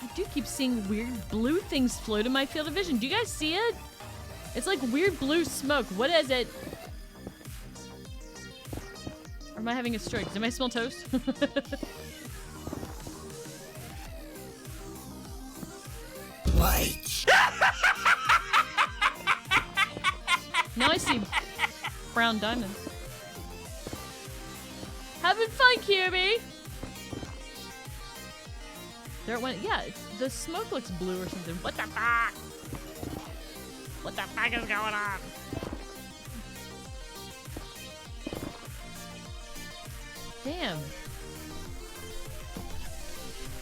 Speaker 2: I do keep seeing weird blue things float in my field of vision. Do you guys see it? It's like weird blue smoke. What is it? Or am I having a stroke? Does anybody smell toast?
Speaker 3: Wait.
Speaker 2: Now I see brown diamonds. Having fun, QB! There it went. Yeah, the smoke looks blue or something. What the fuck? What the fuck is going on? Damn.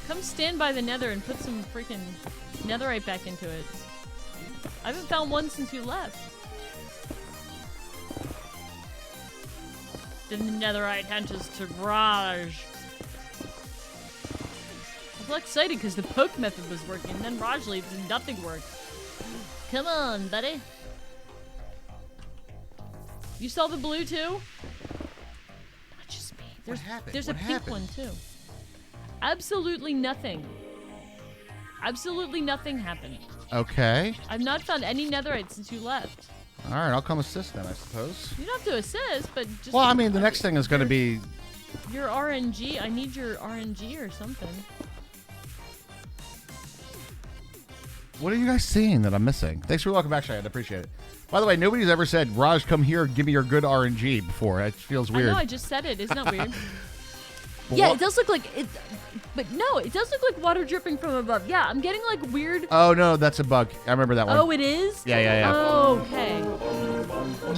Speaker 2: Come stand by the nether and put some freaking netherite back into it. I haven't found one since you left. The netherite hunches to Raj. I was all excited because the poke method was working, and then Raj leaves and nothing worked. Come on, buddy. You saw the blue too? Not just me.
Speaker 1: What happened?
Speaker 2: There's
Speaker 1: What
Speaker 2: a pink
Speaker 1: happened?
Speaker 2: one too. Absolutely nothing. Absolutely nothing happened.
Speaker 1: Okay.
Speaker 2: I've not found any netherite since you left.
Speaker 1: All right, I'll come assist then, I suppose.
Speaker 2: You don't have to assist, but just...
Speaker 1: Well, I mean, the next thing is going to be...
Speaker 2: Your RNG. I need your RNG or something.
Speaker 1: What are you guys seeing that I'm missing? Thanks for welcome back, Cheyenne. I appreciate it. By the way, nobody's ever said, Raj, come here, give me your good RNG before. It feels weird.
Speaker 2: I know, I just said it. Isn't that weird?
Speaker 1: But
Speaker 2: Yeah,
Speaker 1: what-
Speaker 2: it does look like it, but no, it does look like water dripping from above. Yeah, I'm getting like weird.
Speaker 1: Oh, no, that's a bug. I remember that one.
Speaker 2: Oh, it is?
Speaker 1: Yeah.
Speaker 2: Oh, okay.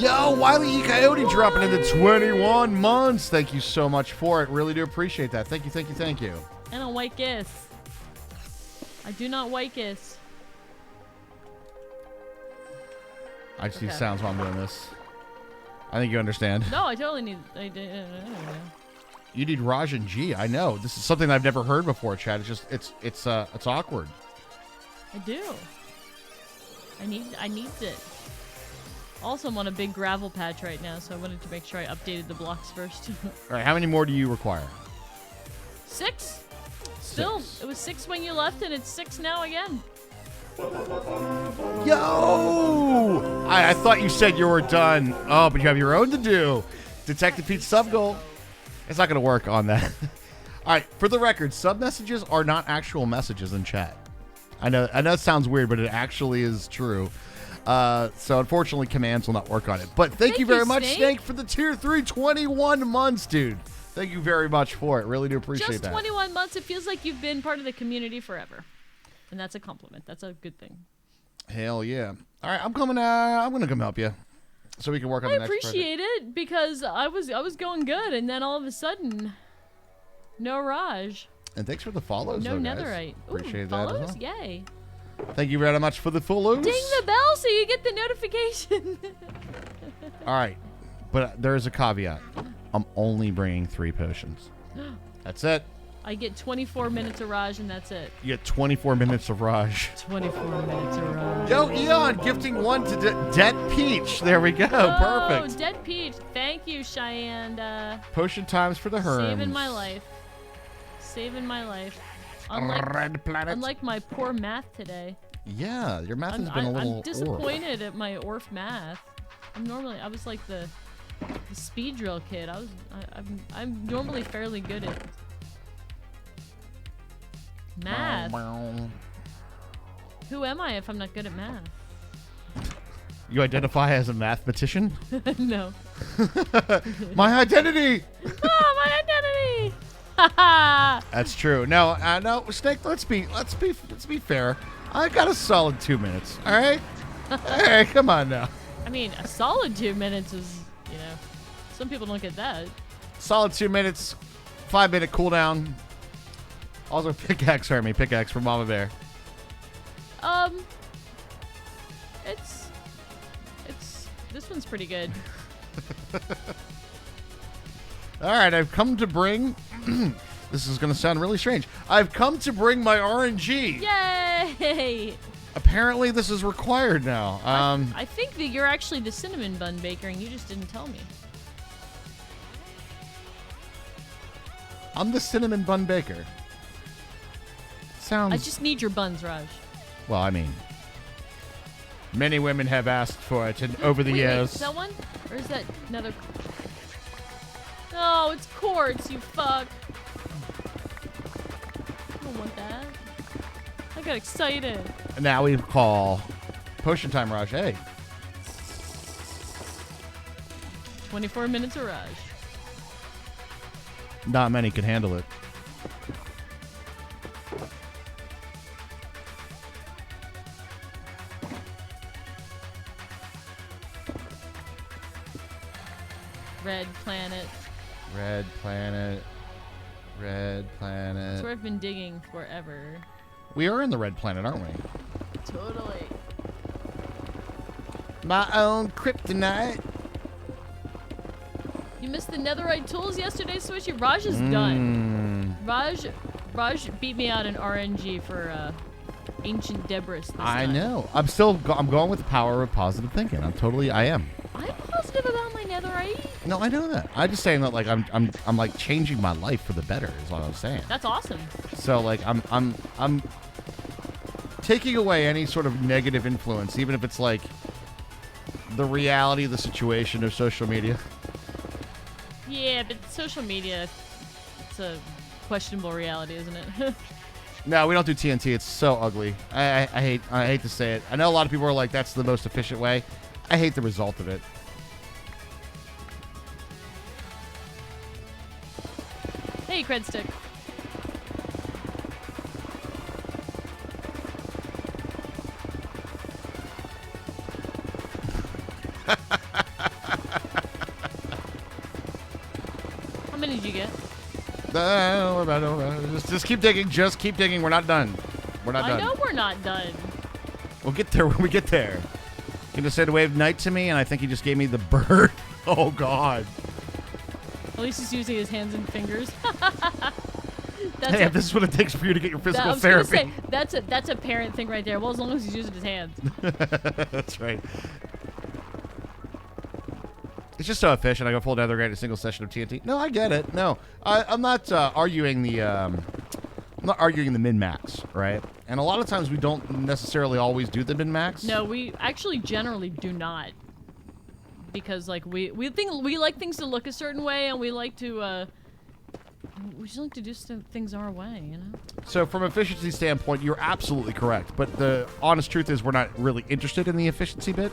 Speaker 1: Yo, Wiley E. Coyote dropping into 21 months. Thank you so much for it. Really do appreciate that. Thank you.
Speaker 2: I don't white kiss. I do not white kiss.
Speaker 1: I just need
Speaker 2: Okay.
Speaker 1: sounds while I'm doing this. I think you understand.
Speaker 2: No, I totally need. I
Speaker 1: You need Raj and G. I know. This is something I've never heard before, Chad. It's just it's awkward.
Speaker 2: do. I need it. Also, I'm on a big gravel patch right now, so I wanted to make sure I updated the blocks first.
Speaker 1: All right, how many more do you require?
Speaker 2: 6. Still, it was 6 when you left, and it's 6 now again.
Speaker 1: Yo! I thought you said you were done. Oh, but you have your own to do. Detective Pete's sub goal. It's not going to work on that. All right, for the record, sub messages are not actual messages in chat. I know it sounds weird, but it actually is true. So unfortunately, commands will not work on it. But thank you very much, Snake, for the tier 3 21 months, dude. Thank you very much for it. Really do appreciate that.
Speaker 2: Just 21 months. It feels like you've been part of the community forever. And that's a compliment. That's a good thing.
Speaker 1: Hell yeah. All right, I'm going to come help you so we can work on the next project.
Speaker 2: I appreciate it because I was going good, and then all of a sudden, no Raj.
Speaker 1: And thanks for the follows,
Speaker 2: no
Speaker 1: though,
Speaker 2: netherite.
Speaker 1: Guys. Appreciate
Speaker 2: follows?
Speaker 1: that as well.
Speaker 2: Yay.
Speaker 1: Thank you very much for the follows.
Speaker 2: Ding the bell so you get the notification.
Speaker 1: All right, but there is a caveat. I'm only bringing 3 potions. That's it.
Speaker 2: I get 24 minutes of Raj, and that's it.
Speaker 1: You get 24 minutes of Raj.
Speaker 2: 24 minutes of Raj.
Speaker 1: Yo, Eon, gifting 1 to Dead Peach. There we go.
Speaker 2: Oh,
Speaker 1: Perfect.
Speaker 2: Dead Peach. Thank you, Cheyenne.
Speaker 1: Potion times for the Herms.
Speaker 2: Saving my life. Saving my life. Unlike my poor math today.
Speaker 1: Yeah, your math has been a little
Speaker 2: I'm disappointed at my Orf math. I was like the speed drill kid. I'm normally fairly good at math. Who am I if I'm not good at math?
Speaker 1: You identify as a mathematician?
Speaker 2: No.
Speaker 1: My identity!
Speaker 2: Oh, my identity!
Speaker 1: That's true. No, no, Snake. Let's be fair. I got a solid 2 minutes. All right. Hey, come on now.
Speaker 2: I mean, a solid 2 minutes is, some people don't get that.
Speaker 1: Solid 2 minutes, 5-minute cooldown. Also, pickaxe from Mama Bear.
Speaker 2: This one's pretty good.
Speaker 1: All right, I've come to bring. This is going to sound really strange. I've come to bring my RNG.
Speaker 2: Yay!
Speaker 1: Apparently, this is required now.
Speaker 2: I think that you're actually the cinnamon bun baker, and you just didn't tell me.
Speaker 1: I'm the cinnamon bun baker. Sounds.
Speaker 2: I just need your buns, Raj.
Speaker 1: Well, I mean, many women have asked for it over the years.
Speaker 2: Wait, is that one? Or is that another? No, it's quartz, you fuck. I don't want that. I got excited.
Speaker 1: And now we call potion time, Raj. Hey.
Speaker 2: 24 minutes of Raj.
Speaker 1: Not many can handle it.
Speaker 2: Red planet.
Speaker 1: Red planet. Red planet.
Speaker 2: That's where I've been digging forever.
Speaker 1: We are in the red planet, aren't we?
Speaker 2: Totally.
Speaker 1: My own kryptonite.
Speaker 2: You missed the netherite tools yesterday, Swishy? Raj is done. Raj beat me out in RNG for ancient debris this time.
Speaker 1: I know. I'm going with the power of positive thinking. I am.
Speaker 2: I'm positive about my netherite.
Speaker 1: No, I know that. I'm just saying that like I'm like changing my life for the better is what I'm saying.
Speaker 2: That's awesome.
Speaker 1: So like I'm taking away any sort of negative influence, even if it's like the reality of the situation of social media.
Speaker 2: Yeah, but social media, it's a questionable reality, isn't it?
Speaker 1: No, we don't do TNT. It's so ugly. I hate to say it. I know a lot of people are like, that's the most efficient way. I hate the result of it.
Speaker 2: Hey, cred stick. How many did you get?
Speaker 1: Just keep digging. Just keep digging. We're not done. We're not done.
Speaker 2: I know we're not done.
Speaker 1: We'll get there when we get there. He just said wave night to me, and I think he just gave me the bird. Oh, God.
Speaker 2: At least he's using his hands and fingers.
Speaker 1: Hey, if this is what it takes for you to get your physical
Speaker 2: I was gonna
Speaker 1: therapy.
Speaker 2: say, that's a parent thing right there. Well, as long as he's using his hands.
Speaker 1: That's right. It's just so efficient. I go full nether grade in a single session of TNT. No, I get it. No, I'm not arguing the. I'm not arguing the min max, right? And a lot of times we don't necessarily always do the min max.
Speaker 2: No, we actually generally do not, because like we think we like things to look a certain way, and we like to we just like to do things our way, you know.
Speaker 1: So from efficiency standpoint, you're absolutely correct. But the honest truth is, we're not really interested in the efficiency bit.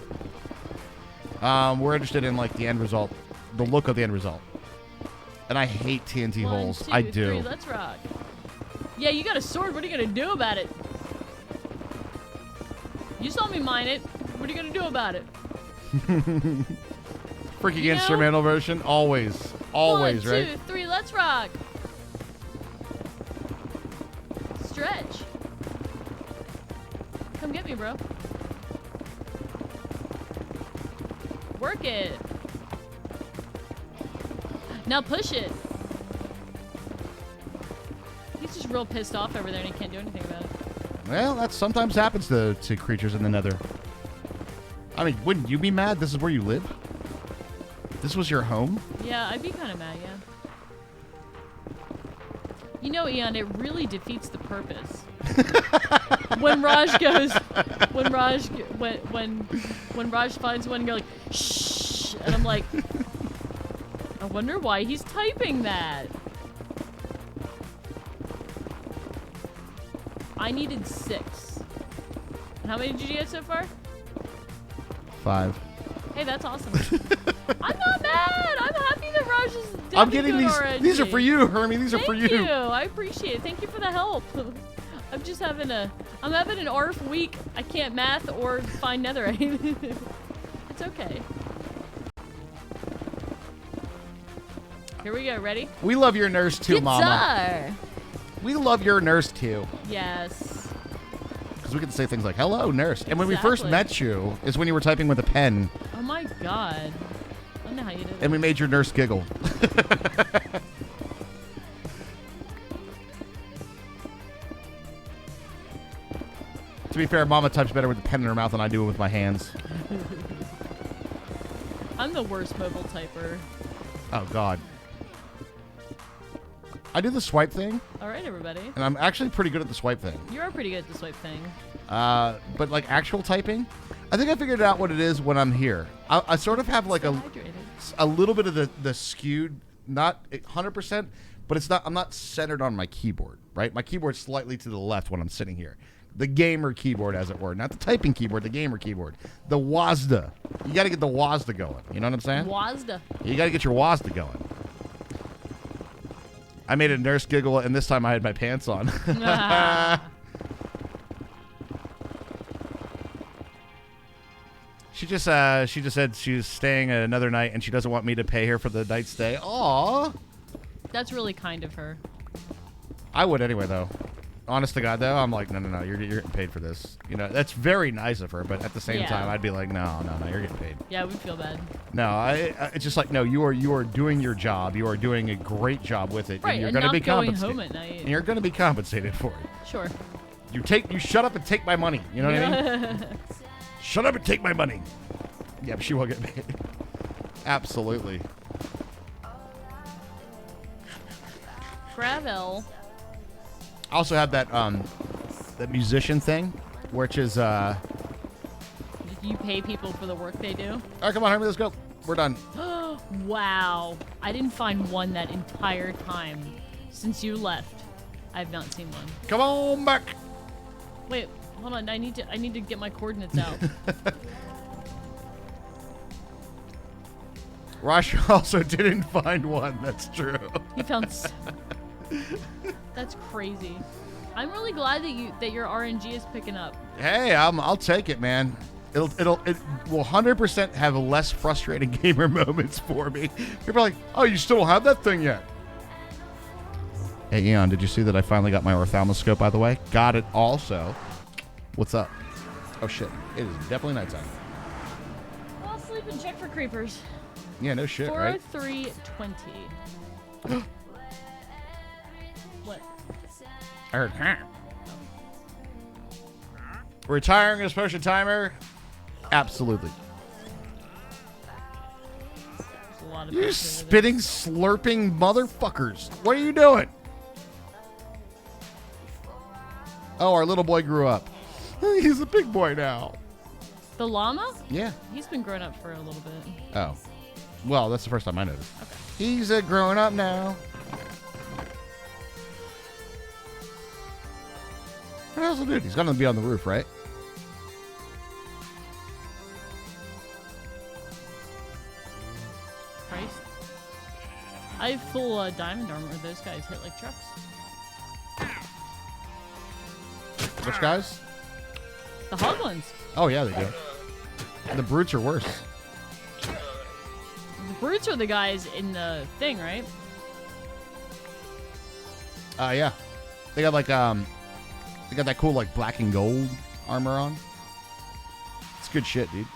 Speaker 1: We're interested in like the end result, the look of the end result. And I hate TNT holes.
Speaker 2: 1, 2,
Speaker 1: I do.
Speaker 2: 3, let's rock. Yeah, you got a sword. What are you gonna do about it? You saw me mine it. What are you gonna do about it?
Speaker 1: Freaking instrumental version, always,
Speaker 2: 1,
Speaker 1: right?
Speaker 2: 2, 3, let's rock. Stretch. Come get me, bro. Work it. Now push it. He's just real pissed off over there and he can't do anything about it.
Speaker 1: Well, that sometimes happens to creatures in the nether. I mean, wouldn't you be mad? This is where you live? This was your home?
Speaker 2: Yeah, I'd be kind of mad, yeah. You know, Eon, it really defeats the purpose. When Raj goes, when Raj finds one, and you're like, shh, and I'm like, I wonder why he's typing that. I needed 6. How many did you get so far?
Speaker 1: 5.
Speaker 2: Hey, that's awesome. I'm not mad. I'm happy that Raj is doing
Speaker 1: I'm getting
Speaker 2: good
Speaker 1: these.
Speaker 2: RNG.
Speaker 1: These are for you, Hermie. These are for
Speaker 2: Thank
Speaker 1: you.
Speaker 2: you. I appreciate it. Thank you for the help. I'm just having I'm having an ARF week. I can't math or find netherite. It's okay. Here we go. Ready?
Speaker 1: We love your nurse too, Mama.
Speaker 2: Guitar.
Speaker 1: We love your nurse too.
Speaker 2: Yes.
Speaker 1: Because we get to say things like, hello, nurse. And when we first
Speaker 2: Exactly.
Speaker 1: met you is when you were typing with a pen.
Speaker 2: Oh my God. I don't know how you did it.
Speaker 1: And we made your nurse giggle. To be fair, Mama types better with the pen in her mouth than I do with my hands.
Speaker 2: I'm the worst mobile typer.
Speaker 1: Oh, God. I do the swipe thing,
Speaker 2: All right, everybody.
Speaker 1: and I'm actually pretty good at the swipe thing.
Speaker 2: You are pretty good at the swipe thing.
Speaker 1: But like actual typing, I think I figured out what it is when I'm here. I sort of have like
Speaker 2: Stay hydrated.
Speaker 1: a little bit of the skewed, not 100%, but it's not. I'm not centered on my keyboard, right? My keyboard's slightly to the left when I'm sitting here. The gamer keyboard, as it were, not the typing keyboard, the gamer keyboard. The WASD. You got to get the WASD going. You know what I'm saying?
Speaker 2: Wazda.
Speaker 1: You got to get your WASD going. I made a nurse giggle, and this time I had my pants on. She just said she's staying another night, and she doesn't want me to pay her for the night stay. Aw.
Speaker 2: That's really kind of her.
Speaker 1: I would anyway, though. Honest to God, though, I'm like, no, you're getting paid for this. You know, that's very nice of her, but at the same
Speaker 2: Yeah.
Speaker 1: time, I'd be like, no, you're getting paid.
Speaker 2: Yeah, we feel bad.
Speaker 1: No, it's just like, no, you are doing your job. You are doing a great job with it,
Speaker 2: Right,
Speaker 1: and you're
Speaker 2: and
Speaker 1: going to
Speaker 2: not
Speaker 1: be
Speaker 2: going
Speaker 1: compensated.
Speaker 2: home at night.
Speaker 1: And you're going to be compensated for it.
Speaker 2: Sure.
Speaker 1: You shut up and take my money. You know what I mean? Shut up and take my money. Yep, she will get paid. Absolutely.
Speaker 2: Gravel.
Speaker 1: I also have that musician thing, which is
Speaker 2: You pay people for the work they do?
Speaker 1: all right, come on, Hermie, let's go. We're done.
Speaker 2: Wow. I didn't find one that entire time since you left. I've not seen one.
Speaker 1: Come on back.
Speaker 2: Wait, hold on. I need to get my coordinates out.
Speaker 1: Rosh also didn't find one. That's true.
Speaker 2: You found That's crazy. I'm really glad that your RNG is picking up.
Speaker 1: Hey, I'll take it, man. It will 100% have less frustrating gamer moments for me. People are like, oh, you still don't have that thing yet. Hey, Eon, did you see that I finally got my ophthalmoscope, by the way? Got it also. What's up? Oh, shit. It is definitely nighttime.
Speaker 2: I'll sleep and check for creepers.
Speaker 1: Yeah, no shit, right?
Speaker 2: 40320. What?
Speaker 1: I heard, huh? Retiring as potion timer? Absolutely.
Speaker 2: There's a lot of
Speaker 1: You
Speaker 2: pictures over
Speaker 1: spitting, slurping motherfuckers. What are you doing? Oh, our little boy grew up. He's a big boy now.
Speaker 2: there. The llama?
Speaker 1: Yeah.
Speaker 2: He's been growing up for a little bit.
Speaker 1: Oh. Well, that's the first time I noticed.
Speaker 2: Okay.
Speaker 1: He's growing up now. What else will do? He's going to be on the roof, right?
Speaker 2: Christ. I have full diamond armor. Those guys hit like trucks.
Speaker 1: Which guys?
Speaker 2: The hog ones.
Speaker 1: Oh, yeah, they do. And the brutes are worse.
Speaker 2: The brutes are the guys in the thing, right?
Speaker 1: Yeah. They got like, they got that cool, like, black and gold armor on. It's good shit, dude.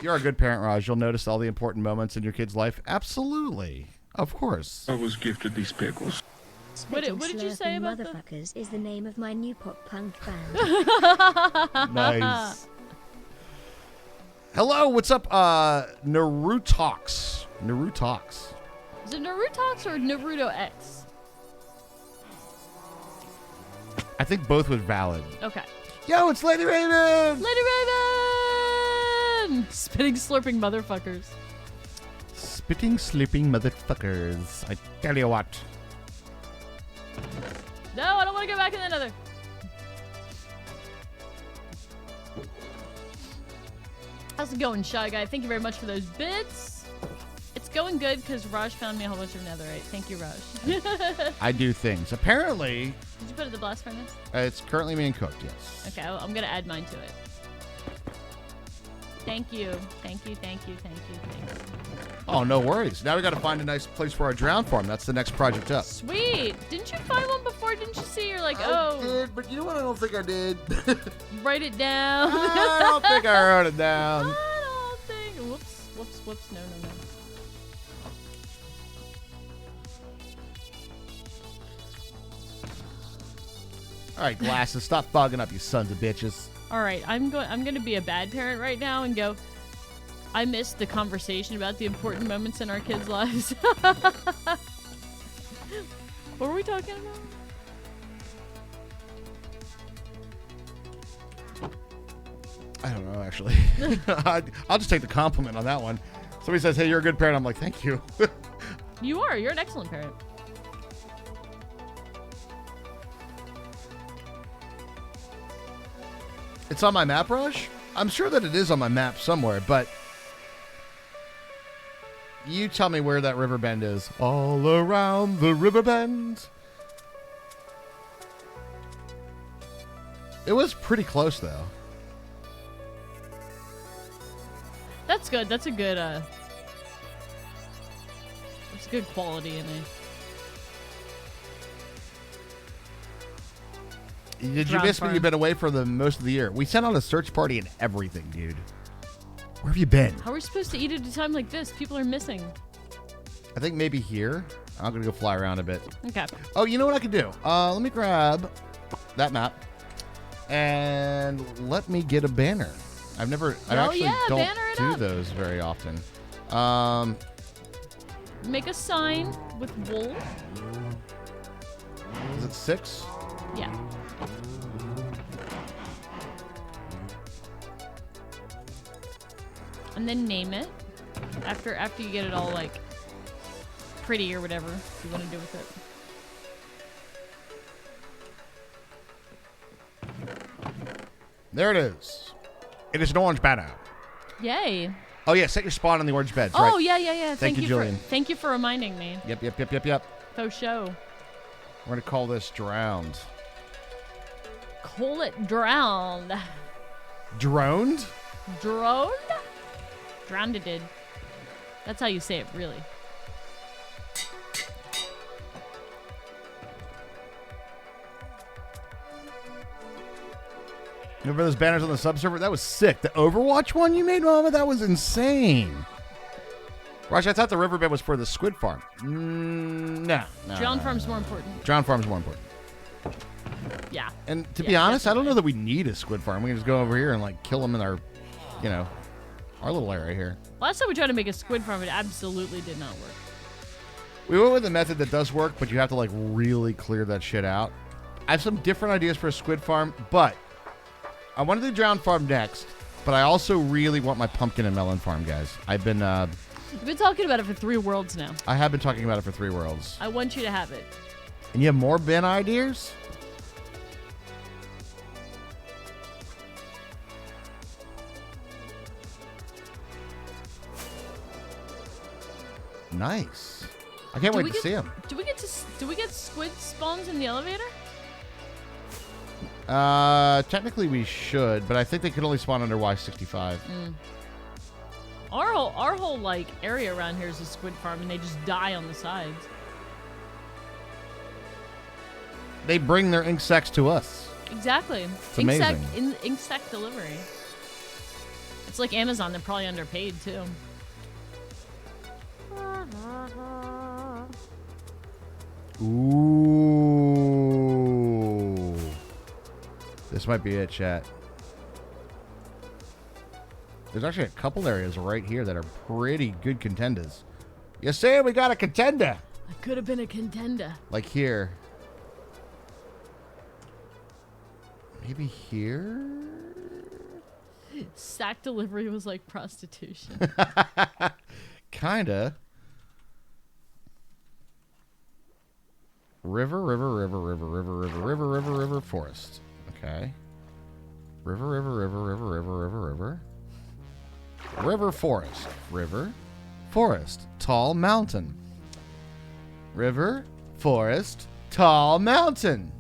Speaker 1: You're a good parent, Raj. You'll notice all the important moments in your kid's life. Absolutely. Of course.
Speaker 5: I was gifted these pickles.
Speaker 2: What did you say about the...
Speaker 4: Motherfuckers is the name of my new pop punk band.
Speaker 1: Nice. Hello, what's up, Narutox? Narutox.
Speaker 2: Is it Narutox or Naruto X?
Speaker 1: I think both was valid.
Speaker 2: Okay.
Speaker 1: Yo, it's Lady Raven!
Speaker 2: Lady Raven! Spitting, slurping motherfuckers.
Speaker 1: Spitting, sleeping motherfuckers. I tell you what.
Speaker 2: No, I don't want to go back in the nether. How's it going, Shy Guy? Thank you very much for those bits. It's going good because Raj found me a whole bunch of netherite. Thank you, Raj.
Speaker 1: I do things. Apparently,
Speaker 2: Did you put it in the blast furnace?
Speaker 1: it's currently being cooked, yes.
Speaker 2: Okay, I'm going to add mine to it. Thank you. Thank you, thank you, thank you, thank you.
Speaker 1: Oh, no worries. Now we got to find a nice place for our drown farm. That's the next project up.
Speaker 2: Sweet. Didn't you find one before? Didn't you see? You're like,
Speaker 1: I
Speaker 2: oh,
Speaker 1: did, but you know what? I don't think I did.
Speaker 2: write it down.
Speaker 1: I don't think I wrote it down.
Speaker 2: I don't think. Whoops, whoops, whoops. No, no, no.
Speaker 1: All right, glasses, stop fogging up, you sons of bitches.
Speaker 2: All right, I'm going to be a bad parent right now and go. I missed the conversation about the important moments in our kids' lives. What were we talking about?
Speaker 1: I don't know, actually. I'll just take the compliment on that one. Somebody says, hey, you're a good parent. I'm like, thank you.
Speaker 2: You are. You're an excellent parent.
Speaker 1: It's on my map, Rush? I'm sure that it is on my map somewhere, but you tell me where that river bend is. All around the river bend. It was pretty close, though.
Speaker 2: That's good. That's a good quality in it.
Speaker 1: Did you miss me? You've been away for the most of the year. We sent out a search party and everything, dude. Where have you been?
Speaker 2: How are we supposed to eat at a time like this? People are missing.
Speaker 1: I think maybe here. I'm going to go fly around a bit.
Speaker 2: Okay.
Speaker 1: Oh, you know what I could do? Let me grab that map and let me get a banner. I actually don't do those very often.
Speaker 2: Make a sign with wool.
Speaker 1: Is it 6?
Speaker 2: Yeah. And then name it after you get it all like pretty or whatever you want to do with it.
Speaker 1: There it is. It is an orange banner.
Speaker 2: Yay.
Speaker 1: Oh yeah, set your spawn on the orange beds.
Speaker 2: Oh
Speaker 1: right.
Speaker 2: yeah.
Speaker 1: Thank you, Julian.
Speaker 2: Thank you for reminding me.
Speaker 1: Yep.
Speaker 2: Faux show.
Speaker 1: We're gonna call this drowned.
Speaker 2: Call it drowned.
Speaker 1: Droned?
Speaker 2: Droned? Drowned it did. That's how you say it, really.
Speaker 1: Remember those banners on the subserver? That was sick. The Overwatch one you made, Mama? That was insane. Raj, I thought the riverbed was for the squid farm. No.
Speaker 2: Drown farm's more important.
Speaker 1: Drown farm's more important.
Speaker 2: Yeah.
Speaker 1: And to be honest, I don't know that we need a squid farm. We can just go over here and like kill them in our, our little area here.
Speaker 2: Last time we tried to make a squid farm, it absolutely did not work.
Speaker 1: We went with a method that does work, but you have to like really clear that shit out. I have some different ideas for a squid farm, but I want to do drown farm next. But I also really want my pumpkin and melon farm, guys. I've been
Speaker 2: You've been talking about it for 3 worlds now.
Speaker 1: I have been talking about it for 3 worlds.
Speaker 2: I want you to have it.
Speaker 1: And you have more bin ideas? Nice. I can't wait to see them.
Speaker 2: Do we get squid spawns in the elevator?
Speaker 1: Technically we should, but I think they could only spawn under Y65.
Speaker 2: Our whole like area around here is a squid farm, and they just die on the sides.
Speaker 1: They bring their insects to us.
Speaker 2: Exactly.
Speaker 1: It's amazing.
Speaker 2: Insect delivery. It's like Amazon. They're probably underpaid too.
Speaker 1: Ooh. This might be it, chat. There's actually a couple areas right here that are pretty good contenders. You say we got a contender.
Speaker 2: I could have been a contender.
Speaker 1: Like here. Maybe here?
Speaker 2: Sack delivery was like prostitution.
Speaker 1: Kinda. River, forest. Okay. River. River, forest. River, forest. Tall mountain. River, forest, tall mountain.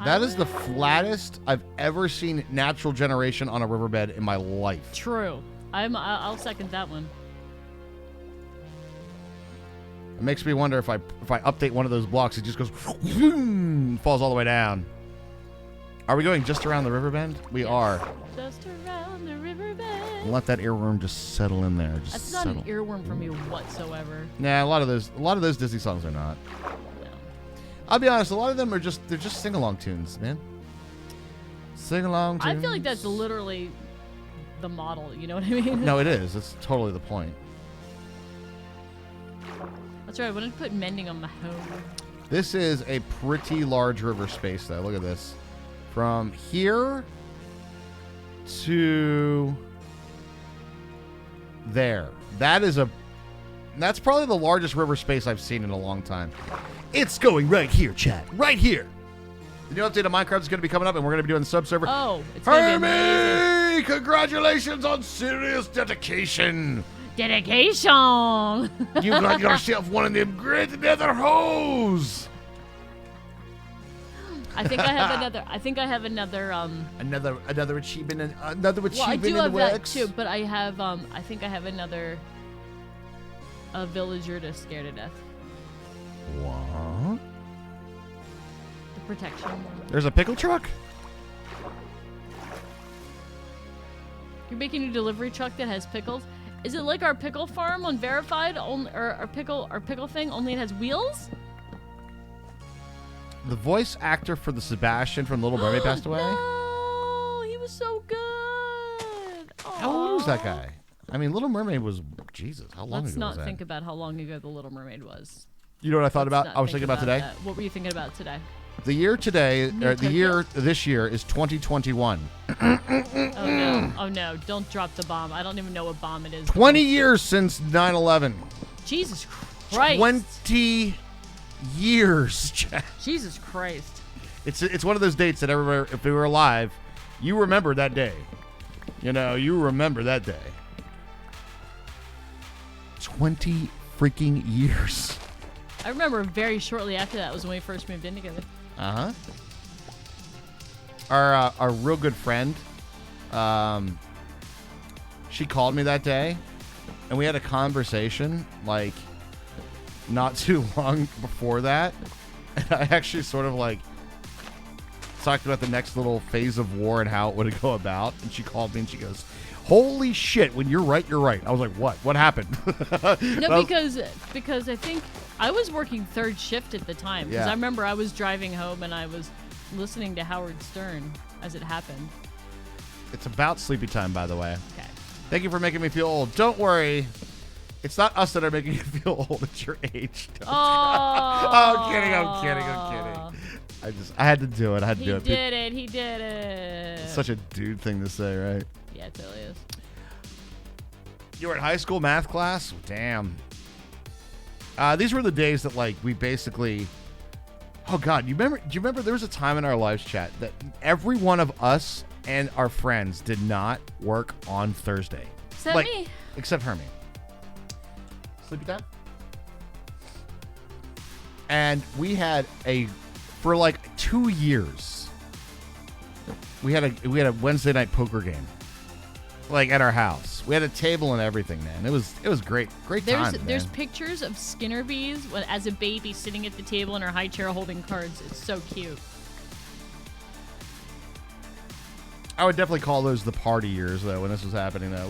Speaker 1: That is the flattest I've ever seen natural generation on a riverbed in my life.
Speaker 2: True. I'll second that one.
Speaker 1: It makes me wonder if I update one of those blocks, it just goes falls all the way down. Are we going just around the river bend? We are.
Speaker 2: Just around the river bend.
Speaker 1: Let that earworm just settle in there. Just
Speaker 2: That's not
Speaker 1: settle.
Speaker 2: an earworm for me whatsoever.
Speaker 1: Nah, a lot of those Disney songs are not.
Speaker 2: No.
Speaker 1: I'll be honest, a lot of them are just sing-along tunes, man. Sing-along tunes.
Speaker 2: I feel like that's literally the model, you know what I mean?
Speaker 1: No, it is. It's totally the point.
Speaker 2: That's right, I wanted to put mending on my home.
Speaker 1: This is a pretty large river space, though. Look at this. From here to there. That's probably the largest river space I've seen in a long time. It's going right here, chat. Right here. The new update of Minecraft is going to be coming up, and we're going to be doing the sub-server.
Speaker 2: Oh, it's going to be amazing.
Speaker 1: Congratulations on serious dedication.
Speaker 2: Dedication.
Speaker 1: You got yourself one of them great nether hoes.
Speaker 2: I think I have another.
Speaker 1: Another achievement. Another achievement.
Speaker 2: Well, I do
Speaker 1: in
Speaker 2: have
Speaker 1: the
Speaker 2: that
Speaker 1: works.
Speaker 2: too, but I have. I think I have another. A villager to scare to death.
Speaker 1: What?
Speaker 2: The protection one.
Speaker 1: There's a pickle truck.
Speaker 2: You're making a delivery truck that has pickles. Is it like our pickle farm on Verified, or our pickle thing? Only it has wheels.
Speaker 1: The voice actor for the Sebastian from Little Mermaid passed away.
Speaker 2: No, he was so good.
Speaker 1: How old was that guy? I mean, Little Mermaid was, Jesus, how long
Speaker 2: Let's
Speaker 1: ago was
Speaker 2: not
Speaker 1: that?
Speaker 2: think about how long ago the Little Mermaid was.
Speaker 1: You know what I thought
Speaker 2: Let's
Speaker 1: about?
Speaker 2: not
Speaker 1: I was
Speaker 2: think
Speaker 1: thinking about today.
Speaker 2: that. What were you thinking about today?
Speaker 1: The year today, or the
Speaker 2: Tokyo.
Speaker 1: year this year is 2021.
Speaker 2: Oh no! Oh no! Don't drop the bomb. I don't even know what bomb it is.
Speaker 1: 20 years since 9/11.
Speaker 2: Jesus Christ!
Speaker 1: 20 years.
Speaker 2: Jesus Christ!
Speaker 1: It's one of those dates that everybody, if we were alive, you remember that day. You know, you remember that day. 20 freaking years.
Speaker 2: I remember very shortly after that was when we first moved in together.
Speaker 1: Uh-huh. Our real good friend, she called me that day, and we had a conversation, like, not too long before that, and I actually sort of, like, talked about the next little phase of war and how it would go about. And she called me and she goes, "Holy shit! When you're right, you're right." I was like, "What? What happened?"
Speaker 2: No, because I think I was working third shift at the time. Because I remember I was driving home and I was listening to Howard Stern as it happened.
Speaker 1: It's about sleepy time, by the way.
Speaker 2: Okay.
Speaker 1: Thank you for making me feel old. Don't worry. It's not us that are making you feel old. It's your age.
Speaker 2: Oh,
Speaker 1: I'm kidding. I had to do it.
Speaker 2: He did it.
Speaker 1: It's such a dude thing to say, right?
Speaker 2: Yeah, it totally is.
Speaker 1: You were in high school math class? Damn. These were the days that, like, we basically... Oh, God. Do you remember there was a time in our lives, chat, that every one of us and our friends did not work on Thursday.
Speaker 2: Except me.
Speaker 1: Except Hermie. Sleepy time? And we had for like 2 years, we had a Wednesday night poker game, like at our house. We had a table and everything, man. It was great time.
Speaker 2: There's pictures of Skinner Bees as a baby sitting at the table in her high chair holding cards. It's so cute.
Speaker 1: I would definitely call those the party years, though, when this was happening. Though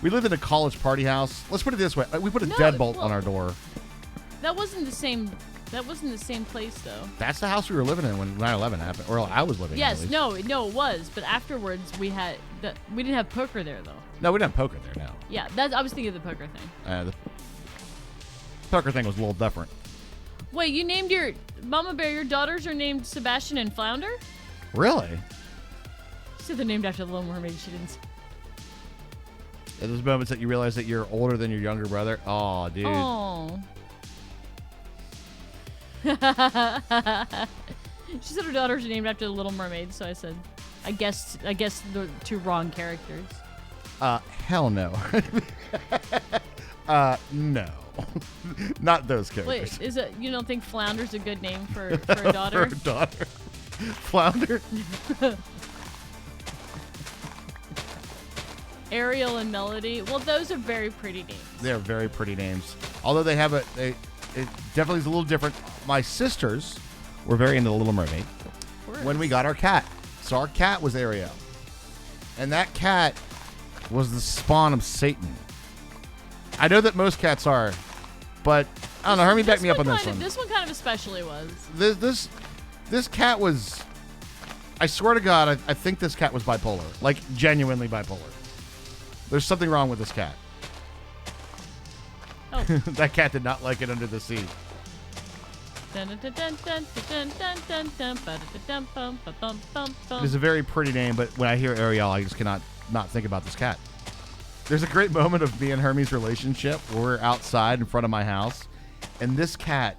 Speaker 1: we lived in a college party house. Let's put it this way: we put a deadbolt on our door.
Speaker 2: That wasn't the same. That wasn't the same place, though.
Speaker 1: That's the house we were living in when 9/11 happened, or I was living.
Speaker 2: Yes,
Speaker 1: in,
Speaker 2: no, it was. But afterwards, we didn't have poker there, though.
Speaker 1: No, we didn't have poker there. No.
Speaker 2: Yeah, I was thinking of the poker thing.
Speaker 1: The poker thing was a little different.
Speaker 2: Wait, you named your Mama Bear? Your daughters are named Sebastian and Flounder?
Speaker 1: Really?
Speaker 2: She said they're named after the Little Mermaid. She didn't.
Speaker 1: At those moments that you realize that you're older than your younger brother. Oh, dude.
Speaker 2: Oh. She said her daughters are named after the Little Mermaid, so I said, I guess the two wrong characters.
Speaker 1: Hell no. No. Not those characters.
Speaker 2: Wait, you don't think Flounder's a good name for a daughter?
Speaker 1: For a daughter. Flounder?
Speaker 2: Ariel and Melody. Well, those are very pretty names.
Speaker 1: They're very pretty names. Although they have it definitely is a little different. My sisters were very into the Little Mermaid when we got our cat. So our cat was Ariel. And that cat was the spawn of Satan. I know that most cats are, but I don't know. Hermie backed me up on this one.
Speaker 2: This one kind of especially was.
Speaker 1: This cat was, I swear to God, I think this cat was bipolar. Like, genuinely bipolar. There's something wrong with this cat.
Speaker 2: Oh.
Speaker 1: That cat did not like it under the sea. It is a very pretty name, but when I hear Ariel, I just cannot not think about this cat. There's a great moment of me and Hermie's relationship where we're outside in front of my house, and this cat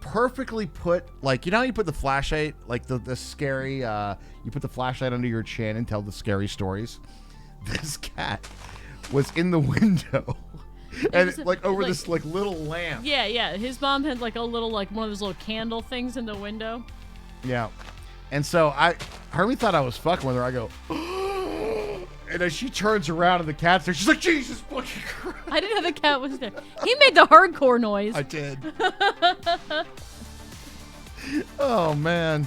Speaker 1: perfectly put, like, you know how you put the flashlight, like the scary, you put the flashlight under your chin and tell the scary stories? This cat was in the window. And this little lamp.
Speaker 2: Yeah. His mom had like a little, like one of those little candle things in the window.
Speaker 1: Yeah. And so Hermie thought I was fucking with her. I go, and as she turns around and the cat's there, she's like, Jesus fucking Christ.
Speaker 2: I didn't know the cat was there. He made the hardcore noise.
Speaker 1: I did. Oh, man.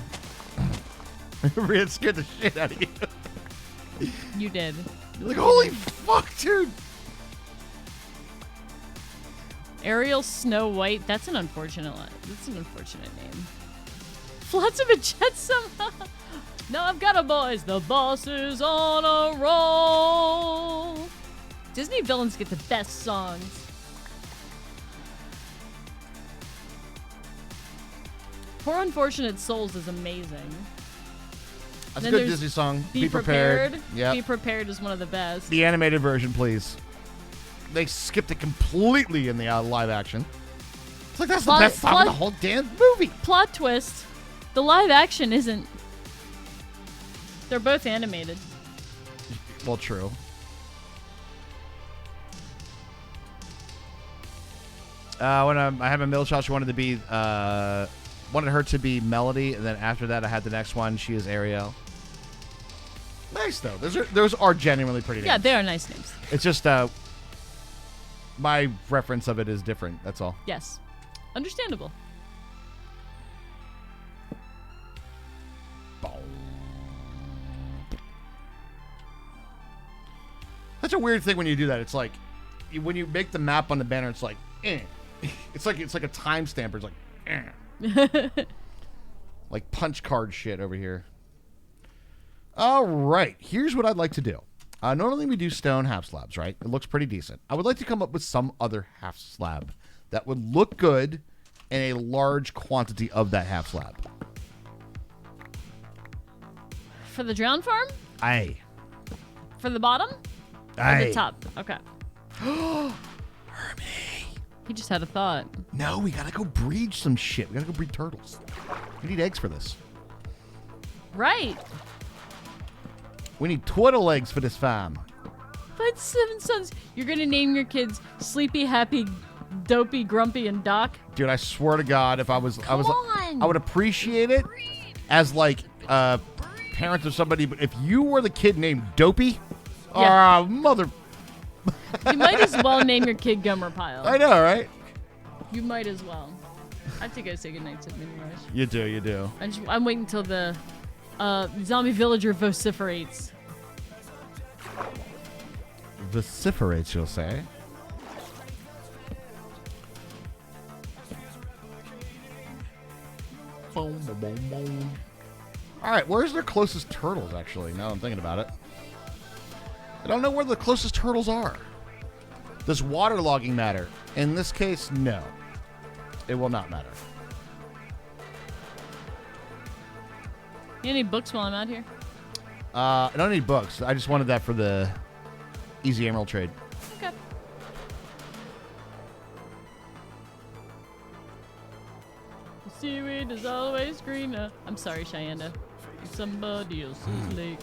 Speaker 1: It scared the shit out of you.
Speaker 2: You did.
Speaker 1: You're like, holy fuck, dude.
Speaker 2: Ariel Snow White. That's an unfortunate name. Flotsam and Jetsam. No, I've got a boys. The boss is on a roll. Disney villains get the best songs. Poor Unfortunate Souls is amazing.
Speaker 1: That's a good Disney song. Be prepared.
Speaker 2: Yeah. Be Prepared is one of the best.
Speaker 1: The animated version, please. They skipped it completely in the live action. It's like, that's the best song of the whole damn movie.
Speaker 2: Plot twist. The live action isn't. They're both animated.
Speaker 1: Well, true. When I had my middle child, she wanted her to be Melody, and then after that, I had the next one. She is Ariel. Nice though. Those are genuinely pretty names.
Speaker 2: Yeah, they are nice names.
Speaker 1: It's just my reference of it is different. That's all.
Speaker 2: Yes, understandable.
Speaker 1: such a weird thing when you do that. It's like when you make the map on the banner, it's like, eh. It's like a timestamper. It's like, eh. Like punch card shit over here. All right, here's what I'd like to do. Normally we do stone half slabs, right? It looks pretty decent. I would like to come up with some other half slab that would look good in a large quantity of that half slab.
Speaker 2: For the drown farm?
Speaker 1: Aye.
Speaker 2: For the bottom?
Speaker 1: Aye.
Speaker 2: Or the top? Okay.
Speaker 1: Hermie.
Speaker 2: He just had a thought.
Speaker 1: No, we gotta go breed some shit. We gotta go breed turtles. We need eggs for this.
Speaker 2: Right.
Speaker 1: We need turtle eggs for this farm.
Speaker 2: But 7 sons. You're going to name your kids Sleepy, Happy, Dopey, Grumpy, and Doc?
Speaker 1: Dude, I swear to God, if I
Speaker 2: on.
Speaker 1: would appreciate it as like parents of somebody, but if you were the kid named Dopey,
Speaker 2: Yeah.
Speaker 1: mother.
Speaker 2: You might as well name your kid Gomer Pile.
Speaker 1: I know, right?
Speaker 2: You might as well. I have to go say goodnight to Mini Rush.
Speaker 1: You do.
Speaker 2: I'm waiting until the zombie villager vociferates.
Speaker 1: Vociferates, you'll say. Boom, boom, boom, boom. All right, where's their closest turtles, actually, now I'm thinking about it? I don't know where the closest turtles are. Does waterlogging matter? In this case, no. It will not matter.
Speaker 2: You need books while I'm out here?
Speaker 1: I don't need books. I just wanted that for the Easy Emerald trade.
Speaker 2: Okay. The seaweed is always greener. I'm sorry, Cheyenne. In somebody else's lake.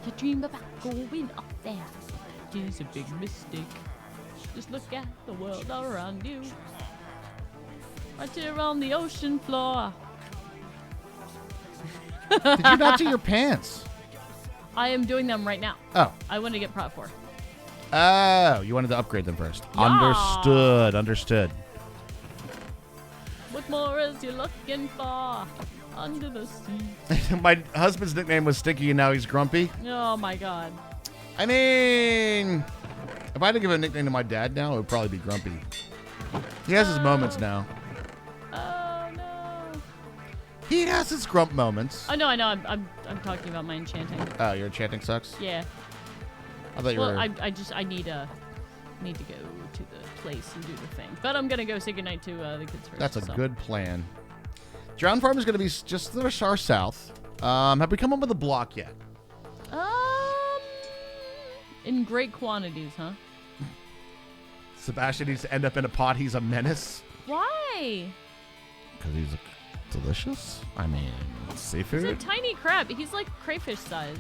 Speaker 2: You dream about going up there. It's a big mistake. Just look at the world around you. Right here on the ocean floor.
Speaker 1: Did you not do your pants?
Speaker 2: I am doing them right now.
Speaker 1: Oh.
Speaker 2: I want to get Prot 4.
Speaker 1: Oh, you wanted to upgrade them first.
Speaker 2: Yeah.
Speaker 1: Understood.
Speaker 2: What more is you looking for under the sea?
Speaker 1: My husband's nickname was Stinky, and now he's Grumpy.
Speaker 2: Oh my god.
Speaker 1: I mean, if I had to give a nickname to my dad now, it would probably be Grumpy. He has his moments now.
Speaker 2: Oh no.
Speaker 1: He has his grump moments.
Speaker 2: Oh no, I know. I'm talking about my enchanting.
Speaker 1: Oh, your enchanting sucks?
Speaker 2: Yeah.
Speaker 1: I thought you
Speaker 2: Well,
Speaker 1: were...
Speaker 2: I need to go to the place and do the thing. But I'm gonna go say goodnight to the kids first.
Speaker 1: That's a
Speaker 2: so.
Speaker 1: good plan. Drown Farm is going to be just the far south. Have we come up with a block yet?
Speaker 2: In great quantities, huh?
Speaker 1: Sebastian needs to end up in a pot. He's a menace.
Speaker 2: Why?
Speaker 1: Because he's delicious? I mean,
Speaker 2: He's a
Speaker 1: seafood?
Speaker 2: tiny crab. He's like crayfish size.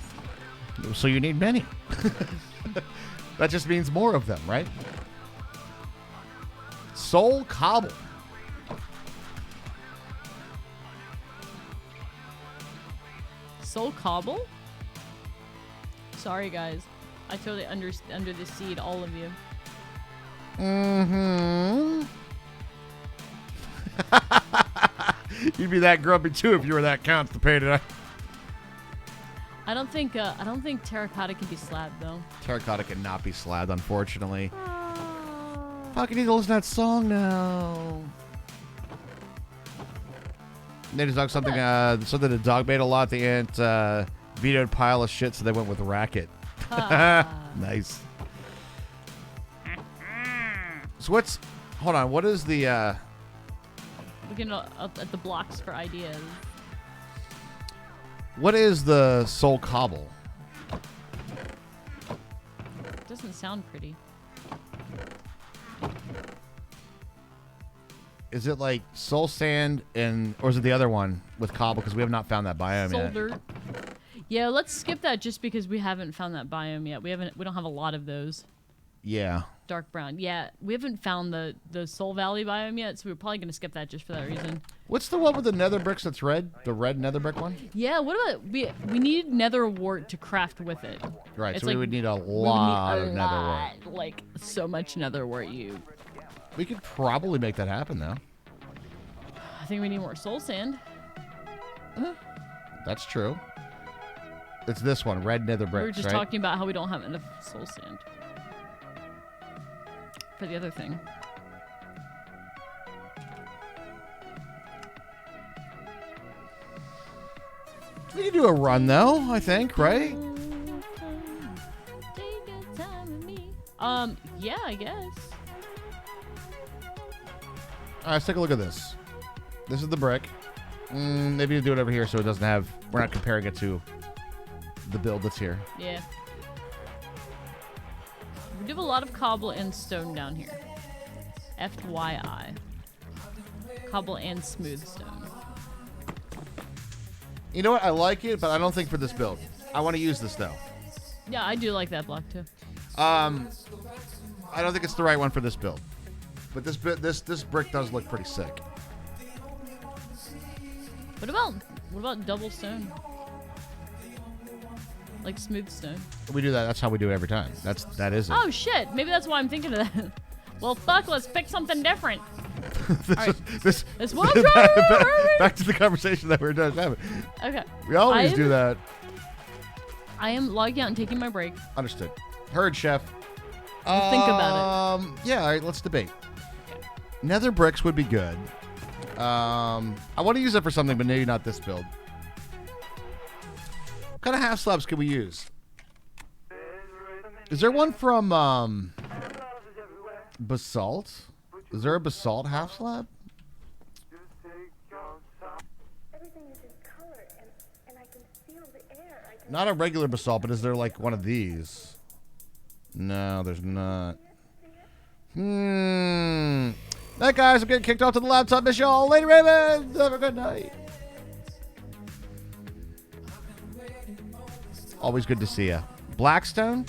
Speaker 1: So you need many. That just means more of them, right? Soul Cobble.
Speaker 2: Soul Cobble? Sorry, guys. I totally under the seed, all of you.
Speaker 1: Mm-hmm. You'd be that grumpy too if you were that constipated.
Speaker 2: I don't think terracotta can be slabbed though.
Speaker 1: Terracotta cannot be slabbed, unfortunately. Fuck, you need to listen to that song now. They just dug something the dog made a lot. The ant vetoed pile of shit, so they went with racket. Nice. So hold on, what is the
Speaker 2: Looking at the blocks for ideas.
Speaker 1: what is the Soul Cobble?
Speaker 2: Doesn't sound pretty.
Speaker 1: Is it like soul sand or is it the other one with cobble? Because we have not found that biome
Speaker 2: Soul
Speaker 1: yet.
Speaker 2: dirt. Yeah, let's skip that just because we haven't found that biome yet. We don't have a lot of those.
Speaker 1: Yeah.
Speaker 2: Dark brown. Yeah, we haven't found the Soul Valley biome yet, so we're probably gonna skip that just for that reason.
Speaker 1: What's the one with the nether bricks that's red? The red nether brick one?
Speaker 2: Yeah, what about we need nether wart to craft with it.
Speaker 1: Right,
Speaker 2: It's
Speaker 1: so we
Speaker 2: like-
Speaker 1: would need a
Speaker 2: We would
Speaker 1: lot
Speaker 2: need a
Speaker 1: of nether wart.
Speaker 2: lot, like so much nether wart.
Speaker 1: We could probably make that happen though.
Speaker 2: I think we need more soul sand.
Speaker 1: That's true. It's this one, red nether bricks,
Speaker 2: We were just
Speaker 1: right?
Speaker 2: talking about how we don't have enough soul sand for the other thing.
Speaker 1: We can do a run, though, I think, right?
Speaker 2: Yeah, I guess.
Speaker 1: All right, let's take a look at this. This is the brick. Maybe do it over here so it doesn't have... We're not comparing it to the build that's here.
Speaker 2: Yeah. We do have a lot of cobble and stone down here. FYI. Cobble and smooth stone.
Speaker 1: You know what? I like it, but I don't think for this build. I want to use this, though.
Speaker 2: Yeah, I do like that block, too.
Speaker 1: I don't think it's the right one for this build. But this brick does look pretty sick.
Speaker 2: What about double stone? Like smooth stone.
Speaker 1: We do that. That's how we do it every time. That is it.
Speaker 2: Oh shit! Maybe that's why I'm thinking of that. Well, fuck. Let's pick something different.
Speaker 1: this
Speaker 2: one.
Speaker 1: back to the conversation that we were just having.
Speaker 2: Okay.
Speaker 1: We always do that.
Speaker 2: I am logging out and taking my break.
Speaker 1: Understood. Heard, chef.
Speaker 2: We'll think about it.
Speaker 1: Yeah. All right. Let's debate. Nether bricks would be good. I want to use it for something, but maybe not this build. What kind of half slabs can we use? Is there one from basalt? Is there a basalt half slab?
Speaker 4: Everything is in color, and I can feel the air.
Speaker 1: Not a regular basalt, but is there like one of these? No, there's not. That guys, I'm getting kicked off to the laptop. Miss y'all. Lady Raven, have a good night. Always good to see you. Blackstone?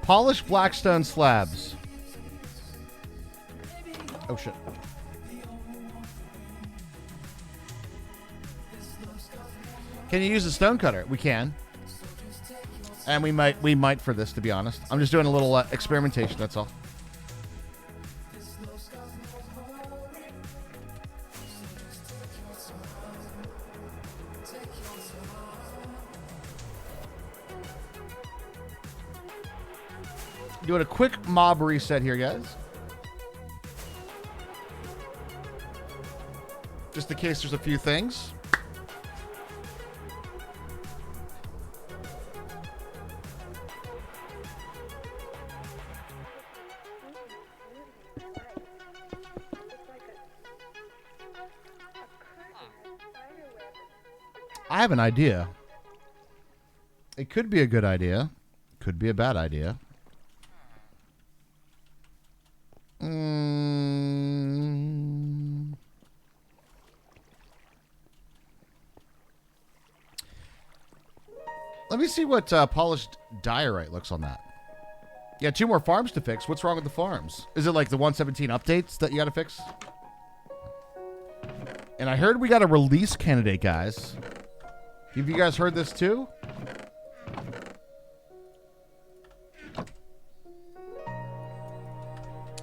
Speaker 1: Polished Blackstone slabs. Oh, shit. Can you use a stone cutter? We can. And we might for this, to be honest. I'm just doing a little experimentation, that's all. Doing a quick mob reset here, guys. Just in case there's a few things. I have an idea. It could be a good idea. Could be a bad idea. Let me see what polished diorite looks on that. Yeah, 2 more farms to fix. What's wrong with the farms? Is it like the 117 updates that you got to fix? And I heard we got a release candidate, guys. Have you guys heard this too?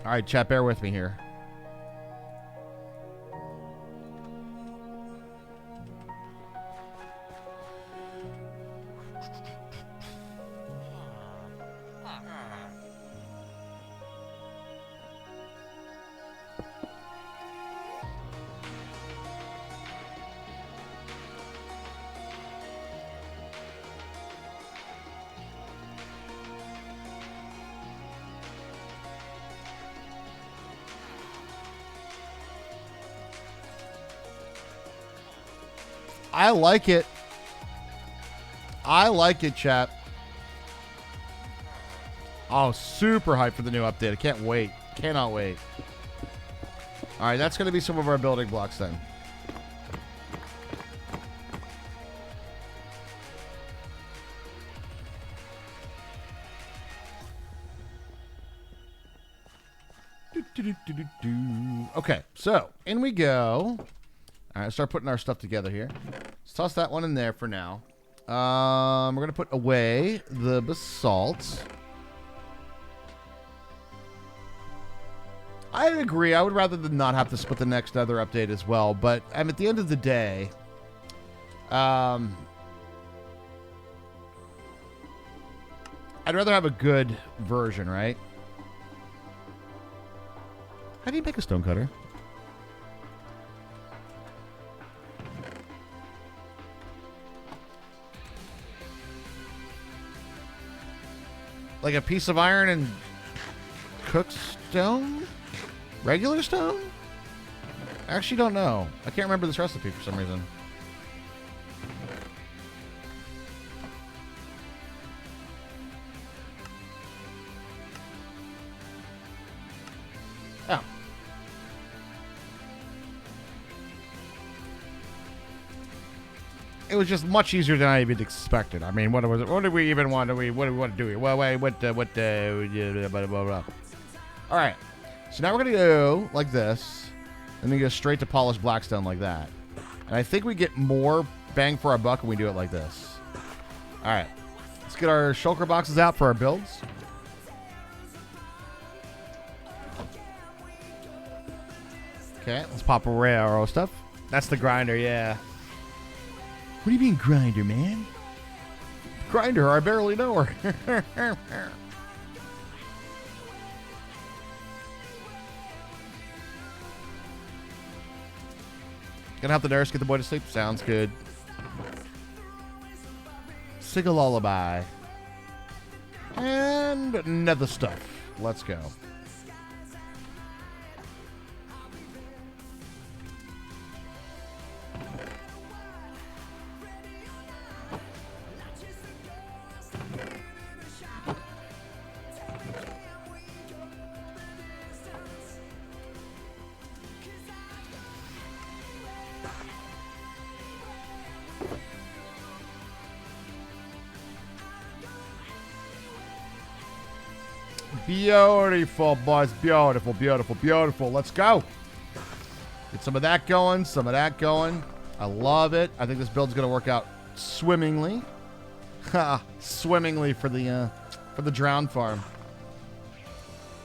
Speaker 1: All right, chat, bear with me here. I like it. I like it, chat. Oh, super hyped for the new update. I can't wait. Cannot wait. All right, that's going to be some of our building blocks then. Okay, so in we go. All right, start putting our stuff together here. Let's toss that one in there for now. We're going to put away the basalt. I agree. I would rather than not have to split the next other update as well. But at the end of the day, I'd rather have a good version, right? How do you make a stonecutter? Like a piece of iron and cooked stone? Regular stone? I actually don't know. I can't remember this recipe for some reason. Oh. It was just much easier than I even expected. I mean, what was it? What did we even want? What do we want to do here? Well, wait, blah, blah, blah. All right. So now we're going to go like this, and then go straight to polished blackstone like that. And I think we get more bang for our buck when we do it like this. All right. Let's get our shulker boxes out for our builds. Okay, let's pop our stuff. That's the grinder, yeah. What do you mean grinder, man? Grinder, I barely know her. Gonna help the nurse get the boy to sleep. Sounds good. Sing a lullaby. And another stuff. Let's go. Beautiful, boys. Beautiful, beautiful, beautiful. Let's go. Get some of that going. Some of that going. I love it. I think this build's going to work out swimmingly. Swimmingly for the drown farm.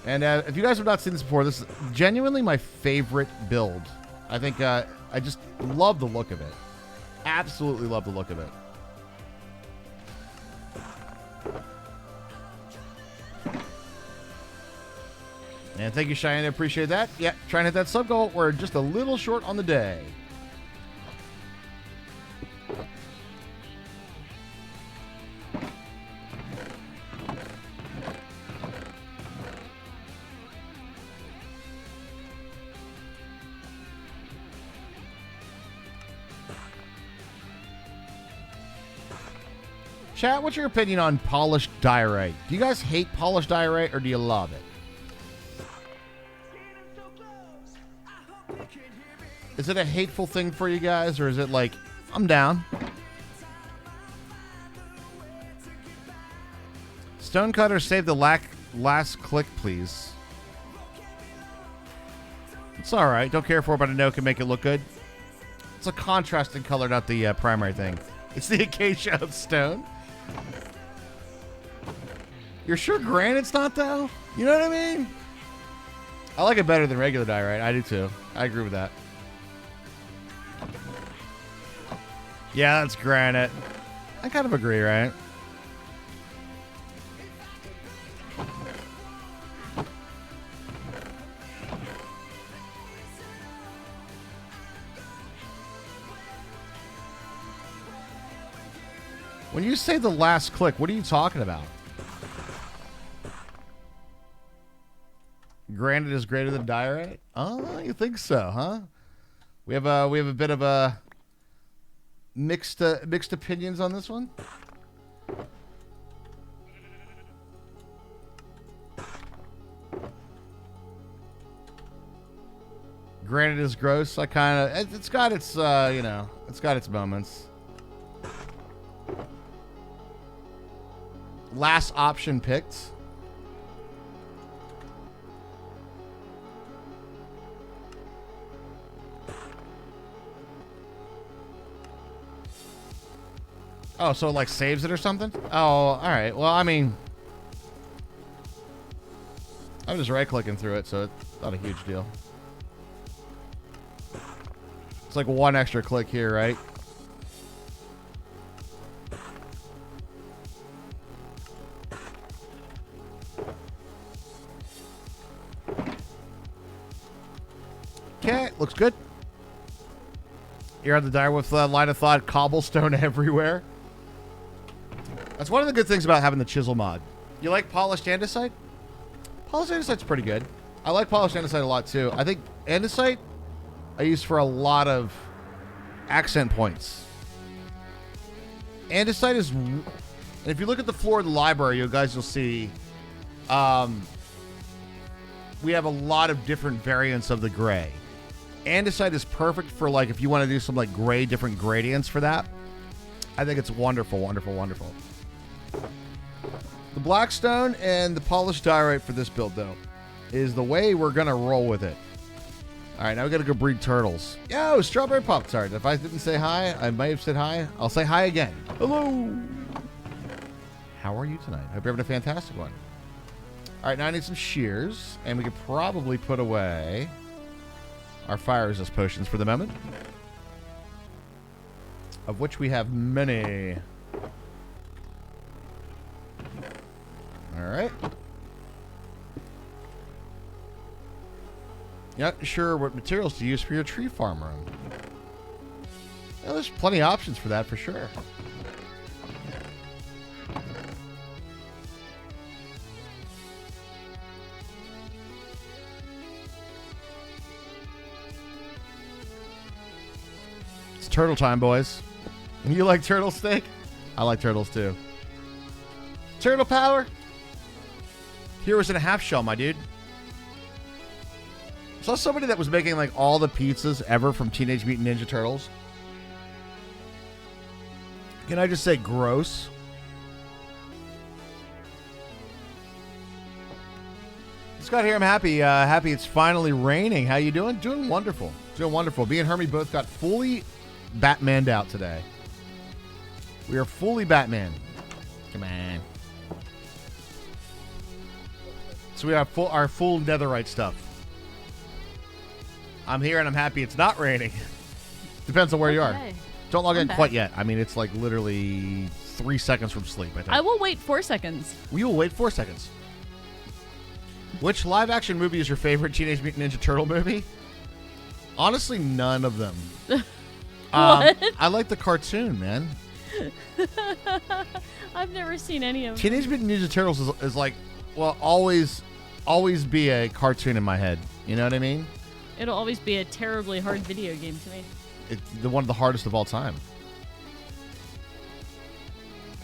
Speaker 1: And if you guys have not seen this before, this is genuinely my favorite build. I think I just love the look of it. Absolutely love the look of it. And thank you, Cheyenne. I appreciate that. Yeah, trying to hit that sub goal. We're just a little short on the day. Chat, what's your opinion on polished diorite? Do you guys hate polished diorite or do you love it? Is it a hateful thing for you guys, or is it like, I'm down? Stonecutter, save the last click, please. It's alright. Don't care for it, but I know it can make it look good. It's a contrasting color, not the primary thing. It's the acacia of stone. You're sure granite's not, though? You know what I mean? I like it better than regular diorite. I do, too. I agree with that. Yeah, that's granite. I kind of agree, right? When you say the last click, what are you talking about? Granite is greater than diorite? Oh, you think so, huh? We have a bit of a mixed opinions on this one. Granite is gross. I kind of it's got its you know, it's got its moments. Last option picked. Oh, so it like saves it or something? Oh, all right. Well, I mean, I'm just right-clicking through it, so it's not a huge deal. It's like one extra click here, right? Okay, looks good. You're on the diner with line of thought, cobblestone everywhere. That's one of the good things about having the chisel mod. You like polished andesite? Polished andesite's pretty good. I like polished andesite a lot too. I think andesite I use for a lot of accent points. Andesite is, and if you look at the floor of the library, you guys will see we have a lot of different variants of the gray. Andesite is perfect for like if you want to do some like gray, different gradients for that. I think it's wonderful, wonderful, wonderful. The blackstone and the polished diorite for this build, though, is the way we're going to roll with it. All right, now we got to go breed turtles. Yo, strawberry Pop-Tart. If I didn't say hi, I might have said hi. I'll say hi again. Hello. How are you tonight? Hope you're having a fantastic one. All right, now I need some shears, and we could probably put away our fire resist potions for the moment, of which we have many. All right. You're not sure what materials to use for your tree farm room. Well, there's plenty of options for that for sure. It's turtle time, boys. You like turtle steak? I like turtles too. Turtle power. Heroes in a half shell, my dude. I saw somebody that was making like all the pizzas ever from Teenage Mutant Ninja Turtles. Can I just say gross? Scott here, I'm happy. Happy it's finally raining. How you doing? Doing wonderful. Doing wonderful. Me and Hermie both got fully Batmaned out today. We are fully Batman. Come on. So we have our full netherite stuff. I'm here and I'm happy it's not raining. Depends on where you are. Don't log in quite yet. I mean, it's like literally 3 seconds from sleep, I think.
Speaker 2: I will wait 4 seconds.
Speaker 1: We will wait 4 seconds. Which live-action movie is your favorite Teenage Mutant Ninja Turtle movie? Honestly, none of them.
Speaker 2: What?
Speaker 1: I like the cartoon, man.
Speaker 2: I've never seen any of them.
Speaker 1: Teenage Mutant Ninja Turtles is like, well, always be a cartoon in my head. You know what I mean?
Speaker 2: It'll always be a terribly hard video game to me.
Speaker 1: It's one of the hardest of all time.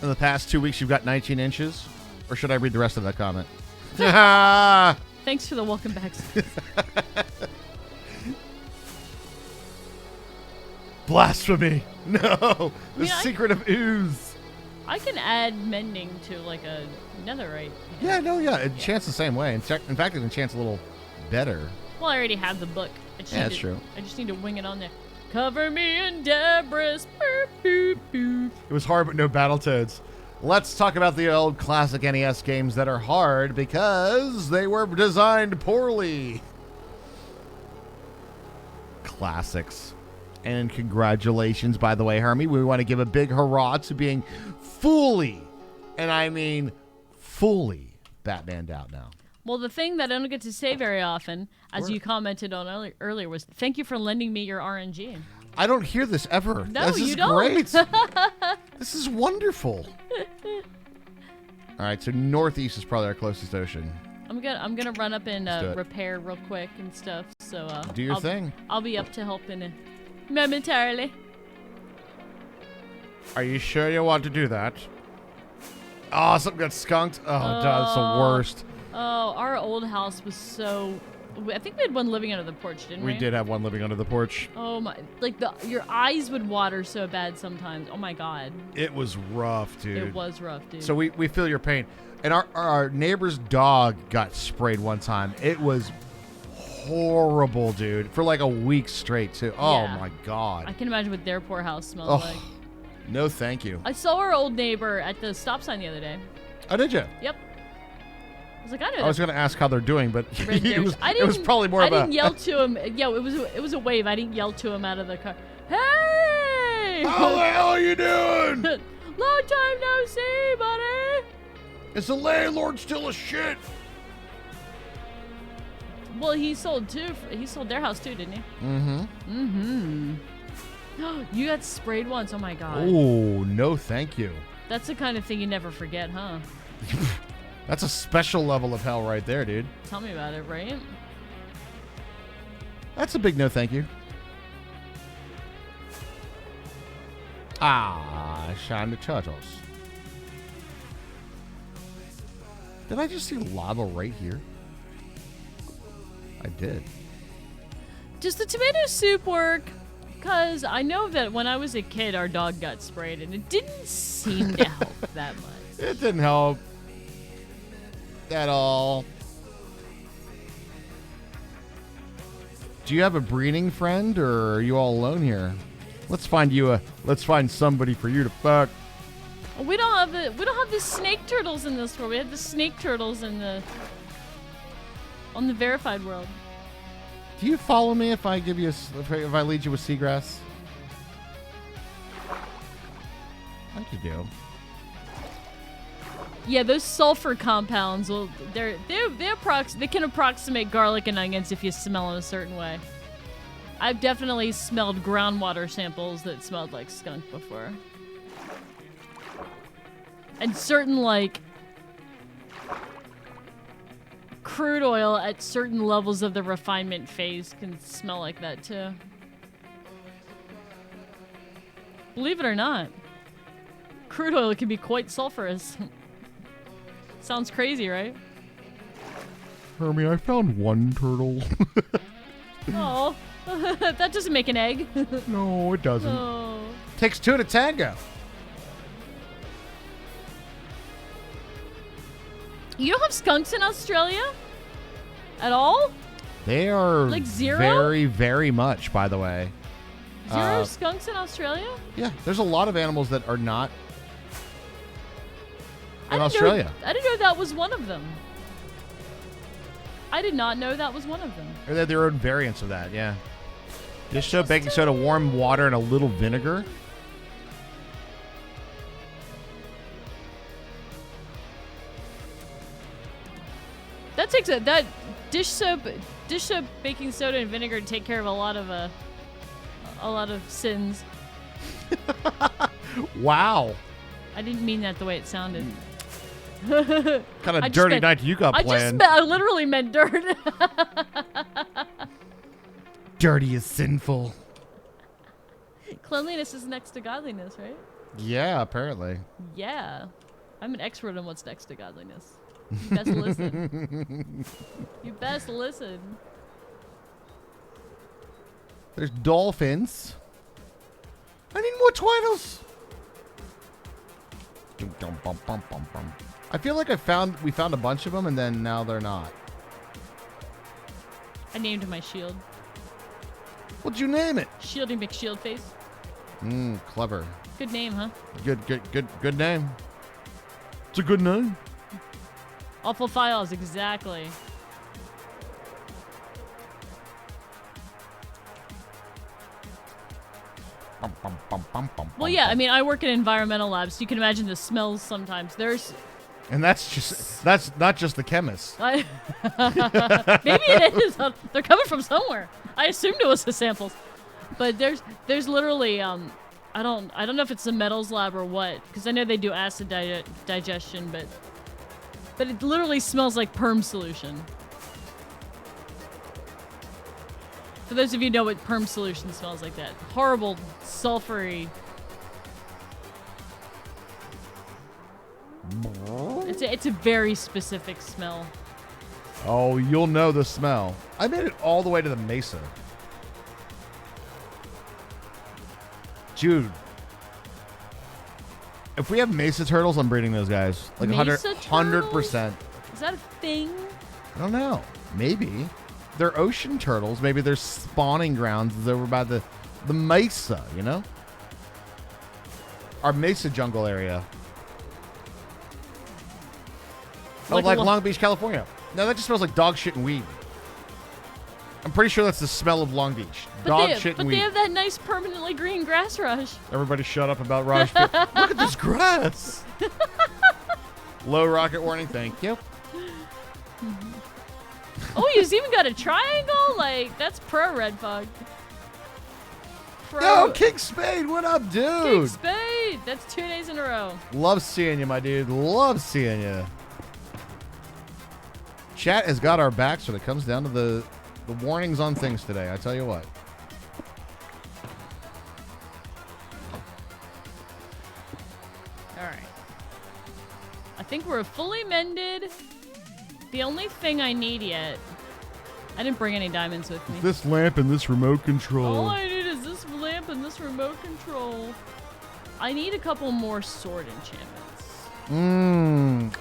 Speaker 1: In the past 2 weeks, you've got 19 inches? Or should I read the rest of that comment?
Speaker 2: Thanks for the welcome back.
Speaker 1: Blasphemy. No. The secret of ooze.
Speaker 2: I can add mending to like a netherite.
Speaker 1: Yeah, no, yeah. It enchants the same way. In fact, it enchants a little better.
Speaker 2: Well, I already have the book.
Speaker 1: That's true.
Speaker 2: I just need to wing it on there. Cover me in debris. Boop, boop, boop.
Speaker 1: It was hard, but no Battletoads. Let's talk about the old classic NES games that are hard because they were designed poorly. Classics. And congratulations, by the way, Hermie. We want to give a big hurrah to being fully, and I mean fully, Batmaned out now.
Speaker 2: Well, the thing that I don't get to say very often, as you commented on earlier, was thank you for lending me your RNG.
Speaker 1: I don't hear this ever.
Speaker 2: No,
Speaker 1: this is
Speaker 2: you don't.
Speaker 1: Great. This is wonderful. All right, so northeast is probably our closest ocean.
Speaker 2: I'm gonna run up and repair real quick and stuff. So
Speaker 1: do your thing.
Speaker 2: I'll be up to help in momentarily.
Speaker 1: Are you sure you want to do that? Oh, something got skunked. Oh, that's the worst.
Speaker 2: Oh, our old house was so... I think we had one living under the porch, didn't we?
Speaker 1: We did have one living under the porch.
Speaker 2: Oh my... Like, your eyes would water so bad sometimes. Oh my God.
Speaker 1: It was rough, dude.
Speaker 2: It was rough, dude.
Speaker 1: So we feel your pain. And our neighbor's dog got sprayed one time. It was horrible, dude. For like a week straight, too. Oh,
Speaker 2: yeah.
Speaker 1: My God.
Speaker 2: I can imagine what their poor house smelled like.
Speaker 1: No, thank you.
Speaker 2: I saw our old neighbor at the stop sign the other day.
Speaker 1: Oh, did you?
Speaker 2: Yep. was like, I know.
Speaker 1: I was going to ask how they're doing, but
Speaker 2: Red
Speaker 1: it was,
Speaker 2: douche.
Speaker 1: it was probably more
Speaker 2: I
Speaker 1: of a...
Speaker 2: didn't yell to him. Yeah, it was a wave. I didn't yell to him out of the car. Hey!
Speaker 1: How the hell are you doing?
Speaker 2: Long time no see, buddy.
Speaker 1: Is the landlord still a shit?
Speaker 2: Well, he sold too. He sold their house too, didn't he? Mm-hmm. You got sprayed once. Oh my god.
Speaker 1: Oh, no thank you.
Speaker 2: That's the kind of thing you never forget, huh?
Speaker 1: That's a special level of hell right there, dude.
Speaker 2: Tell me about it, right?
Speaker 1: That's a big no thank you. Ah, shine the turtles. Did I just see lava right here? I did.
Speaker 2: Does the tomato soup work? Because I know that when I was a kid, our dog got sprayed, and it didn't seem to help that much.
Speaker 1: It didn't help at all. Do you have a breeding friend, or are you all alone here? Let's find somebody for you to fuck.
Speaker 2: We don't have the snake turtles in this world. We have the snake turtles on the verified world.
Speaker 1: Do you follow me if I give you if I lead you with seagrass? I think you do.
Speaker 2: Yeah, those sulfur compounds they can approximate garlic and onions if you smell them a certain way. I've definitely smelled groundwater samples that smelled like skunk before. And certain like crude oil at certain levels of the refinement phase can smell like that too. Believe it or not, crude oil can be quite sulfurous. Sounds crazy, right?
Speaker 1: Hermie, I found one turtle.
Speaker 2: Oh, that doesn't make an egg.
Speaker 1: No, it doesn't.
Speaker 2: Oh.
Speaker 1: Takes two to tango.
Speaker 2: You don't have skunks in Australia? At all?
Speaker 1: They are
Speaker 2: like zero?
Speaker 1: very, very much, by the way.
Speaker 2: Zero skunks in Australia?
Speaker 1: Yeah, there's a lot of animals that are not in Australia.
Speaker 2: I didn't know that was one of them. I did not know that was one of them.
Speaker 1: Or they have their own variants of that, yeah. Dish soap, baking soda, warm water, and a little vinegar.
Speaker 2: That takes that dish soap, baking soda, and vinegar to take care of a lot of sins.
Speaker 1: Wow.
Speaker 2: I didn't mean that the way it sounded.
Speaker 1: Kind of dirty night you got planned.
Speaker 2: I literally meant dirt.
Speaker 1: Dirty is sinful.
Speaker 2: Cleanliness is next to godliness, right?
Speaker 1: Yeah, apparently.
Speaker 2: Yeah. I'm an expert on what's next to godliness. You best listen. You best listen.
Speaker 1: There's dolphins. I need more turtles. I feel like we found a bunch of them, and then now they're not.
Speaker 2: I named my shield.
Speaker 1: What'd you name it?
Speaker 2: Shieldy McShieldface.
Speaker 1: Clever.
Speaker 2: Good name, huh?
Speaker 1: Good name. It's a good name.
Speaker 2: Awful files, exactly. Well, yeah, I mean, I work in environmental labs, so you can imagine the smells sometimes.
Speaker 1: And that's not just the chemists.
Speaker 2: Maybe it is. They're coming from somewhere. I assumed it was the samples. But there's literally, I don't know if it's the metals lab or what, because I know they do acid digestion, but it literally smells like perm solution. For those of you who know what perm solution smells like, that horrible, sulfury. It's a very specific smell.
Speaker 1: Oh, you'll know the smell. I made it all the way to the mesa. Dude. If we have mesa turtles, I'm breeding those guys. Like
Speaker 2: Mesa
Speaker 1: 100%.
Speaker 2: Is that a thing?
Speaker 1: I don't know. Maybe. They're ocean turtles. Maybe their spawning grounds is over by the mesa, you know? Our mesa jungle area. Oh, like Long Beach, California. No, that just smells like dog shit and weed. I'm pretty sure that's the smell of Long Beach. Dog shit and
Speaker 2: But
Speaker 1: weed.
Speaker 2: they have that nice permanently green grass rush.
Speaker 1: Everybody shut up about Raj. Look at this grass. Low rocket warning, thank you.
Speaker 2: Oh, he's even got a triangle? Like, that's pro Red Fog. Pro.
Speaker 1: Yo, King Spade, what up, dude?
Speaker 2: King Spade. That's 2 days in a row.
Speaker 1: Love seeing you, my dude. Love seeing you. Chat has got our backs when it comes down to the warnings on things today. I tell you what.
Speaker 2: All right. I think we're fully mended. The only thing I need yet... I didn't bring any diamonds with me.
Speaker 1: This lamp and this remote control.
Speaker 2: All I need is this lamp and this remote control. I need a couple more sword enchantments.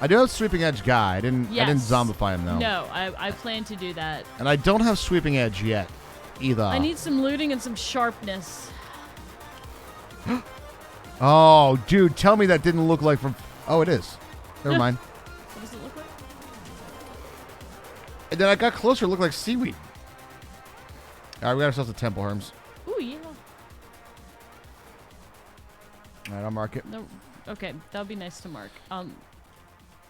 Speaker 1: I do have Sweeping Edge guy. I didn't zombify him though.
Speaker 2: No, I plan to do that.
Speaker 1: And I don't have Sweeping Edge yet either.
Speaker 2: I need some looting and some sharpness.
Speaker 1: Oh, dude, tell me that didn't look like from... Oh, it is. Never mind.
Speaker 2: What does it look like?
Speaker 1: And then I got closer. It looked like seaweed. All right, we got ourselves a temple, Herms.
Speaker 2: Ooh, yeah.
Speaker 1: All right, I'll mark it.
Speaker 2: No, okay, that would be nice to mark.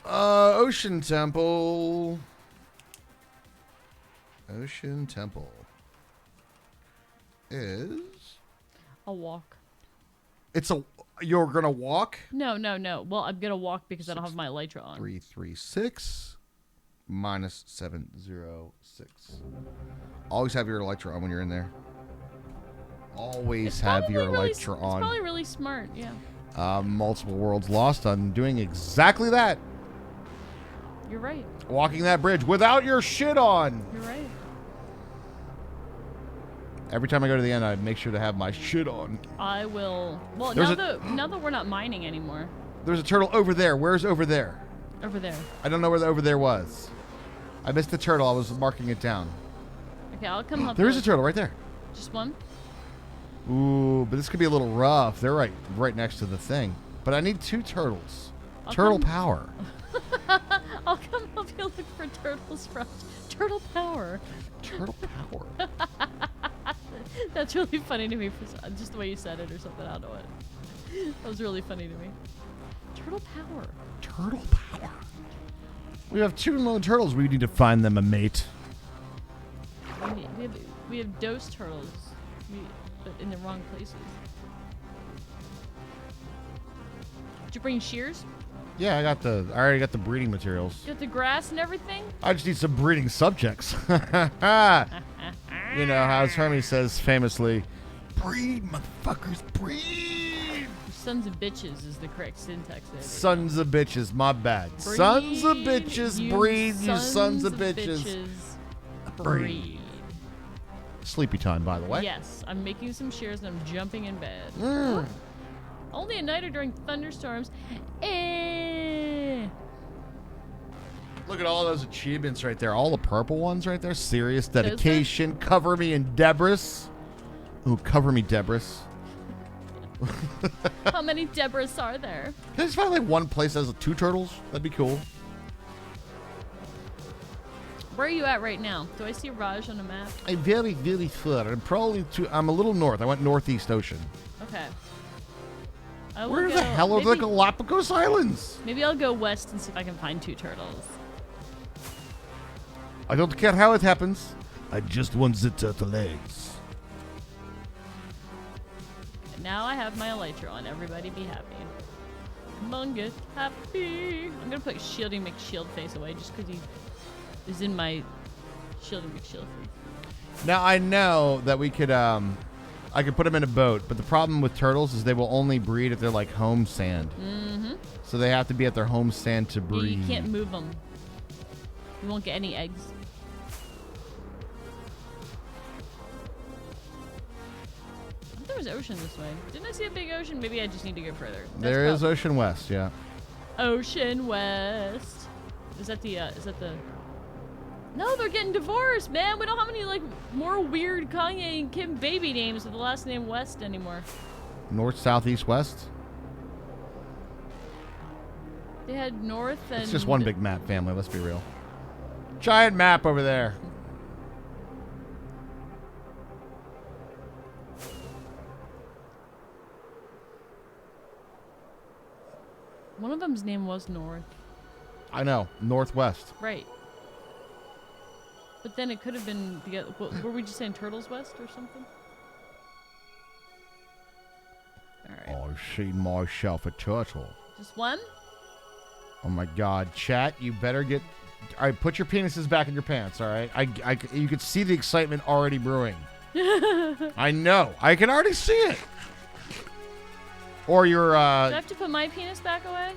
Speaker 1: Ocean Temple. Ocean Temple is...
Speaker 2: I'll walk.
Speaker 1: It's a... You're going to walk?
Speaker 2: No. Well, I'm going to walk because I don't have my elytra on.
Speaker 1: 336 minus 706. Always have your elytra on when you're in there. Always have your elytra on.
Speaker 2: It's probably really smart, yeah.
Speaker 1: Multiple worlds lost on doing exactly that.
Speaker 2: You're right.
Speaker 1: Walking that bridge without your shit on.
Speaker 2: You're right.
Speaker 1: Every time I go to the end, I make sure to have my shit on.
Speaker 2: I will. Well, now that we're not mining anymore.
Speaker 1: There's a turtle over there. Where's over there?
Speaker 2: Over there.
Speaker 1: I don't know where the over there was. I missed the turtle. I was marking it down.
Speaker 2: Okay, I'll come up.
Speaker 1: There is a turtle right there.
Speaker 2: Just one?
Speaker 1: Ooh, but this could be a little rough. They're right next to the thing. But I need 2 turtles. Turtle power.
Speaker 2: I'll come help you look for turtles from Turtle Power.
Speaker 1: Turtle power.
Speaker 2: That's really funny to me, for just the way you said it or something. I don't know what. That was really funny to me. Turtle Power.
Speaker 1: Turtle power. We have 2 lone turtles. We need to find them a mate.
Speaker 2: We have dose turtles, but in the wrong places. Did you bring shears?
Speaker 1: Yeah, I already got the breeding materials.
Speaker 2: You got the grass and everything?
Speaker 1: I just need some breeding subjects. You know, as Hermes says famously, breed, motherfuckers, breed.
Speaker 2: Sons of bitches is the correct syntax there.
Speaker 1: Sons of bitches, my bad.
Speaker 2: Breed,
Speaker 1: Sons of bitches, breed, you sons of bitches.
Speaker 2: Breed.
Speaker 1: Sleepy time, by the way.
Speaker 2: Yes, I'm making some shears and I'm jumping in bed.
Speaker 1: Mm.
Speaker 2: Only at night or during thunderstorms.
Speaker 1: Look at all those achievements right there. All the purple ones right there. Serious dedication. Cover me in debris. Ooh, cover me debris.
Speaker 2: How many Debras are there?
Speaker 1: Can I just find like one place that has 2 turtles? That'd be cool.
Speaker 2: Where are you at right now? Do I see Raj on the map?
Speaker 1: I'm very, very far. I'm a little north. I went northeast ocean.
Speaker 2: Okay.
Speaker 1: Where the hell are the Galapagos Islands?
Speaker 2: Maybe I'll go west and see if I can find 2 turtles.
Speaker 1: I don't care how it happens. I just want the turtle eggs.
Speaker 2: And now I have my elytra on. Everybody be happy. Come on, get happy. I'm gonna put Shielding McShield face away just because he is in my Shielding McShield face.
Speaker 1: Now I know that we could I could put them in a boat, but the problem with turtles is they will only breed if they're like home sand. Mm-hmm. So they have to be at their home sand to breed.
Speaker 2: Yeah, you can't move them. You won't get any eggs. I thought there was ocean this way. Didn't I see a big ocean? Maybe I just need to go further.
Speaker 1: There is Ocean West, yeah.
Speaker 2: Ocean West. Is that the No, they're getting divorced, man. We don't have any like more weird Kanye and Kim baby names with the last name West anymore.
Speaker 1: North, south, east, west.
Speaker 2: They had north and...
Speaker 1: It's just one big map, family. Let's be real. Giant map over there.
Speaker 2: One of them's name was North.
Speaker 1: I know. Northwest.
Speaker 2: Right. But then it could have been... Were we just saying Turtles West or something? Alright.
Speaker 1: I've seen myself a turtle.
Speaker 2: Just one?
Speaker 1: Oh my God, chat! You better get. All right, put your penises back in your pants. All right, you could see the excitement already brewing. I know. I can already see it. Or your.
Speaker 2: Do I have to put my penis back away?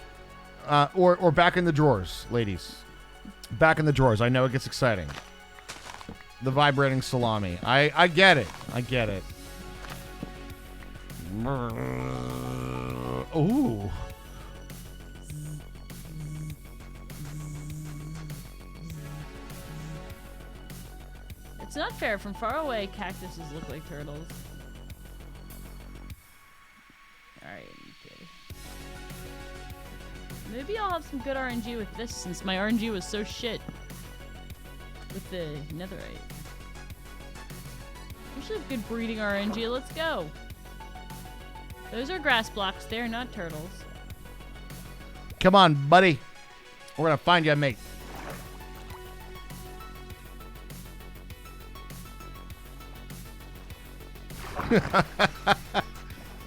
Speaker 1: Or back in the drawers, ladies. Back in the drawers. I know it gets exciting. The vibrating salami. I get it. I get it. Ooh.
Speaker 2: It's not fair. From far away, cactuses look like turtles. Alright, okay. Maybe I'll have some good RNG with this since my RNG was so shit with the netherite. We should have good breeding RNG. Let's go. Those are grass blocks. They're not turtles.
Speaker 1: Come on, buddy. We're gonna find you a mate.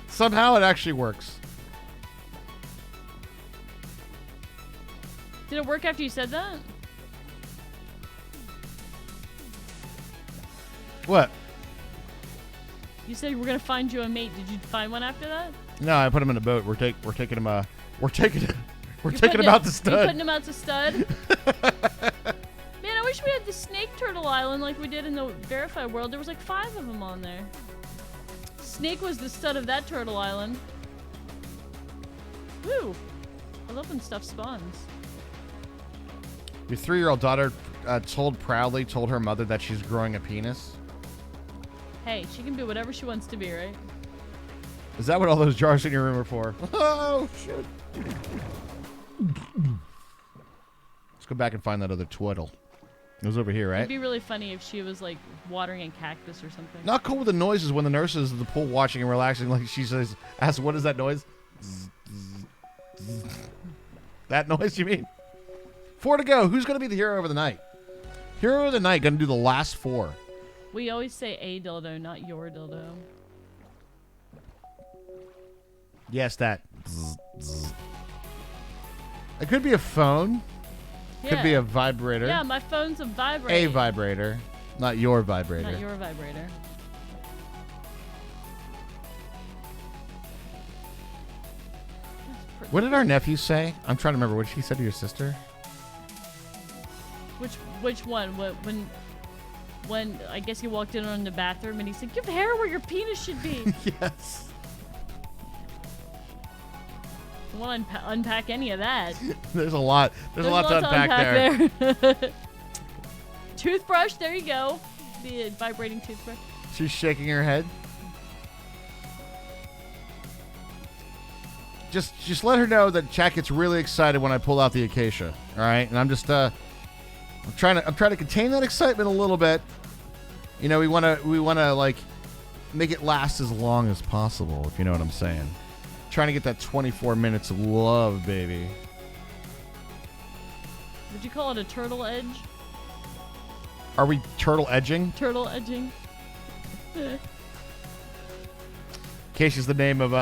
Speaker 1: Somehow it actually works.
Speaker 2: Did it work after you said that?
Speaker 1: What?
Speaker 2: You said we're gonna find you a mate. Did you find one after that?
Speaker 1: No, I put him in a boat. We're taking him out to stud.
Speaker 2: You're putting him out to stud. Man, I wish we had the snake turtle island like we did in the verified world. There was like 5 of them on there. Snake was the stud of that turtle island. Woo! I love when stuff spawns.
Speaker 1: Your 3-year-old daughter told her mother that she's growing a penis.
Speaker 2: Hey, she can be whatever she wants to be, right?
Speaker 1: Is that what all those jars in your room are for? Oh, shit. Let's go back and find that other twaddle. It was over here, right?
Speaker 2: It'd be really funny if she was like watering a cactus or something.
Speaker 1: Not cool with the noises when the nurse is at the pool watching and relaxing. Like she says, asks, what is that noise? That noise, you mean? 4 to go. Who's going to be the hero of the night? Hero of the night, going to do the last 4.
Speaker 2: We always say a dildo, not your dildo.
Speaker 1: Yes, that. It could be a phone.
Speaker 2: Yeah.
Speaker 1: Could be a vibrator.
Speaker 2: Yeah, my phone's a vibrator.
Speaker 1: A vibrator, not your vibrator.
Speaker 2: Not your vibrator.
Speaker 1: What did our nephew say? I'm trying to remember what he said to your sister.
Speaker 2: Which one? When I guess he walked in the bathroom and he said, "You have hair where your penis should be."
Speaker 1: Yes.
Speaker 2: I want to unpack any of that.
Speaker 1: There's a lot. There's a lot to unpack
Speaker 2: there. Toothbrush. There you go. The vibrating toothbrush.
Speaker 1: She's shaking her head. Just let her know that chat gets really excited when I pull out the acacia. All right, and I'm just I'm trying to contain that excitement a little bit. You know, we want to like make it last as long as possible, if you know what I'm saying. Trying to get that 24 minutes of love, baby.
Speaker 2: Would you call it a turtle edge?
Speaker 1: Are we turtle edging?
Speaker 2: Turtle edging.
Speaker 1: Acacia's the name of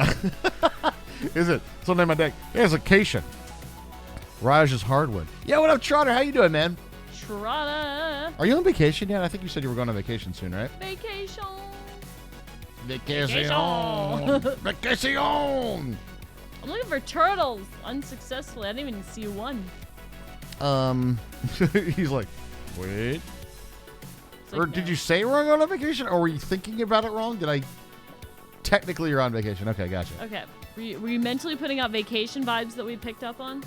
Speaker 1: is it? It's the name of my deck. Yeah, it's Acacia. Raj is hardwood. Yeah, what up, Trotter? How you doing, man?
Speaker 2: Trotter.
Speaker 1: Are you on vacation yet? I think you said you were going on vacation soon, right?
Speaker 2: Vacation.
Speaker 1: Vacation. Vacation.
Speaker 2: I'm looking for turtles unsuccessfully. I didn't even see one.
Speaker 1: He's like, wait.
Speaker 2: Like,
Speaker 1: or did you say we're going on vacation, or were you thinking about it wrong? Did I? Technically, you're on vacation. Okay, gotcha.
Speaker 2: Okay. Were you mentally putting out vacation vibes that we picked up on?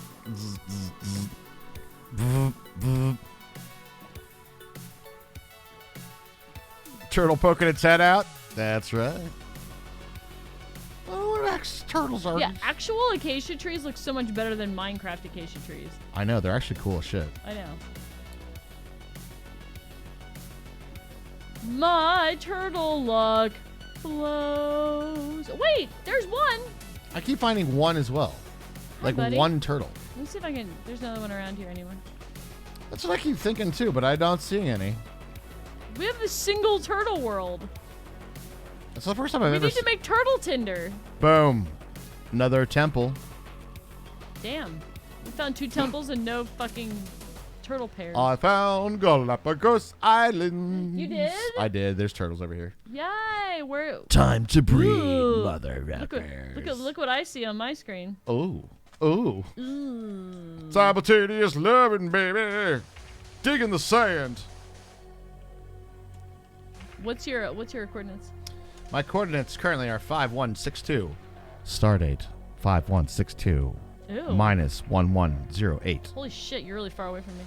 Speaker 1: Turtle poking its head out. That's right. relax. Turtles are.
Speaker 2: Yeah, actual acacia trees look so much better than Minecraft acacia trees.
Speaker 1: I know, they're actually cool as shit.
Speaker 2: I know. My turtle luck flows. Wait, there's one.
Speaker 1: I keep finding one as well. Like
Speaker 2: buddy.
Speaker 1: one turtle.
Speaker 2: Let me see if I can. There's another one around here anymore.
Speaker 1: That's what I keep thinking too, but I don't see any.
Speaker 2: We have the single turtle world.
Speaker 1: That's the first time I've
Speaker 2: We
Speaker 1: ever
Speaker 2: need to make turtle tinder.
Speaker 1: Boom. Another temple.
Speaker 2: Damn. We found 2 temples and no fucking turtle pairs.
Speaker 1: I found Galapagos Island.
Speaker 2: You did?
Speaker 1: I did. There's turtles over here.
Speaker 2: Yay! Where?
Speaker 1: Time to breed,
Speaker 2: Ooh.
Speaker 1: mother
Speaker 2: Look what I see on my screen.
Speaker 1: Oh. Oh.
Speaker 2: Ooh.
Speaker 1: Simultaneous loving, baby. Digging the sand.
Speaker 2: What's your coordinates?
Speaker 1: My coordinates currently are 5162. Stardate 5162.
Speaker 2: Ew.
Speaker 1: Minus 1108.
Speaker 2: Holy shit! You're really far away from me.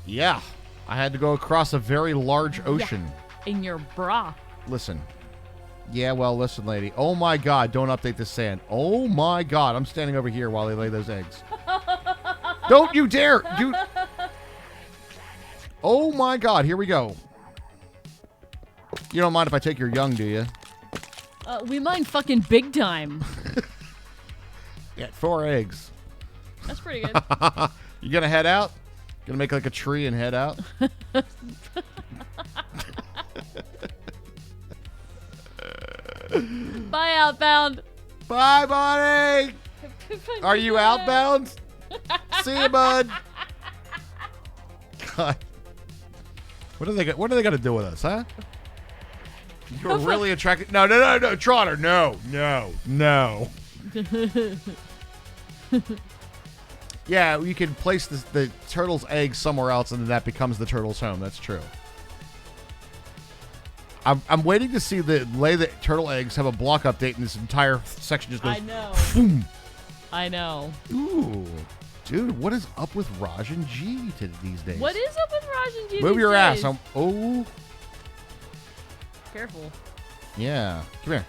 Speaker 1: Yeah. I had to go across a very large ocean.
Speaker 2: Yeah. In your bra.
Speaker 1: Listen. Yeah, well, listen, lady. Oh, my God. Don't update the sand. Oh, my God. I'm standing over here while they lay those eggs. Don't you dare. You. Oh, my God. Here we go. You don't mind if I take your young, do you?
Speaker 2: We mine fucking big time.
Speaker 1: Yeah, 4 eggs.
Speaker 2: That's pretty good.
Speaker 1: You gonna head out? Gonna make like a tree and head out?
Speaker 2: Bye, Outbound.
Speaker 1: Bye, buddy. Are you outbound? See you, bud. God. What are they gonna do with us, huh? You're really attracted. No, Trotter. No. Yeah, you can place the turtle's egg somewhere else, and then that becomes the turtle's home. That's true. I'm waiting to see the turtle eggs have a block update, and this entire section just goes.
Speaker 2: I know.
Speaker 1: Boom.
Speaker 2: I know.
Speaker 1: Ooh, dude, what is up with Raj and G these days?
Speaker 2: What is up with Raj and G?
Speaker 1: Move
Speaker 2: these
Speaker 1: your
Speaker 2: days?
Speaker 1: ass. Oh.
Speaker 2: Careful.
Speaker 1: Yeah. Come here.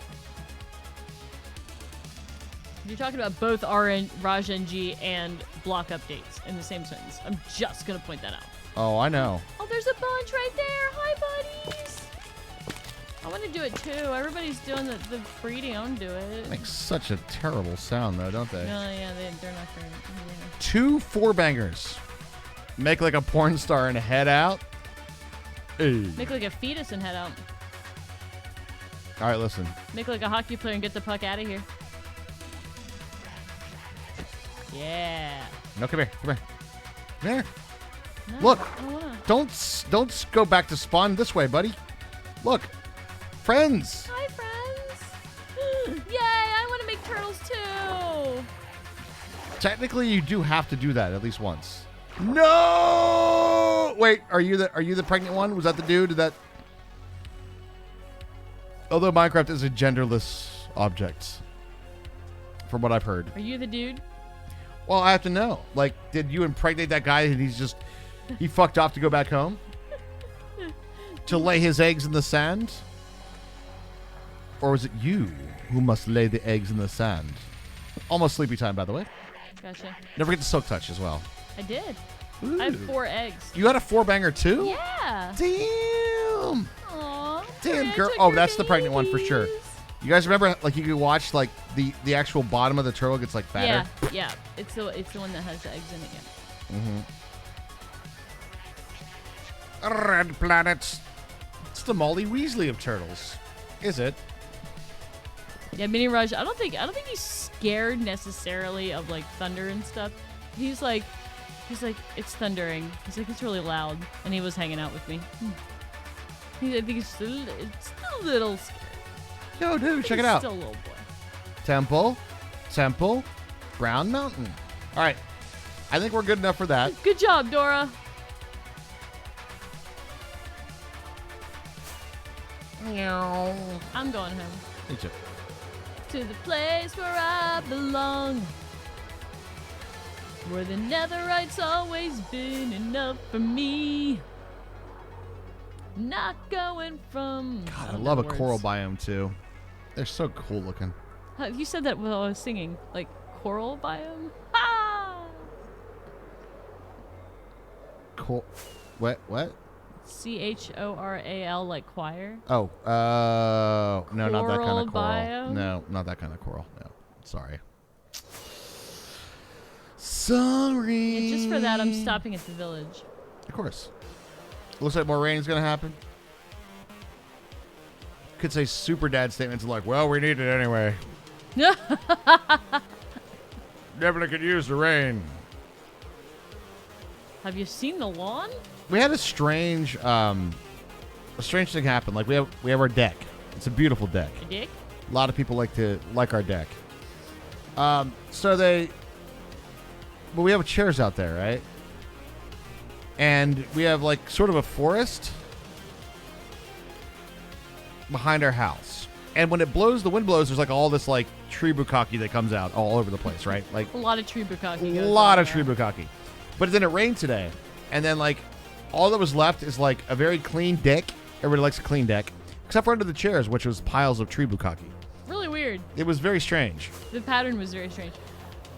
Speaker 2: You're talking about both Raj and G and block updates in the same sentence. I'm just gonna point that out.
Speaker 1: Oh, I know.
Speaker 2: Oh, there's a bunch right there. Hi, buddies. I want to do it too. Everybody's doing the breeding. I want to do it.
Speaker 1: Makes such a terrible sound, though, don't they?
Speaker 2: No, yeah, they're not great. Yeah.
Speaker 1: 2 4-bangers. Make like a porn star and head out. Hey.
Speaker 2: Make like a fetus and head out.
Speaker 1: All right, listen.
Speaker 2: Make like a hockey player and get the puck out of here. Yeah.
Speaker 1: No, come here. Come here. Come here.
Speaker 2: No,
Speaker 1: Look.
Speaker 2: I don't wanna.
Speaker 1: Don't go back to spawn this way, buddy. Look. Friends.
Speaker 2: Hi, friends. Yay, I want to make turtles too.
Speaker 1: Technically, you do have to do that at least once. No! Wait, are you the pregnant one? Was that the dude? Although Minecraft is a genderless object, from what I've heard.
Speaker 2: Are you the dude?
Speaker 1: Well, I have to know. Like, did you impregnate that guy and he fucked off to go back home? To lay his eggs in the sand? Or was it you who must lay the eggs in the sand? Almost sleepy time, by the way.
Speaker 2: Gotcha.
Speaker 1: Never get the silk touch as well.
Speaker 2: I did.
Speaker 1: Ooh.
Speaker 2: I have 4 eggs.
Speaker 1: You had a 4-banger too?
Speaker 2: Yeah.
Speaker 1: Damn.
Speaker 2: Aw.
Speaker 1: Damn, girl. Oh, that's the pregnant one for sure. You guys remember, like, you could watch, like, the actual bottom of the turtle gets, like, fatter?
Speaker 2: Yeah. It's the one that has the eggs in it, yeah.
Speaker 1: Mm-hmm. Red planets. It's the Molly Weasley of turtles. Is it?
Speaker 2: Yeah, Mini Raj, I don't think he's scared necessarily of like thunder and stuff. He's like, it's thundering. He's like, it's really loud. And he was hanging out with me. I think it's a little scared.
Speaker 1: Yo, dude, check it out.
Speaker 2: Still a little boy.
Speaker 1: Temple, Brown Mountain. All right. I think we're good enough for that.
Speaker 2: Good job, Dora. I'm going home.
Speaker 1: Me too.
Speaker 2: To the place where I belong. Where the netherite's always been enough for me. Not going from.
Speaker 1: God, I love a coral biome too. They're so cool looking.
Speaker 2: You said that while I was singing. Like, choral biome? Ah!
Speaker 1: What?
Speaker 2: CHORAL, like choir?
Speaker 1: Oh, no, not that kind of
Speaker 2: Coral
Speaker 1: coral.
Speaker 2: biome?
Speaker 1: No, not that kind of coral. No, sorry. Sorry.
Speaker 2: Yeah, just for that, I'm stopping at the village.
Speaker 1: Of course. Looks like more rain is going to happen. Could say super dad statements like, well, we need it anyway. Definitely could use the rain.
Speaker 2: Have you seen the lawn?
Speaker 1: We had a strange thing happen. Like we have our deck. It's a beautiful deck.
Speaker 2: A dick?
Speaker 1: A lot of people like our deck. But we have chairs out there, right? And we have like sort of a forest behind our house. And when it blows, the wind blows, there's like all this like tree bukkake that comes out all over the place, right? Like
Speaker 2: A lot of tree bukkake.
Speaker 1: a
Speaker 2: goes
Speaker 1: lot
Speaker 2: on
Speaker 1: of tree
Speaker 2: there.
Speaker 1: bukkake. But then it rained today. And then like all that was left is like a very clean deck. Everybody likes a clean deck. Except for under the chairs, which was piles of tree bukkake.
Speaker 2: Really weird.
Speaker 1: It was very strange.
Speaker 2: The pattern was very strange.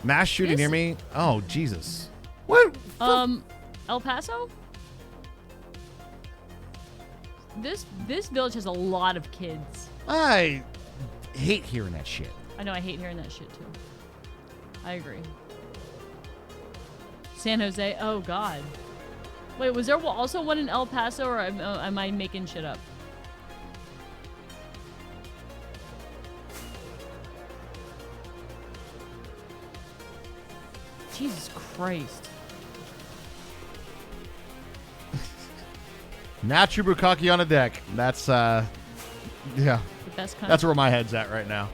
Speaker 1: Mass shooting
Speaker 2: This-
Speaker 1: near me? Oh, Jesus. What?
Speaker 2: El Paso? This village has a lot of kids.
Speaker 1: I hate hearing that shit.
Speaker 2: I know, I hate hearing that shit too. I agree. San Jose, oh god. Wait, was there also one in El Paso, or am I making shit up? Jesus Christ.
Speaker 1: Natsu Bukkake on a deck. That's, yeah.
Speaker 2: The best kind.
Speaker 1: That's where my head's at right now.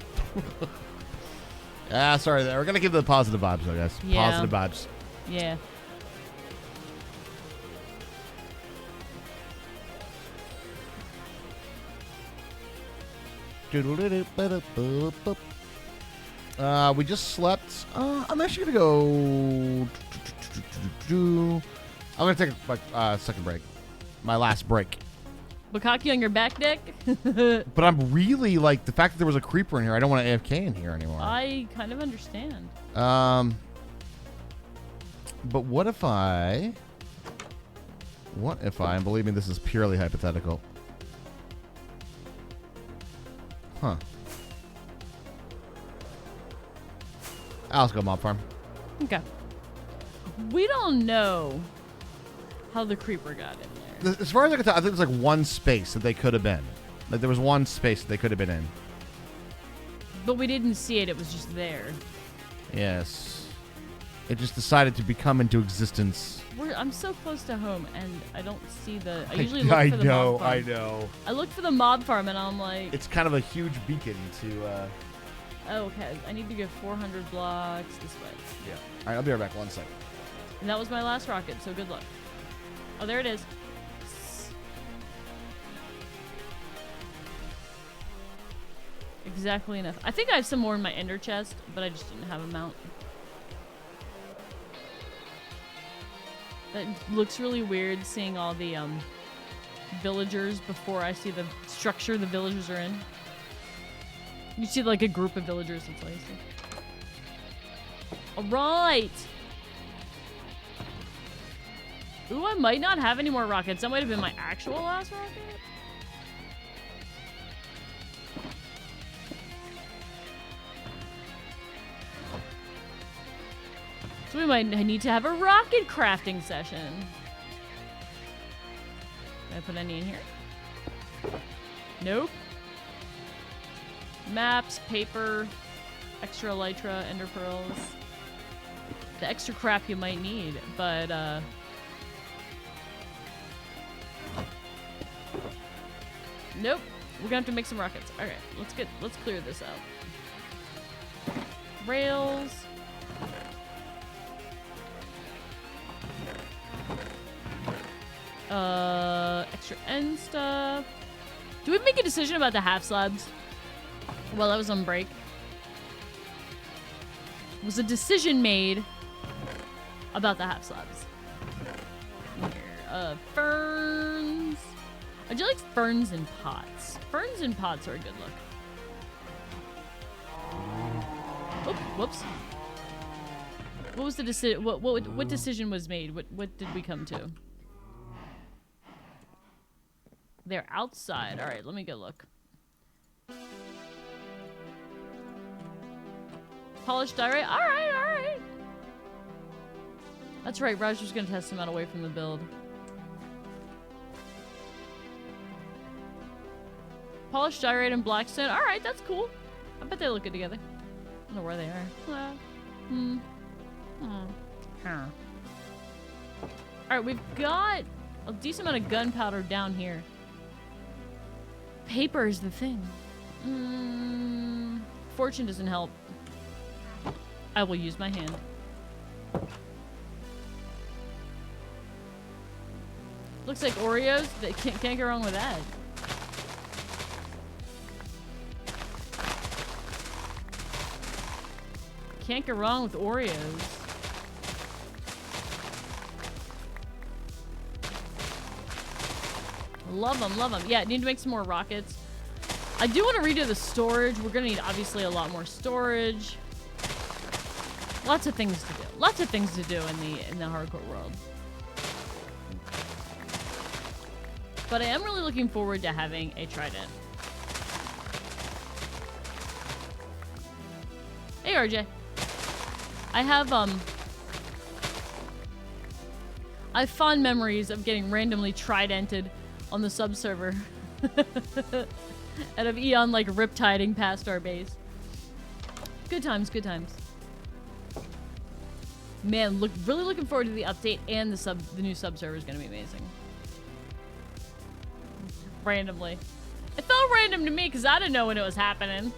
Speaker 1: Sorry. We're going to give the positive vibes, though, guys.
Speaker 2: Yeah.
Speaker 1: Positive vibes.
Speaker 2: Yeah.
Speaker 1: We just slept. I'm actually going to go. I'm going to take a second break. My last break.
Speaker 2: Bukkake on your back deck?
Speaker 1: But I'm really like the fact that there was a creeper in here. I don't want to AFK in here anymore.
Speaker 2: I kind of understand.
Speaker 1: But what if I, and believe me, this is purely hypothetical. Huh. Let's go mob farm.
Speaker 2: Okay. We don't know how the creeper got in there.
Speaker 1: As far as I can tell, I think there's like one space that they could have been. Like there was one space that they could have been in.
Speaker 2: But we didn't see it. It was just there.
Speaker 1: Yes. It just decided to become into existence.
Speaker 2: I'm so close to home, and I don't see the... I usually look for the mob farm.
Speaker 1: I know.
Speaker 2: I look for the mob farm, and I'm like...
Speaker 1: It's kind of a huge beacon to...
Speaker 2: Oh, okay. I need to go 400 blocks this way.
Speaker 1: Yeah. All right, I'll be right back. 1 second.
Speaker 2: And that was my last rocket, so good luck. Oh, there it is. Exactly enough. I think I have some more in my ender chest, but I just didn't have a mount. That looks really weird, seeing all the villagers before I see the structure the villagers are in. You see like a group of villagers, that's all you see. Alright! Ooh, I might not have any more rockets. That might have been my actual last rocket. So we might need to have a rocket crafting session. Did I put any in here? Nope. Maps, paper, extra elytra, ender pearls. The extra crap you might need, but nope. We're gonna have to make some rockets. Alright, let's clear this out. Rails. Extra end stuff. Do we make a decision about the half slabs while I was on break? Was a decision made about the half slabs? Here, ferns. I do like ferns and pots. Ferns and pots are a good look. Whoops. What was the decision? What decision was made? What did we come to? They're outside. All right, let me go look. Polished diorite. All right, all right. That's right. Raj was gonna test them out away from the build. Polished diorite and blackstone. All right, that's cool. I bet they look good together. I don't know where they are. Alright, we've got a decent amount of gunpowder down here. Paper is the thing. Fortune doesn't help. I will use my hand. Looks like Oreos. They can't go wrong with that. Can't go wrong with Oreos. Love them, love them. Yeah, need to make some more rockets. I do want to redo the storage. We're gonna need obviously a lot more storage. Lots of things to do. Lots of things to do in the hardcore world. But I am really looking forward to having a trident. Hey, RJ. I have fond memories of getting randomly tridented on the sub server. And of Eon like riptiding past our base. Good times, good times. Man, really looking forward to the update, and the new sub server is gonna be amazing. Randomly. It felt random to me because I didn't know when it was happening.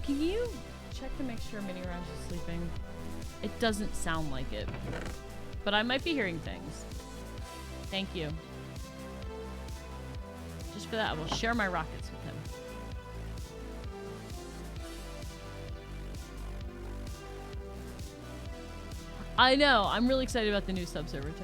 Speaker 2: Can you check to make sure Mini Raj is sleeping? It doesn't sound like it. But I might be hearing things. Thank you. Just for that, I will share my rockets with him. I know. I'm really excited about the new sub-server, too.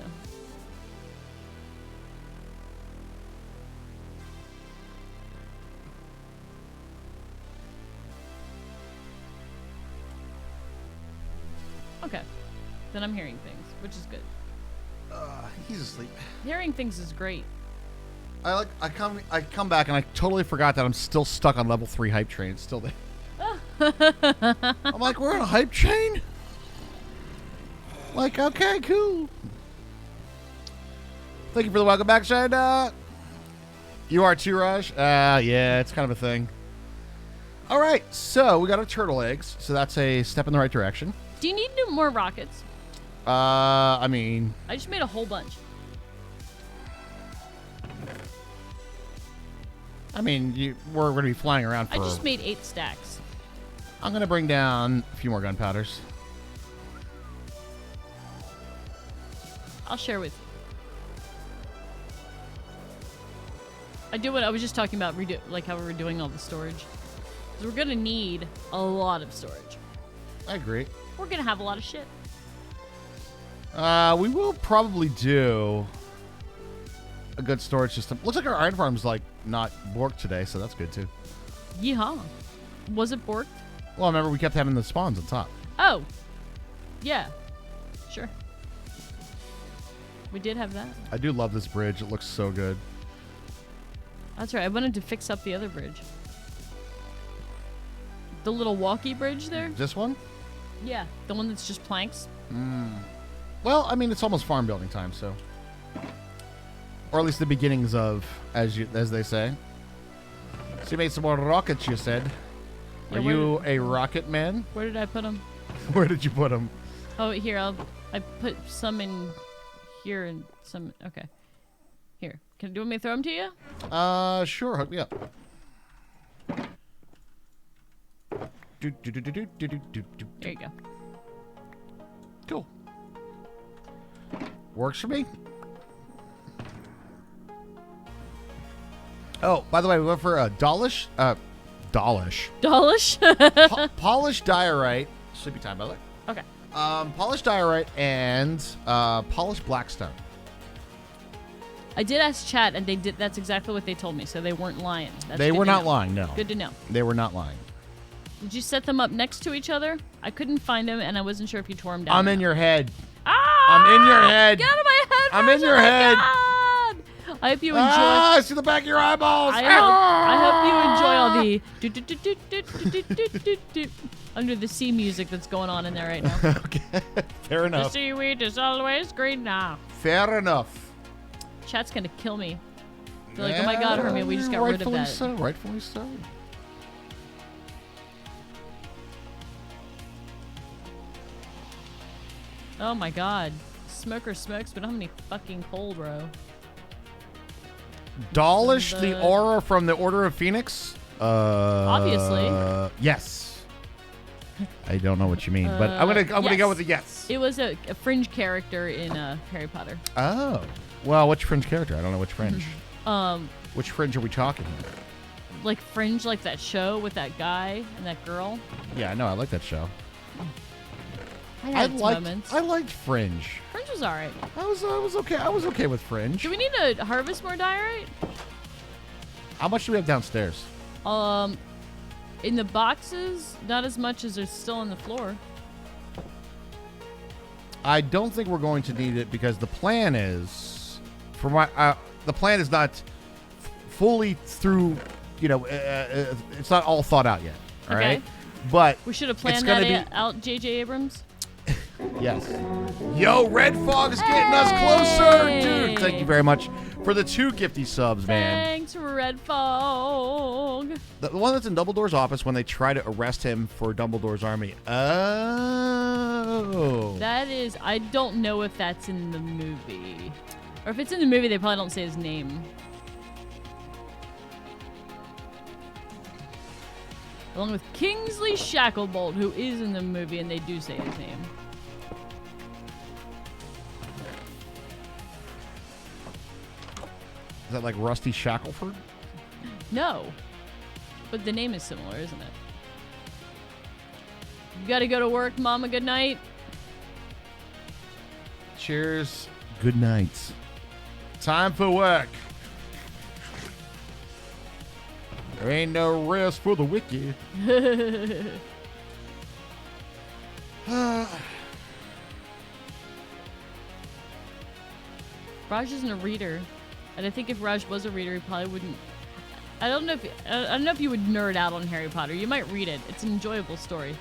Speaker 2: Okay. Then I'm hearing things, which is good.
Speaker 1: He's asleep.
Speaker 2: Hearing things is great.
Speaker 1: I come back and I totally forgot that I'm still stuck on level 3 hype train. It's still there. I'm like, we're on a hype train? Like, okay, cool. Thank you for the welcome back, Shine. You are too, Raj? Yeah, it's kind of a thing. All right, so we got our turtle eggs, so that's a step in the right direction.
Speaker 2: Do you need more rockets?
Speaker 1: I mean...
Speaker 2: I just made a whole bunch.
Speaker 1: I mean, we're going to be flying around for...
Speaker 2: I just made 8 stacks.
Speaker 1: I'm going to bring down a few more gunpowders.
Speaker 2: I'll share with you. I was just talking about like how we were doing all the storage. Because we're going to need a lot of storage.
Speaker 1: I agree.
Speaker 2: We're going to have a lot of shit.
Speaker 1: We will probably do a good storage system. Looks like our iron farm's like not borked today, so that's good too.
Speaker 2: Yeehaw. Was it borked?
Speaker 1: Well, remember we kept having the spawns on top.
Speaker 2: Oh. Yeah. Sure. We did have that.
Speaker 1: I do love this bridge. It looks so good.
Speaker 2: That's right. I wanted to fix up the other bridge. The little walkie bridge there?
Speaker 1: This one?
Speaker 2: Yeah. The one that's just planks.
Speaker 1: Well, I mean, it's almost farm building time, so. Or at least the beginnings of, as they say. So you made some more rockets, you said.
Speaker 2: Yeah,
Speaker 1: Are you a rocket man?
Speaker 2: Where did I put them?
Speaker 1: Where did you put them?
Speaker 2: Oh, here. I put some in here and some... Okay. Here. Do you want me to throw them to you?
Speaker 1: Sure. Hook me up.
Speaker 2: There you go.
Speaker 1: Cool. Works for me. Oh, by the way, we went for a Dawlish. Polished diorite. Sleepy time, by the way.
Speaker 2: Okay.
Speaker 1: Polished diorite and polished blackstone.
Speaker 2: I did ask chat, and they did. That's exactly what they told me. So they weren't lying. That's
Speaker 1: They
Speaker 2: good
Speaker 1: were
Speaker 2: to
Speaker 1: not
Speaker 2: know.
Speaker 1: lying, no.
Speaker 2: Good to know.
Speaker 1: They were not lying.
Speaker 2: Did you set them up next to each other? I couldn't find them, and I wasn't sure if you tore them down.
Speaker 1: I'm
Speaker 2: or
Speaker 1: in
Speaker 2: not.
Speaker 1: your head.
Speaker 2: Ah!
Speaker 1: I'm in your head.
Speaker 2: Get out of my head!
Speaker 1: I'm in
Speaker 2: Raj,
Speaker 1: your
Speaker 2: oh my
Speaker 1: head.
Speaker 2: God! I hope you enjoy.
Speaker 1: I see the back of your eyeballs.
Speaker 2: I hope you enjoy all the under the sea music that's going on in there right now.
Speaker 1: Okay, fair
Speaker 2: The
Speaker 1: enough.
Speaker 2: seaweed is always green now.
Speaker 1: Fair enough.
Speaker 2: Chat's gonna kill me. They're like, oh my God, Hermia, we just got rid of that.
Speaker 1: So, rightfully so.
Speaker 2: Oh my God. Smoker smokes, but how many fucking coal, bro?
Speaker 1: Dawlish, the aura from the Order of Phoenix?
Speaker 2: Obviously.
Speaker 1: Yes. I don't know what you mean, but I'm gonna
Speaker 2: yes.
Speaker 1: go with a yes.
Speaker 2: It was a fringe character in Harry Potter.
Speaker 1: Oh. Well, which fringe character? I don't know which fringe.
Speaker 2: Um,
Speaker 1: Which fringe are we talking about?
Speaker 2: like Fringe, like that show with that guy and that girl.
Speaker 1: Yeah, I know. I like that show.
Speaker 2: I had its moments.
Speaker 1: I liked Fringe.
Speaker 2: Fringe was alright.
Speaker 1: I was okay. I was okay with Fringe.
Speaker 2: Do we need to harvest more diorite?
Speaker 1: How much do we have downstairs?
Speaker 2: In the boxes, not as much as there's still on the floor.
Speaker 1: I don't think we're going to need it because the plan is, for my, the plan is not fully through. You know, it's not all thought out yet. All right, but
Speaker 2: We should have
Speaker 1: it's
Speaker 2: planned
Speaker 1: gonna
Speaker 2: that out, J.J. Abrams.
Speaker 1: Yes. Yo, Red Fog's getting us closer,
Speaker 2: Hey!
Speaker 1: dude. Thank you very much for the 2 gifty subs, man.
Speaker 2: Thanks, Red Fog.
Speaker 1: The one that's in Dumbledore's office when they try to arrest him for Dumbledore's army. Oh.
Speaker 2: That is, I don't know if that's in the movie. Or if it's in the movie, they probably don't say his name. Along with Kingsley Shacklebolt, who is in the movie, and they do say his name.
Speaker 1: Is that like Rusty Shackleford?
Speaker 2: No. But the name is similar, isn't it? You gotta go to work, Mama. Good night.
Speaker 1: Cheers. Good night. Time for work. There ain't no rest for the wicked.
Speaker 2: Raj isn't a reader, and I think if Raj was a reader, he probably wouldn't. I don't know if you would nerd out on Harry Potter. You might read it; it's an enjoyable story,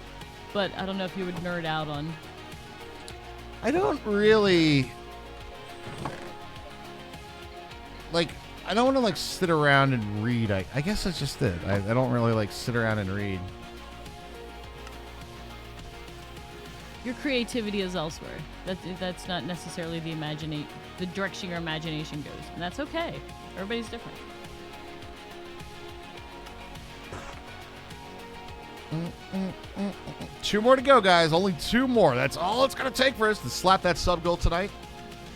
Speaker 2: but I don't know if you would nerd out on.
Speaker 1: I don't really like. I don't want to like sit around and read. I guess that's just it. I don't really like sit around and read.
Speaker 2: Your creativity is elsewhere. That's not necessarily the direction your imagination goes, and that's okay. Everybody's different.
Speaker 1: Two more to go, guys. Only 2 more. That's all it's gonna take for us to slap that sub goal tonight,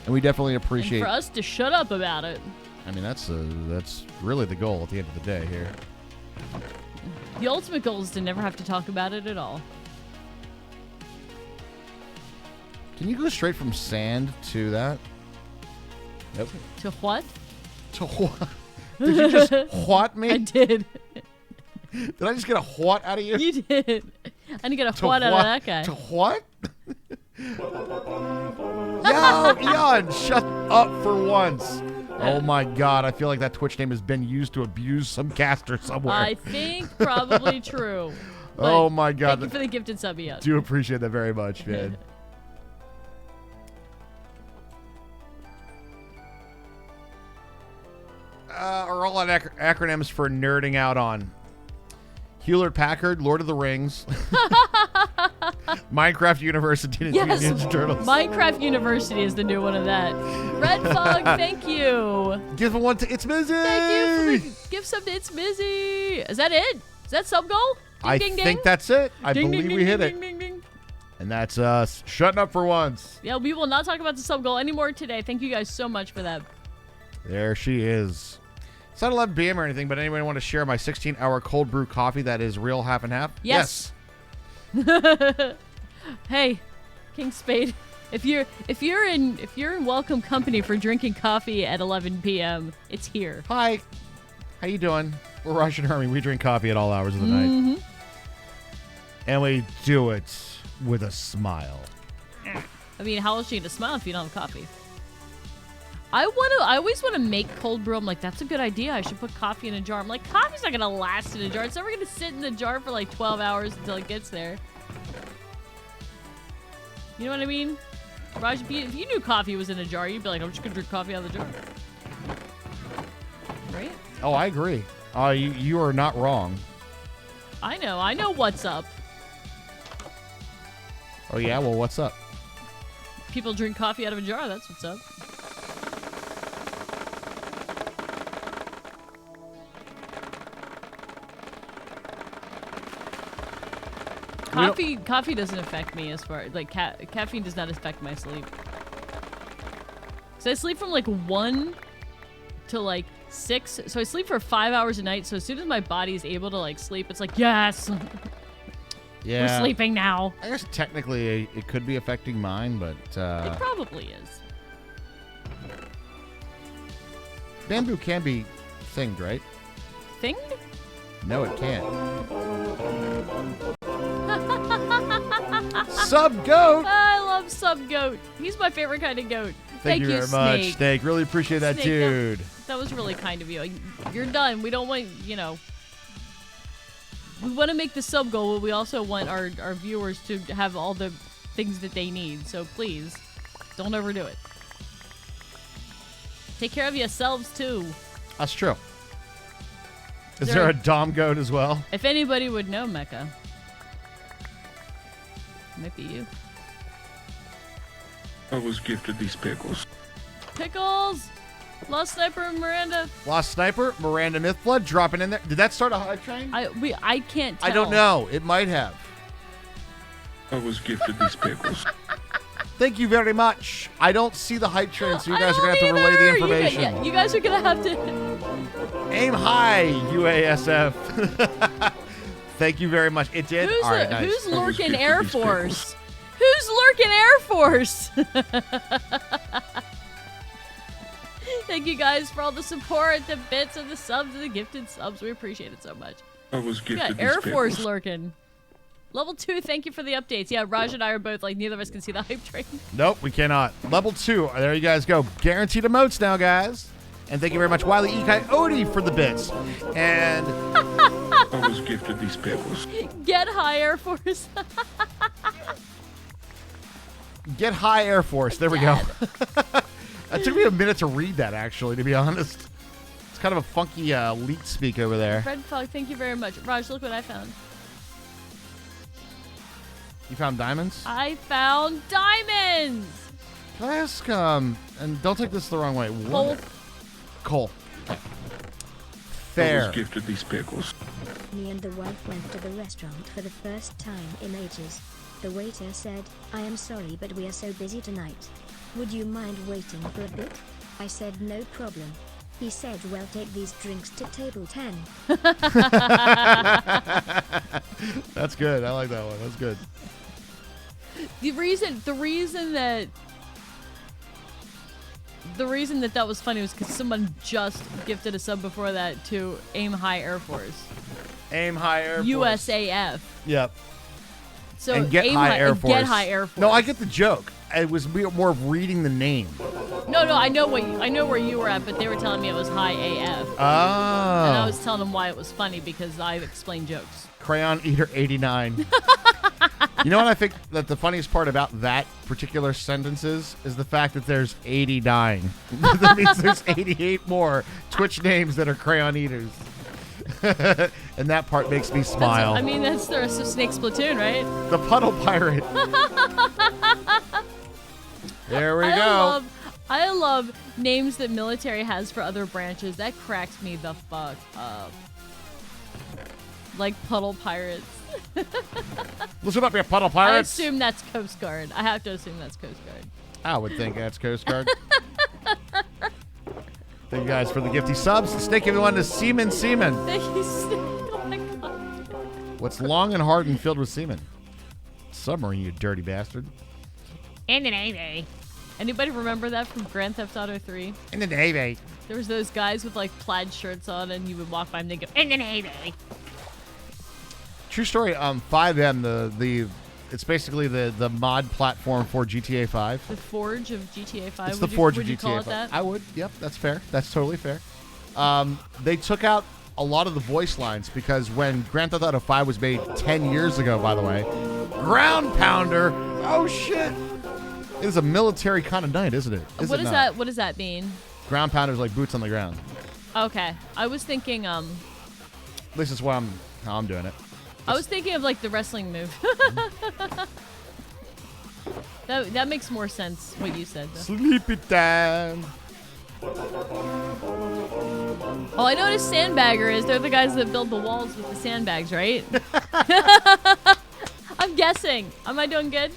Speaker 1: and we definitely appreciate.
Speaker 2: And for us to shut up about it.
Speaker 1: I mean, that's really the goal at the end of the day here.
Speaker 2: The ultimate goal is to never have to talk about it at all.
Speaker 1: Can you go straight from sand to that? Nope.
Speaker 2: To what?
Speaker 1: To what? Did you just what me?
Speaker 2: I did.
Speaker 1: Did I just get a what out of you?
Speaker 2: You did. I didn't get a
Speaker 1: To
Speaker 2: what out of
Speaker 1: what?
Speaker 2: that guy.
Speaker 1: To what? Yo, Eon, shut up for once. Oh my God, I feel like that Twitch name has been used to abuse some caster somewhere.
Speaker 2: I think probably true.
Speaker 1: Oh my God.
Speaker 2: Thank you for the gifted sub, Eon.
Speaker 1: Do appreciate that very much, man. Are all acronyms for nerding out on Hewlett Packard, Lord of the Rings, Minecraft University, and
Speaker 2: Yes,
Speaker 1: Ninja Turtles.
Speaker 2: Minecraft University is the new one of that. Red Fog, thank you.
Speaker 1: Give one to It's Busy.
Speaker 2: Thank you for the gift sub to It's Busy. Is that it? Is that sub goal? Ding,
Speaker 1: I
Speaker 2: ding,
Speaker 1: think
Speaker 2: ding.
Speaker 1: that's it. I
Speaker 2: Ding,
Speaker 1: believe
Speaker 2: ding,
Speaker 1: we
Speaker 2: ding,
Speaker 1: hit
Speaker 2: ding,
Speaker 1: it.
Speaker 2: ding, ding, ding.
Speaker 1: And that's us shutting up for once.
Speaker 2: Yeah, we will not talk about the sub goal anymore today. Thank you guys so much for that.
Speaker 1: There she is. It's not 11 p.m. or anything, but anybody want to share my 16-hour cold brew coffee that is real half and half?
Speaker 2: Yes. Hey, King Spade. If you're in welcome company for drinking coffee at 11 p.m., it's here.
Speaker 1: Hi. How you doing? We're Russian Hermie. We drink coffee at all hours of the night. And we do it with a smile.
Speaker 2: I mean, how else are you gonna smile if you don't have coffee? I always want to make cold brew. I'm like, that's a good idea. I should put coffee in a jar. I'm like, coffee's not gonna last in a jar. It's never gonna sit in the jar for like 12 hours until it gets there. You know what I mean? Raj, if you knew coffee was in a jar, you'd be like, I'm just gonna drink coffee out of the jar. Right?
Speaker 1: Oh, I agree. You are not wrong.
Speaker 2: I know what's up.
Speaker 1: Oh, yeah? Well, what's up?
Speaker 2: People drink coffee out of a jar, that's what's up. Coffee doesn't affect me as far like caffeine does not affect my sleep. So I sleep from like 1 to like 6. So I sleep for 5 hours a night. So as soon as my body is able to like sleep, it's like, yes,
Speaker 1: Yeah.
Speaker 2: we're sleeping now.
Speaker 1: I guess technically it could be affecting mine, but
Speaker 2: It probably is.
Speaker 1: bamboo can be thinged, right?
Speaker 2: Thing?
Speaker 1: No, it can't. Sub goat.
Speaker 2: I love Sub Goat. He's my favorite kind of goat.
Speaker 1: Thank you very much,
Speaker 2: Snake.
Speaker 1: Snake. Really appreciate that,
Speaker 2: Snake,
Speaker 1: dude.
Speaker 2: That was really kind of you. You're done. We don't want, we want to make the sub goal, but we also want our viewers to have all the things that they need. So please, don't overdo it. Take care of yourselves, too.
Speaker 1: That's true. Is there a Dom goat as well?
Speaker 2: If anybody would know, Mecca. It might be you.
Speaker 5: I was gifted these pickles.
Speaker 2: Pickles! Lost Sniper and Miranda.
Speaker 1: Lost Sniper, Miranda Mythblood dropping in there. Did that start a hype train?
Speaker 2: I can't tell.
Speaker 1: I don't know. It might have.
Speaker 5: I was gifted these pickles.
Speaker 1: Thank you very much. I don't see the hype train, so you guys are going to have to relay the information.
Speaker 2: You guys are going to have to...
Speaker 1: Aim high, UASF. Thank you very much. It did? All right, nice.
Speaker 2: Who's lurking Air Force? Who's lurking Air Force? Thank you guys for all the support, the bits, and the subs, and the gifted subs. We appreciate it so much.
Speaker 5: I was
Speaker 2: We got
Speaker 5: gifted these
Speaker 2: Air
Speaker 5: pickles.
Speaker 2: Force lurking. Level 2, thank you for the updates. Yeah, Raj and I are both like, neither of us can see the hype train.
Speaker 1: Nope, we cannot. Level 2. There you guys go. Guaranteed emotes now, guys. And thank you very much, Wiley E. Coyote, for the bits. And
Speaker 5: I was gifted these pickles.
Speaker 2: Get high, Air Force.
Speaker 1: Get high, Air Force. There we go. It took me a minute to read that, actually, to be honest. It's kind of a funky leet speak over there.
Speaker 2: Fred Fog, thank you very much. Raj, look what I found.
Speaker 1: You found diamonds?
Speaker 2: I found diamonds!
Speaker 1: Can I ask, and don't take this the wrong way.
Speaker 2: Coal.
Speaker 1: Coal.
Speaker 5: I
Speaker 1: Fair.
Speaker 5: was gifted these pickles.
Speaker 6: Me and the wife went to the restaurant for the first time in ages. The waiter said, I am sorry but we are so busy tonight. Would you mind waiting for a bit? I said no problem. He said, well, take these drinks to table 10.
Speaker 1: That's good. I like that one. That's good.
Speaker 2: The reason that was funny was because someone just gifted a sub before that to Aim High Air Force.
Speaker 1: Aim High Air Force.
Speaker 2: USAF.
Speaker 1: Yep.
Speaker 2: So
Speaker 1: And Get
Speaker 2: Aim
Speaker 1: High Air Force.
Speaker 2: Get High Air Force.
Speaker 1: No, I get the joke. It was more of reading the name.
Speaker 2: No, I know where you were at, but they were telling me it was High AF.
Speaker 1: Oh.
Speaker 2: And I was telling them why it was funny because I explained jokes.
Speaker 1: Crayon Eater 89. You know what I think that the funniest part about that particular sentence is the fact that there's 89. That means there's 88 more Twitch names that are Crayon Eaters. And that part makes me smile.
Speaker 2: That's the rest of Snake's platoon, right?
Speaker 1: The Puddle Pirate. There we go.
Speaker 2: I love names that military has for other branches. That cracks me the fuck up. Like Puddle Pirates.
Speaker 1: Listen up, you Puddle
Speaker 2: I
Speaker 1: Pirates.
Speaker 2: assume that's Coast Guard. I have to assume that's Coast Guard.
Speaker 1: I would think that's Coast Guard. Thank you guys for the gifty subs. Snake everyone to Seaman.
Speaker 2: Thank you, Snake. Oh my god.
Speaker 1: What's long and hard and filled with semen? Submarine, you dirty bastard.
Speaker 2: In the Navy. Anybody remember that from Grand Theft Auto 3?
Speaker 1: In the Navy.
Speaker 2: There was those guys with like plaid shirts on, and you would walk by and they go, in the Navy.
Speaker 1: True story. 5M, it's basically the mod platform for GTA 5.
Speaker 2: The Forge of GTA 5.
Speaker 1: It's the Forge of
Speaker 2: would you
Speaker 1: GTA
Speaker 2: call
Speaker 1: 5.
Speaker 2: it that?
Speaker 1: I would. Yep, that's fair. That's totally fair. They took out a lot of the voice lines because when Grand Theft Auto 5 was made 10 years ago, by the way, Ground Pounder. Oh shit! It is a military kind of night, isn't it?
Speaker 2: What is that? What does that mean?
Speaker 1: Ground Pounder's like boots on the ground.
Speaker 2: Okay, I was thinking.
Speaker 1: This is how I'm doing it.
Speaker 2: I was thinking of like the wrestling move. that makes more sense what you said though.
Speaker 1: Sleepy time.
Speaker 2: Oh, I know what a sandbagger is. They're the guys that build the walls with the sandbags, right? I'm guessing. Am I doing good?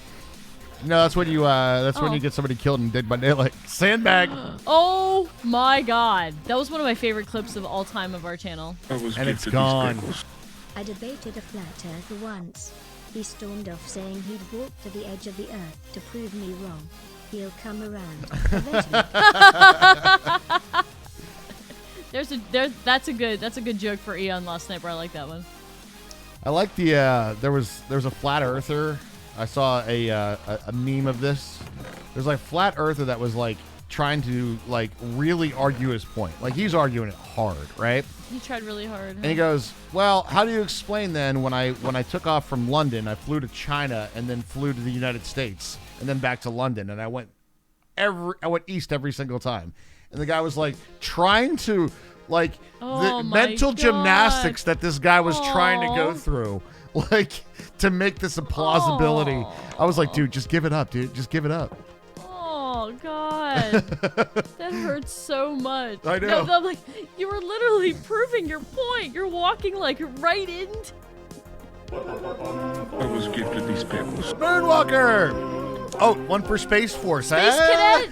Speaker 1: No, that's when you when you get somebody killed and dead by daylight. Sandbag.
Speaker 2: Oh my god. That was one of my favorite clips of all time of our channel.
Speaker 5: I was
Speaker 1: And it's
Speaker 5: gifted these
Speaker 1: gone.
Speaker 5: pickles.
Speaker 6: I debated a flat earth once. He stormed off saying he'd walk to the edge of the earth to prove me wrong. He'll come around eventually.
Speaker 2: That's a good joke for Eon Lost Sniper. I like that one.
Speaker 1: I like the there was a flat earther. I saw a meme of this. There's like a flat earther that was like trying to like really argue his point. Like he's arguing it hard, right?
Speaker 2: He tried really hard.
Speaker 1: And he goes, "Well, how do you explain then when I took off from London, I flew to China and then flew to the United States and then back to London and I went east every single time." And the guy was like trying to like
Speaker 2: Oh
Speaker 1: the
Speaker 2: my
Speaker 1: mental
Speaker 2: God.
Speaker 1: gymnastics that this guy was trying to go
Speaker 2: Aw.
Speaker 1: through, like to make this a plausibility.
Speaker 2: Aw.
Speaker 1: I was like, dude, just give it up, dude. Just give it up.
Speaker 2: Oh god, that hurts so much.
Speaker 1: I know.
Speaker 2: No, I'm like, you were literally proving your point. You're walking like right into.
Speaker 5: I was gifted these pickles.
Speaker 1: Moonwalker. Oh, one for Space Force.
Speaker 2: Space Cadet.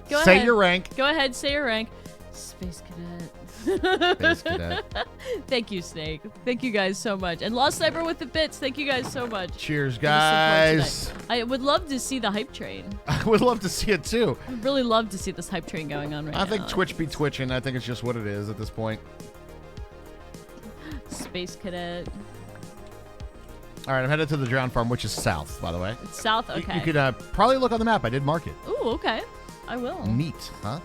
Speaker 2: Go
Speaker 1: Say
Speaker 2: ahead.
Speaker 1: your rank.
Speaker 2: Go ahead, say your rank. Space Cadet.
Speaker 1: Space Cadet.
Speaker 2: Thank you, Snake. Thank you guys so much. And Lost Sniper with the bits. Thank you guys so much.
Speaker 1: Cheers,
Speaker 2: for the support
Speaker 1: guys.
Speaker 2: tonight. I would love to see the hype train.
Speaker 1: I would love to see it too.
Speaker 2: I'd really love to see this hype train going on right now.
Speaker 1: I think Twitch be twitching. I think it's just what it is at this point.
Speaker 2: Space Cadet.
Speaker 1: All right, I'm headed to the Drown Farm, which is south, by the way.
Speaker 2: It's south.
Speaker 1: You-
Speaker 2: Okay.
Speaker 1: You could probably look on the map. I did mark it.
Speaker 2: Ooh, okay. I will.
Speaker 1: Neat, huh?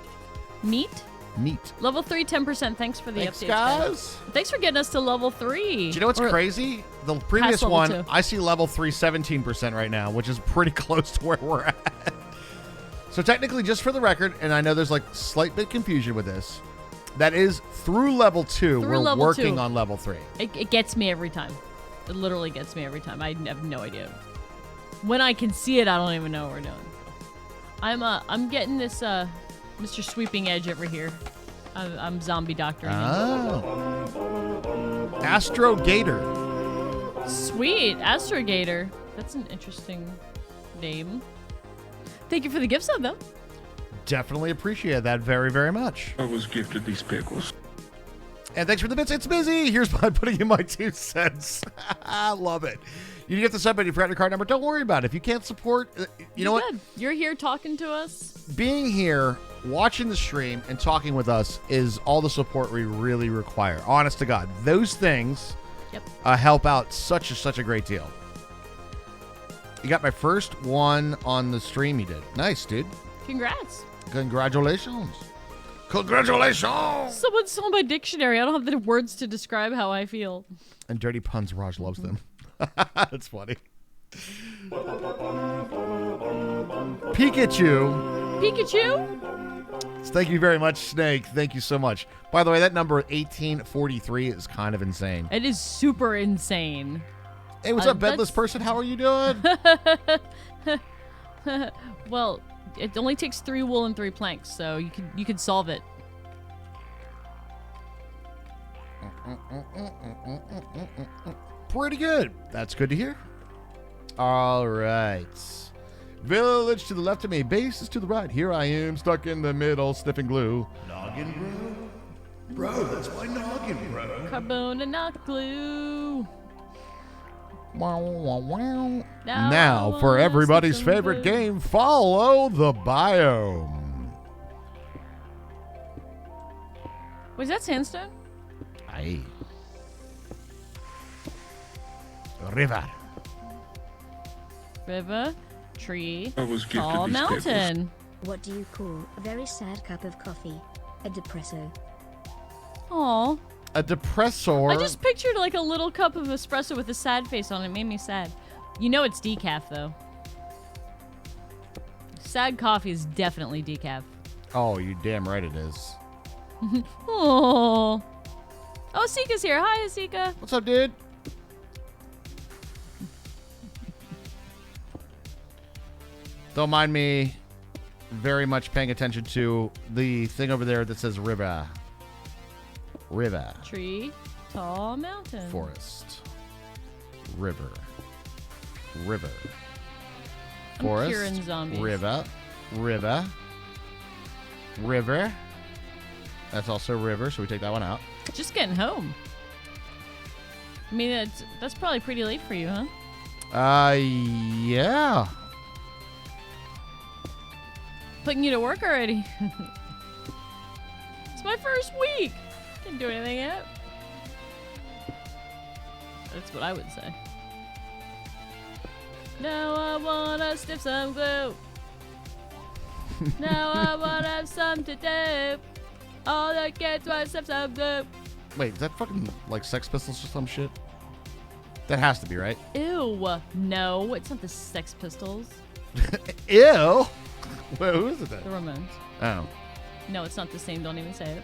Speaker 2: Meat.
Speaker 1: Neat.
Speaker 2: Level 3, 10%. Thanks for the
Speaker 1: Thanks,
Speaker 2: updates,
Speaker 1: guys.
Speaker 2: Thanks for getting us to level 3.
Speaker 1: Do you know what's
Speaker 2: Or-
Speaker 1: crazy? The previous
Speaker 2: level
Speaker 1: one,
Speaker 2: 2.
Speaker 1: I see level 3 17% right now, which is pretty close to where we're at. So technically, just for the record, and I know there's like slight bit confusion with this, that is through level 2,
Speaker 2: Through
Speaker 1: we're
Speaker 2: level
Speaker 1: working
Speaker 2: 2.
Speaker 1: on level 3.
Speaker 2: It gets me every time. It literally gets me every time. I have no idea. When I can see it, I don't even know what we're doing. I'm getting this Mr. Sweeping Edge over here. I'm zombie doctoring.
Speaker 1: Oh. Astro Gator.
Speaker 2: Sweet, Astrogator. That's an interesting name. Thank you for the gift sub, though.
Speaker 1: Definitely appreciate that very, very much.
Speaker 5: I was gifted these pickles.
Speaker 1: And thanks for the bits. It's busy. Here's my putting in my 2 cents. I love it. You get the sub, but you forgot your card number. Don't worry about it. If you can't support, you know what?
Speaker 2: Good. You're here talking to us.
Speaker 1: Being here, watching the stream, and talking with us is all the support we really require. Honest to God, those things help out such a great deal. You got my first one on the stream you did. Nice, dude.
Speaker 2: Congrats.
Speaker 1: Congratulations. Congratulations.
Speaker 2: Someone saw my dictionary. I don't have the words to describe how I feel.
Speaker 1: And dirty puns, Raj loves them. That's funny. Pikachu.
Speaker 2: Pikachu?
Speaker 1: Thank you very much, Snake. Thank you so much. By the way, that number 1843 is kind of insane.
Speaker 2: It is super insane.
Speaker 1: Hey, what's up, bedless person? How are you doing?
Speaker 2: Well, it only takes 3 wool and 3 planks, so you could solve it.
Speaker 1: Pretty good. That's good to hear. All right. Village to the left of me. Base is to the right. Here I am, stuck in the middle, sniffing glue. Noggin, bro. Bro, that's my noggin, bro.
Speaker 2: Carbon and not glue.
Speaker 1: Now, for everybody's favorite game, follow the biome.
Speaker 2: Was that sandstone?
Speaker 1: Aye. River.
Speaker 2: River, tree,
Speaker 5: I was gifted
Speaker 2: tall
Speaker 5: these pickles.
Speaker 2: mountain.
Speaker 6: What do you call a very sad cup of coffee? A depresso.
Speaker 2: Aw.
Speaker 1: A depressor.
Speaker 2: I just pictured like a little cup of espresso with a sad face on it. It made me sad. You know it's decaf, though. Sad coffee is definitely decaf.
Speaker 1: Oh, you damn right it is.
Speaker 2: Oh. Oh, Sika's here. Hi, Sika.
Speaker 1: What's up, dude? Don't mind me very much paying attention to the thing over there that says river. River.
Speaker 2: Tree, tall mountain.
Speaker 1: Forest. River. River.
Speaker 2: I'm
Speaker 1: Forest.
Speaker 2: curing zombies.
Speaker 1: River. River. River. That's also river, so we take that one out.
Speaker 2: Just getting home. I mean, that's probably pretty late for you, huh?
Speaker 1: Yeah.
Speaker 2: Putting you to work already. It's my first week. Didn't do anything yet. That's what I would say. Now I wanna sniff some glue. Now I wanna have something to do. All the kids want to sniff some glue.
Speaker 1: Wait, is that fucking like Sex Pistols or some shit? That has to be, right?
Speaker 2: Ew. No, it's not the Sex Pistols.
Speaker 1: Ew. Wait, who is it then?
Speaker 2: The Ramones.
Speaker 1: Oh.
Speaker 2: No, it's not the same. Don't even say it.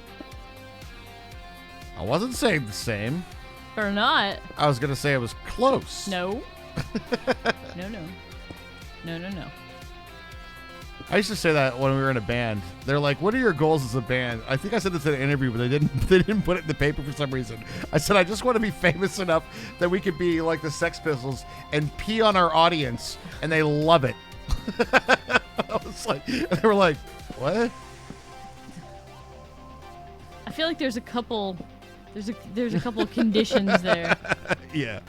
Speaker 1: I wasn't saying the same.
Speaker 2: Or not.
Speaker 1: I was going to say it was close.
Speaker 2: No. No. No.
Speaker 1: I used to say that when we were in a band. They're like, "What are your goals as a band?" I think I said this in an interview, but they didn't put it in the paper for some reason. I said, "I just want to be famous enough that we could be like the Sex Pistols and pee on our audience, and they love it." I was like, they were like, "What?"
Speaker 2: I feel like there's a couple conditions there.
Speaker 1: Yeah.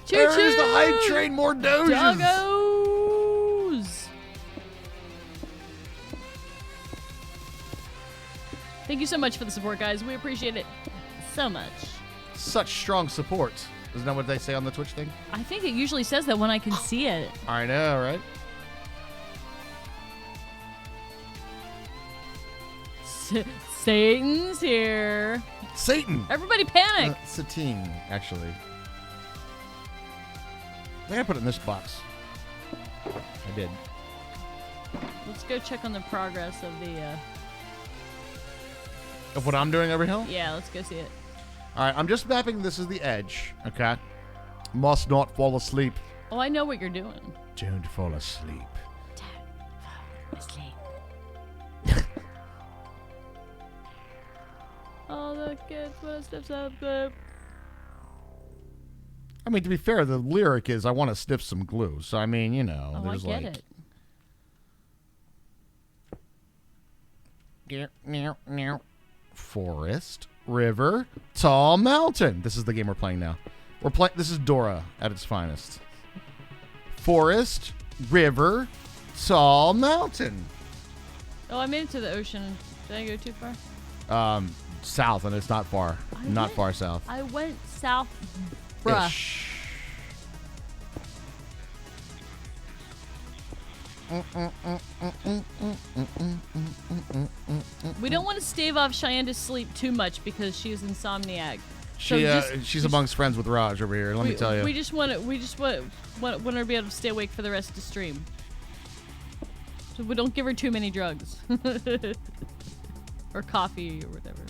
Speaker 2: Choo
Speaker 1: There's the
Speaker 2: choo!
Speaker 1: hype train, more doges.
Speaker 2: Doggos! Thank you so much for the support, guys. We appreciate it so much.
Speaker 1: Such strong support. Isn't that what they say on the Twitch thing?
Speaker 2: I think it usually says that when I can see it.
Speaker 1: I know, right?
Speaker 2: Satan's here.
Speaker 1: Satan.
Speaker 2: Everybody panic.
Speaker 1: Satine, actually. I think I put it in this box. I did.
Speaker 2: Let's go check on the progress of the,
Speaker 1: Of what I'm doing over here?
Speaker 2: yeah, let's go see it.
Speaker 1: All right, I'm just mapping this as the edge, okay? Must not fall asleep.
Speaker 2: Oh, I know what you're doing.
Speaker 1: Don't fall asleep.
Speaker 2: Asleep. All the kids want to sniff some.
Speaker 1: I mean, to be fair, the lyric is, I want to sniff some glue. So, I mean, you know,
Speaker 2: Oh, I
Speaker 1: there's
Speaker 2: get
Speaker 1: like...
Speaker 2: it.
Speaker 1: Forest, river, tall mountain. This is the game we're playing now. This is Dora at its finest. Forest, river, tall mountain.
Speaker 2: Oh, I made it to the ocean. Did I go too far?
Speaker 1: South, and it's not far. Not far south.
Speaker 2: I went south, bruh.
Speaker 1: Ish.
Speaker 2: We don't want to stave off Cheyenne to sleep too much because she's insomniac. So
Speaker 1: She's amongst friends with Raj over here. Let me tell you.
Speaker 2: We just want her to be able to stay awake for the rest of the stream. So we don't give her too many drugs. Or coffee or whatever.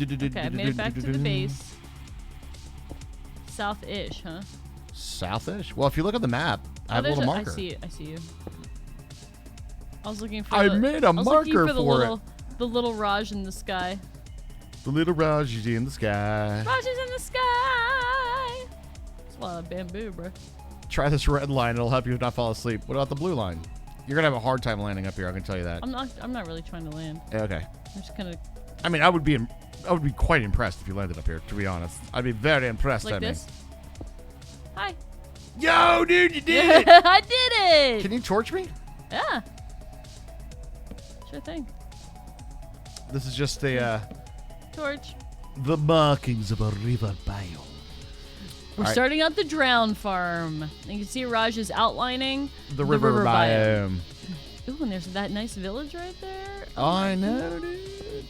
Speaker 2: Okay, I made it back to the base. South-ish, huh?
Speaker 1: Southish? Well, if you look at the map, I have a
Speaker 2: there's
Speaker 1: little marker.
Speaker 2: I see it. I see you. I was looking for.
Speaker 1: I
Speaker 2: the,
Speaker 1: made a
Speaker 2: I was looking
Speaker 1: marker
Speaker 2: for the
Speaker 1: for it.
Speaker 2: little, the little Raj in the sky.
Speaker 1: The little Raj is in the sky.
Speaker 2: Raj is in the sky. It's a lot of bamboo, bro.
Speaker 1: Try this red line; it'll help you not fall asleep. What about the blue line? You're gonna have a hard time landing up here. I can tell you that.
Speaker 2: I'm not really trying to land.
Speaker 1: Okay.
Speaker 2: I'm just kind of
Speaker 1: I mean, I would be quite impressed if you landed up here. To be honest, I'd be very impressed.
Speaker 2: like this. Hi.
Speaker 1: Yo, dude, you did it!
Speaker 2: I did it.
Speaker 1: Can you torch me?
Speaker 2: Yeah. Sure thing.
Speaker 1: This is just a
Speaker 2: Torch.
Speaker 1: the markings of a river biome.
Speaker 2: We're starting at the drown farm. You can see Raj is outlining
Speaker 1: The river biome.
Speaker 2: Ooh, and there's that nice village right there.
Speaker 1: I know, dude.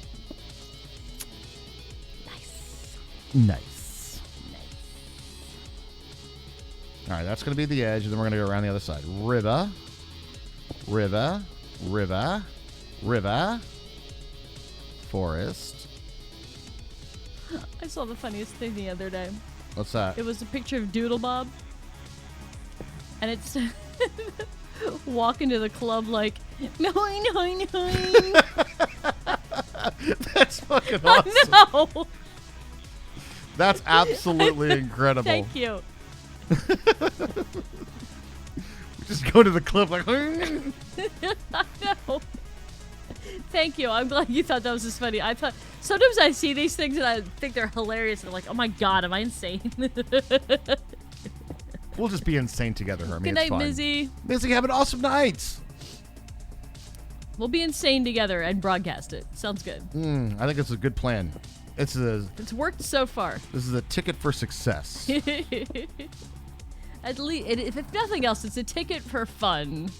Speaker 1: Nice. All right, that's going to be the edge, and then we're going to go around the other side. River. Forest.
Speaker 2: I saw the funniest thing the other day.
Speaker 1: What's that?
Speaker 2: It was a picture of Doodle Bob. And it's walking to the club like, nine.
Speaker 1: That's fucking awesome.
Speaker 2: I know.
Speaker 1: That's absolutely incredible.
Speaker 2: Thank you.
Speaker 1: Just go to the club like.
Speaker 2: I know. Thank you. I'm glad you thought that was just funny. I thought sometimes I see these things and I think they're hilarious. And I'm like, oh my god, am I insane?
Speaker 1: We'll just be insane together, Hermie.
Speaker 2: Good night,
Speaker 1: it's fine.
Speaker 2: Mizzy.
Speaker 1: Mizzy, have an awesome night.
Speaker 2: We'll be insane together and broadcast it. Sounds good.
Speaker 1: I think it's a good plan. It's
Speaker 2: worked so far.
Speaker 1: This is a ticket for success.
Speaker 2: At least, if nothing else, it's a ticket for fun.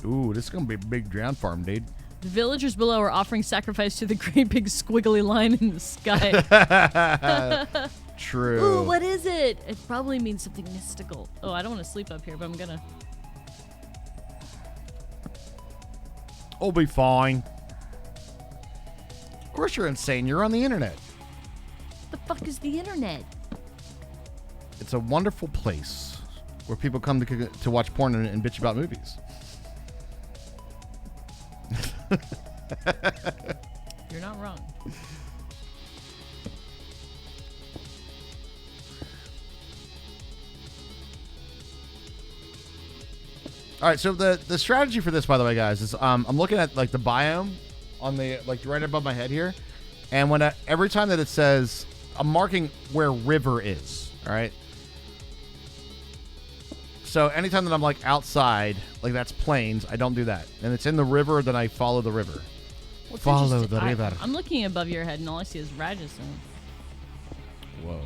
Speaker 1: Ooh, this is gonna be a big drown farm, dude.
Speaker 2: The villagers below are offering sacrifice to the great big squiggly line in the sky.
Speaker 1: True.
Speaker 2: Ooh, what is it? It probably means something mystical. Oh, I don't want to sleep up here, but I'm gonna.
Speaker 1: I'll be fine. Of course you're insane. You're on the internet.
Speaker 2: The fuck is the internet?
Speaker 1: It's a wonderful place where people come to watch porn and bitch about movies.
Speaker 2: You're not wrong.
Speaker 1: All right, so the strategy for this, by the way, guys, is I'm looking at like the biome on the right above my head here, and every time that it says, I'm marking where river is. All right. So anytime that I'm like outside, like that's plains, I don't do that. And it's in the river, then I follow the river.
Speaker 2: What's
Speaker 1: Follow
Speaker 2: interesting-
Speaker 1: the river.
Speaker 2: I'm looking above your head, and all I see is Rajasthan.
Speaker 1: Whoa.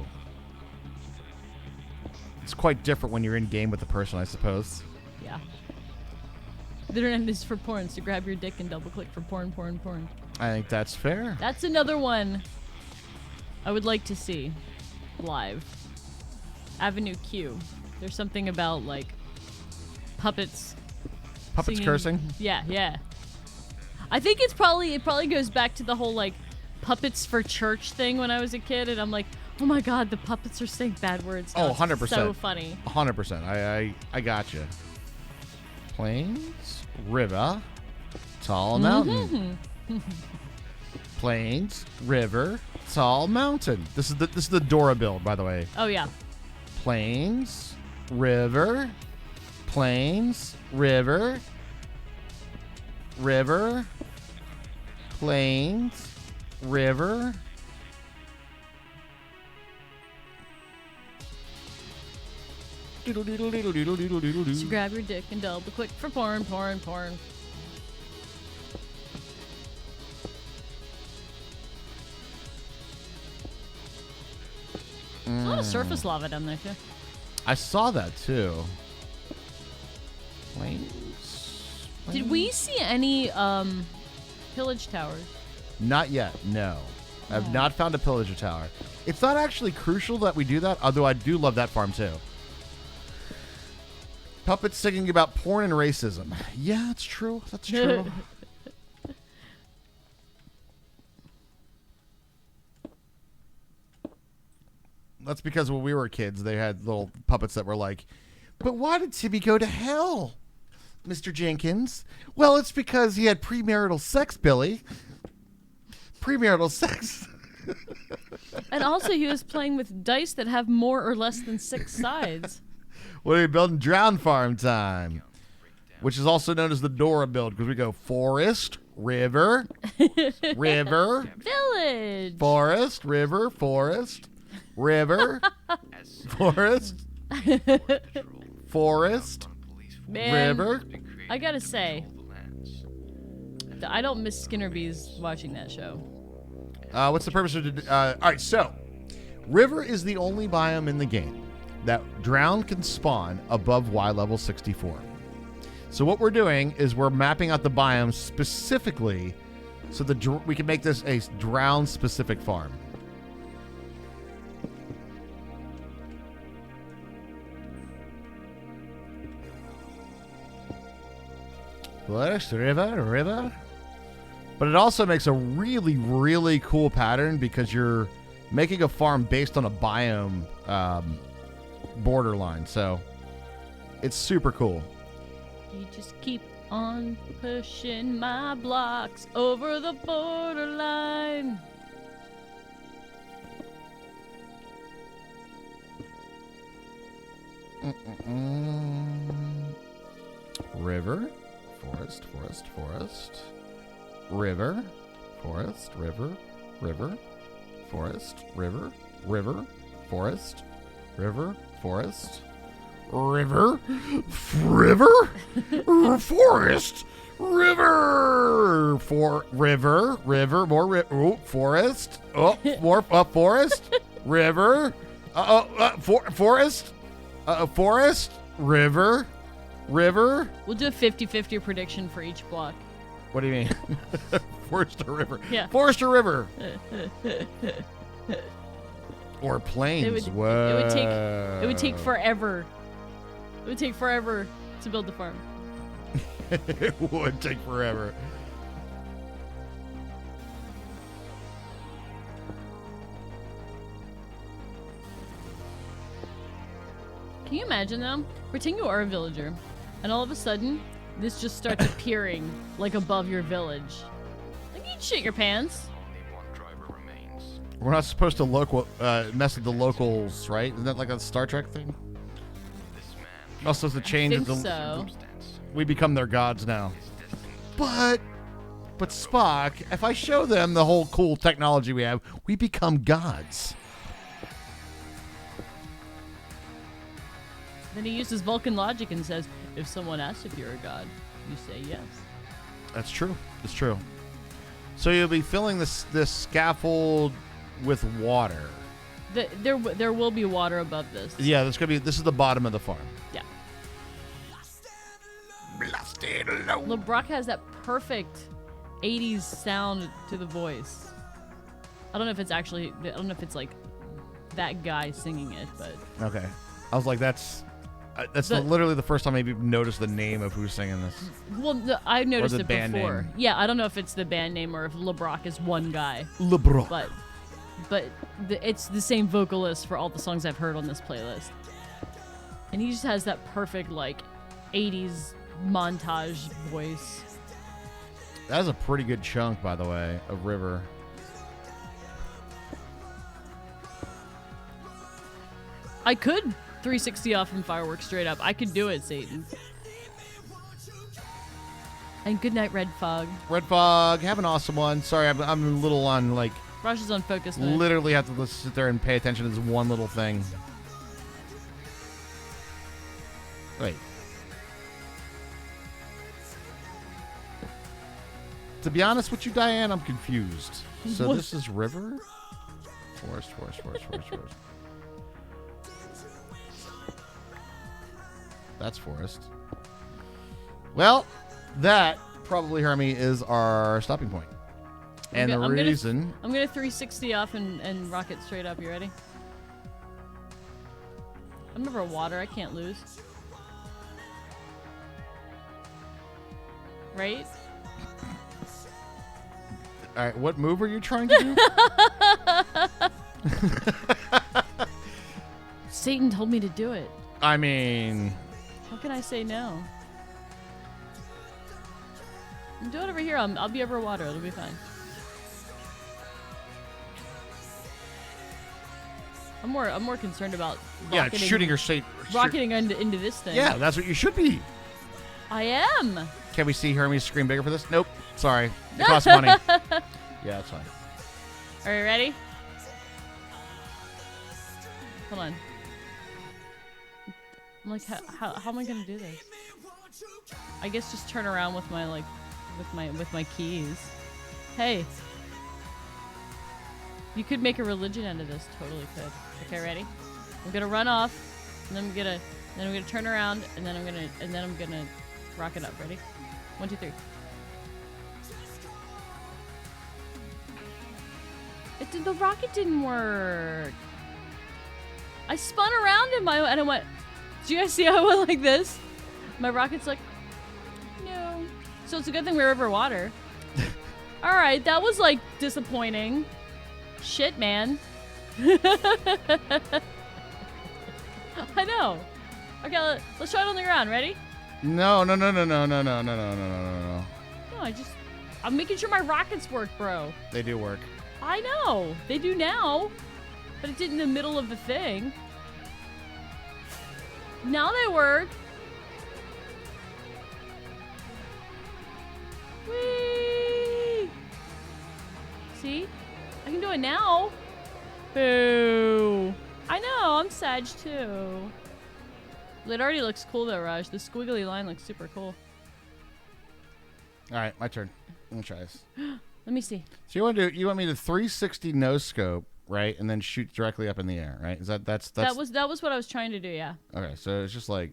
Speaker 1: It's quite different when you're in game with the person, I suppose.
Speaker 2: Yeah. The internet is for porn, so grab your dick and double click for porn.
Speaker 1: I think that's fair.
Speaker 2: That's another one I would like to see live. Avenue Q. There's something about like puppets.
Speaker 1: Puppets
Speaker 2: singing.
Speaker 1: cursing?
Speaker 2: Yeah. I think it probably goes back to the whole like puppets for church thing when I was a kid, and I'm like, oh my god, the puppets are saying bad words.
Speaker 1: Oh,
Speaker 2: Now.
Speaker 1: 100%.
Speaker 2: It's so funny.
Speaker 1: 100%. I gotcha. Plains, river, tall mountain. Plains, river, tall mountain. This is the Dora build, by the way.
Speaker 2: Oh yeah.
Speaker 1: Plains, river, plains, river, plains, river.
Speaker 2: So grab your dick and double click for porn. There's a lot of surface lava down there too.
Speaker 1: I saw that too. Plains.
Speaker 2: Did we see any pillage towers?
Speaker 1: Not yet, no. I've not found a pillager tower. It's not actually crucial that we do that, although I do love that farm too. Puppets singing about porn and racism. Yeah, it's true. That's true. That's because when we were kids, they had little puppets that were like, but why did Timmy go to hell, Mr. Jenkins? Well, it's because he had premarital sex, Billy. Premarital sex.
Speaker 2: And also, he was playing with dice that have more or less than 6 sides.
Speaker 1: What are you building? Drown farm time. Which is also known as the Dora build, because we go forest, river, river,
Speaker 2: Village.
Speaker 1: forest, river, forest, river, forest, forest,
Speaker 2: Man,
Speaker 1: river.
Speaker 2: I gotta say, I don't miss Skinner Bees watching that show.
Speaker 1: What's the purpose of all right, so river is the only biome in the game that drown can spawn above Y level 64. So what we're doing is we're mapping out the biomes specifically so we can make this a drown specific farm. Forest, river. But it also makes a really, really cool pattern because you're making a farm based on a biome borderline. So it's super cool.
Speaker 2: You just keep on pushing my blocks over the borderline.
Speaker 1: River, forest, forest, forest. River, forest, river, river, forest, river, river, forest, river, forest, river, river, forest, river, river, more forest, more forest, river, forest, forest, river, river.
Speaker 2: We'll do a 50-50 prediction for each block.
Speaker 1: What do you mean? Forest or river?
Speaker 2: Yeah.
Speaker 1: Forest or river? Or plains.
Speaker 2: It would take forever. It would take forever to build the farm.
Speaker 1: It would take forever.
Speaker 2: Can you imagine though? Pretend you are a villager, and all of a sudden, this just starts appearing like above your village. Like you'd shit your pants.
Speaker 1: We're not supposed to mess with the locals, right? Isn't that like a Star Trek thing? Not supposed to change
Speaker 2: I think so.
Speaker 1: We become their gods now. But Spock, if I show them the whole cool technology we have, we become gods.
Speaker 2: Then he uses Vulcan logic and says, if someone asks if you're a god, you say yes.
Speaker 1: That's true. It's true. So you'll be filling this scaffold with water.
Speaker 2: There will be water above this.
Speaker 1: Yeah, this is the bottom of the farm.
Speaker 2: Yeah. LeBrock has that perfect 80s sound to the voice. I don't know if it's like that guy singing it, but
Speaker 1: Okay. I was like, that's literally the first time I even noticed the name of who's singing this.
Speaker 2: well, I noticed
Speaker 1: the
Speaker 2: it
Speaker 1: band
Speaker 2: before.
Speaker 1: name.
Speaker 2: Yeah, I don't know if it's the band name or if LeBrock is one guy,
Speaker 1: LeBrock.
Speaker 2: but it's the same vocalist for all the songs I've heard on this playlist, and he just has that perfect like 80s montage voice.
Speaker 1: That is a pretty good chunk, by the way, of river.
Speaker 2: I could 360 off from fireworks straight up. I could do it, Satan. And good night, Red Fog.
Speaker 1: Red Fog, have an awesome one. Sorry, I'm a little on, like,
Speaker 2: Rush is on focus mode.
Speaker 1: literally have to sit there and pay attention to this one little thing. Wait. To be honest with you, Diane, I'm confused. So
Speaker 2: What?
Speaker 1: this is river? Forest, forest, forest, forest, forest. That's forest. Well, that probably, Hermie, is our stopping point. And
Speaker 2: I'm
Speaker 1: the
Speaker 2: gonna-
Speaker 1: reason...
Speaker 2: I'm gonna 360 off and rock it straight up. You ready? I'm never water. I can't lose. Right?
Speaker 1: All right, what move are you trying to do?
Speaker 2: Satan told me to do it.
Speaker 1: I mean...
Speaker 2: How can I say no? Do it over here. I'll be over water. It'll be fine. I'm more concerned about
Speaker 1: shooting your shape.
Speaker 2: rocketing into this thing.
Speaker 1: Yeah, that's what you should be.
Speaker 2: I am.
Speaker 1: Can we see Hermes' screen bigger for this? Nope. Sorry. It costs money. Yeah, that's fine.
Speaker 2: Are you ready? Hold on. I'm like, how am I gonna do this? I guess just turn around with my with my keys. Hey. You could make a religion out of this. Totally could. Okay, ready? I'm gonna run off, and then I'm gonna turn around, and then I'm gonna rock it up. Ready? 1, 2, 3. The rocket didn't work. I spun around and I went. Did you guys see how I went like this? My rocket's like, no. So it's a good thing we were over water. All right, that was like disappointing. Shit, man. I know. Okay, let's try it on the ground. Ready?
Speaker 1: No.
Speaker 2: No, I'm making sure my rockets work, bro.
Speaker 1: They do work.
Speaker 2: I know. They do now. But it did in the middle of the thing. Now they work. Whee! See? I can do it now. Boo. I know. I'm sad too. It already looks cool though, Raj. The squiggly line looks super cool.
Speaker 1: All right, my turn. Let me try this.
Speaker 2: Let me see.
Speaker 1: So you want me to 360 no scope, right, and then shoot directly up in the air, right? Is that's
Speaker 2: that was what I was trying to do, yeah.
Speaker 1: Okay, so it's just like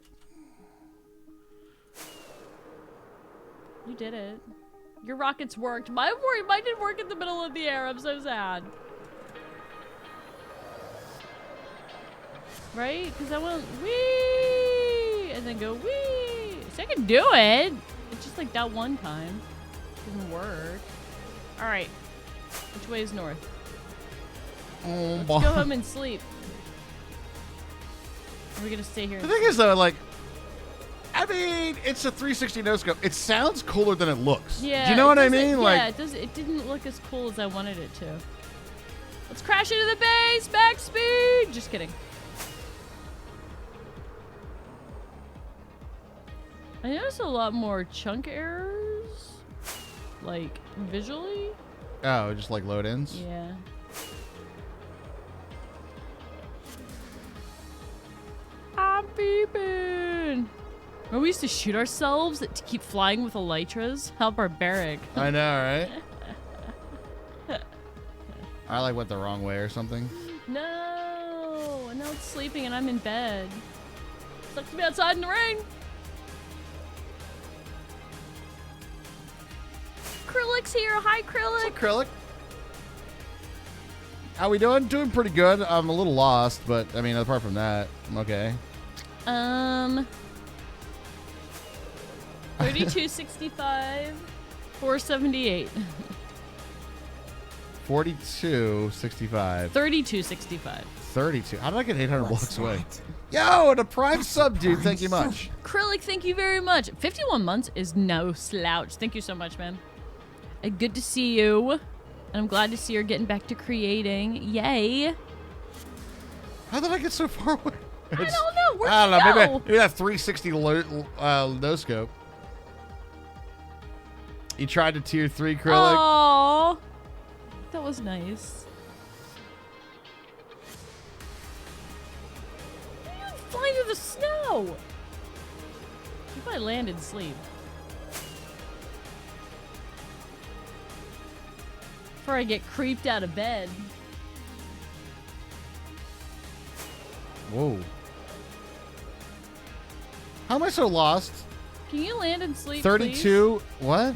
Speaker 2: you did it. Your rockets worked. Mine didn't work in the middle of the air. I'm so sad. Right? Because I went wee and then go wee. So I can do it. It's just like that one time. Didn't work. All right. Which way is north?
Speaker 1: oh,
Speaker 2: Let's go home and sleep. Are we gonna stay here?
Speaker 1: The thing is though, like, I mean, it's a 360 no scope. It sounds cooler than it looks.
Speaker 2: Yeah.
Speaker 1: Do you know what I
Speaker 2: doesn't-
Speaker 1: mean?
Speaker 2: Yeah,
Speaker 1: Like,
Speaker 2: it didn't look as cool as I wanted it to. Let's crash into the base. Max speed. Just kidding. I noticed a lot more chunk errors, like visually.
Speaker 1: oh, just like load ins.
Speaker 2: Yeah. I'm beeping. When we used to shoot ourselves to keep flying with elytras. How barbaric.
Speaker 1: I know, right? I like went the wrong way or something.
Speaker 2: No. Now it's sleeping and I'm in bed. Sucks to be outside in the rain. Krillix here. Hi, Krillix.
Speaker 1: What's up, Acrylic? How we doing? Doing pretty good. I'm a little lost, but I mean, apart from that, I'm okay.
Speaker 2: 3265, 478.
Speaker 1: 42.65.
Speaker 2: 3265.
Speaker 1: 32. How did I get 800 blocks away? Yo, and a prime sub, dude. Thank you much.
Speaker 2: Krillix, thank you very much. 51 months is no slouch. Thank you so much, man. Good to see you. And I'm glad to see you're getting back to creating. Yay.
Speaker 1: How did I get so far away?
Speaker 2: I don't know. Where'd
Speaker 1: I don't
Speaker 2: you
Speaker 1: know.
Speaker 2: go?
Speaker 1: Maybe that 360 no scope. You tried to tier 3, Krillix.
Speaker 2: Aww. That was nice. You didn't fly through the snow. You probably land and sleep. Before I get creeped out of bed.
Speaker 1: Whoa. How am I so lost?
Speaker 2: Can you land and sleep,
Speaker 1: 32. What?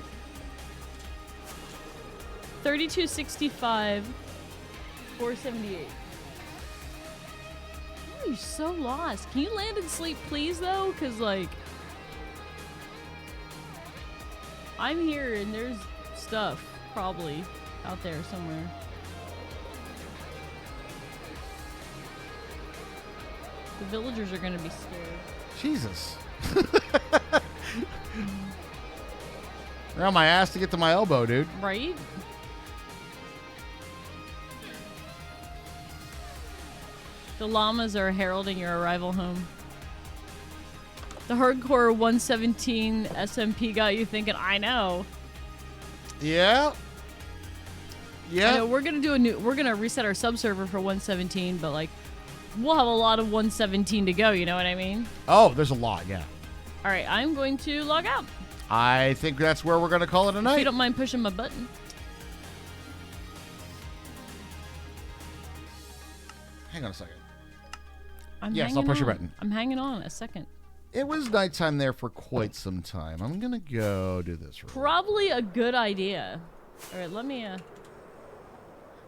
Speaker 2: 3265, 478. Oh, you're so lost. Can you land and sleep, please, though? Because, like, I'm here and there's stuff probably out there somewhere. The villagers are going to be scared.
Speaker 1: Jesus. They're on my ass to get to my elbow, dude.
Speaker 2: Right? The llamas are heralding your arrival home. The hardcore 117 SMP got you thinking, I know.
Speaker 1: Yeah. Yeah.
Speaker 2: I know we're gonna reset our subserver for 117, but like we'll have a lot of 117 to go, you know what I mean?
Speaker 1: Oh, there's a lot, yeah.
Speaker 2: All right, I'm going to log out.
Speaker 1: I think that's where we're going to call it a night.
Speaker 2: If you don't mind pushing my button.
Speaker 1: Hang on a second.
Speaker 2: Yes,
Speaker 1: I'll push your button.
Speaker 2: I'm hanging on a second.
Speaker 1: It was nighttime there for quite some time. I'm going to go do this.
Speaker 2: Probably a good idea. All right, let me,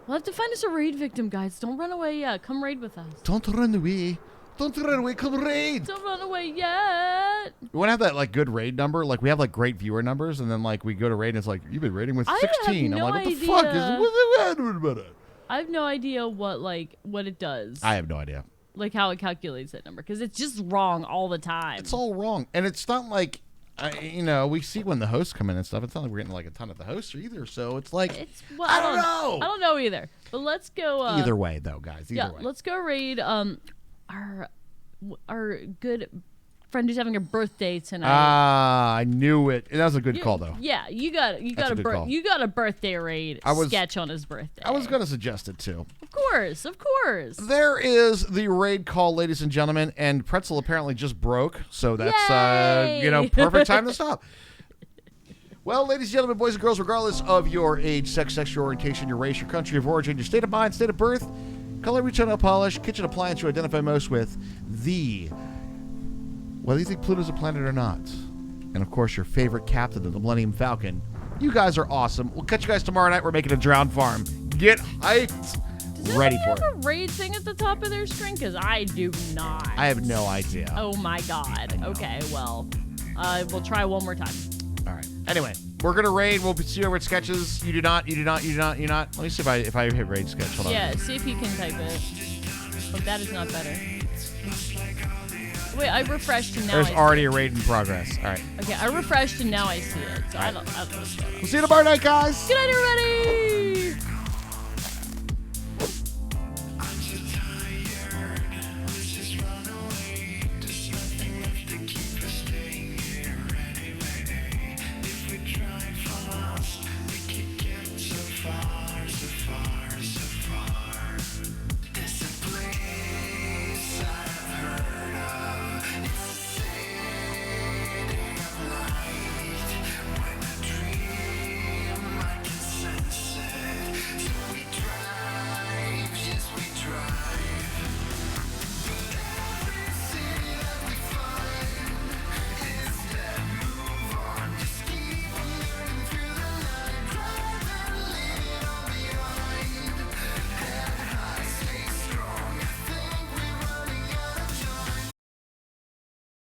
Speaker 2: we'll have to find us a raid victim, guys. Don't run away yet. Come raid with us.
Speaker 1: Don't run away. Don't run away. Come raid.
Speaker 2: Don't run away yet.
Speaker 1: We want to have that, like, good raid number. Like, we have, like, great viewer numbers, and then, like, we go to raid, and it's like, you've been raiding with 16.
Speaker 2: I have
Speaker 1: I'm like,
Speaker 2: no
Speaker 1: what the fuck is...
Speaker 2: I have no idea what it does.
Speaker 1: I have no idea.
Speaker 2: Like, how it calculates that number. Because it's just wrong all the time.
Speaker 1: It's all wrong. And it's not like... you know, we see when the hosts come in and stuff. It's not like we're getting like a ton of the hosts either. So it's like, I don't know.
Speaker 2: I don't know either. But let's go.
Speaker 1: Either way, though, guys. Either way.
Speaker 2: Let's go raid our good friend who's having a birthday tonight.
Speaker 1: Ah, I knew it. That was a good call, though.
Speaker 2: Yeah, you got a birthday raid sketch on his birthday.
Speaker 1: I was going to suggest it too.
Speaker 2: Of course.
Speaker 1: There is the raid call, ladies and gentlemen, and Pretzel apparently just broke, so that's perfect time to stop. Well, ladies and gentlemen, boys and girls, regardless of your age, sex, sexual orientation, your race, your country of origin, your state of mind, state of birth, color, reach, nail polish, kitchen appliance you identify most with, whether you think Pluto's a planet or not, and of course your favorite captain of the Millennium Falcon, you guys are awesome. We'll catch you guys tomorrow night. We're making a drowned farm. Get hyped. Ready for it.
Speaker 2: Does a raid thing at the top of their screen? Because I do not.
Speaker 1: I have no idea.
Speaker 2: Oh my god. Okay, well, we'll try one more time.
Speaker 1: All right. Anyway, we're gonna raid. We'll see you over at sketches. You do not. Let me see if I hit raid sketch. Hold on.
Speaker 2: Yeah, see if you can type it. Oh, that is not better. Wait, I refreshed and now
Speaker 1: There's already a raid in progress. All right.
Speaker 2: Okay, I refreshed and now I see it. So I don't know what's going on.
Speaker 1: We'll see you tomorrow night, guys.
Speaker 2: Good night, everybody.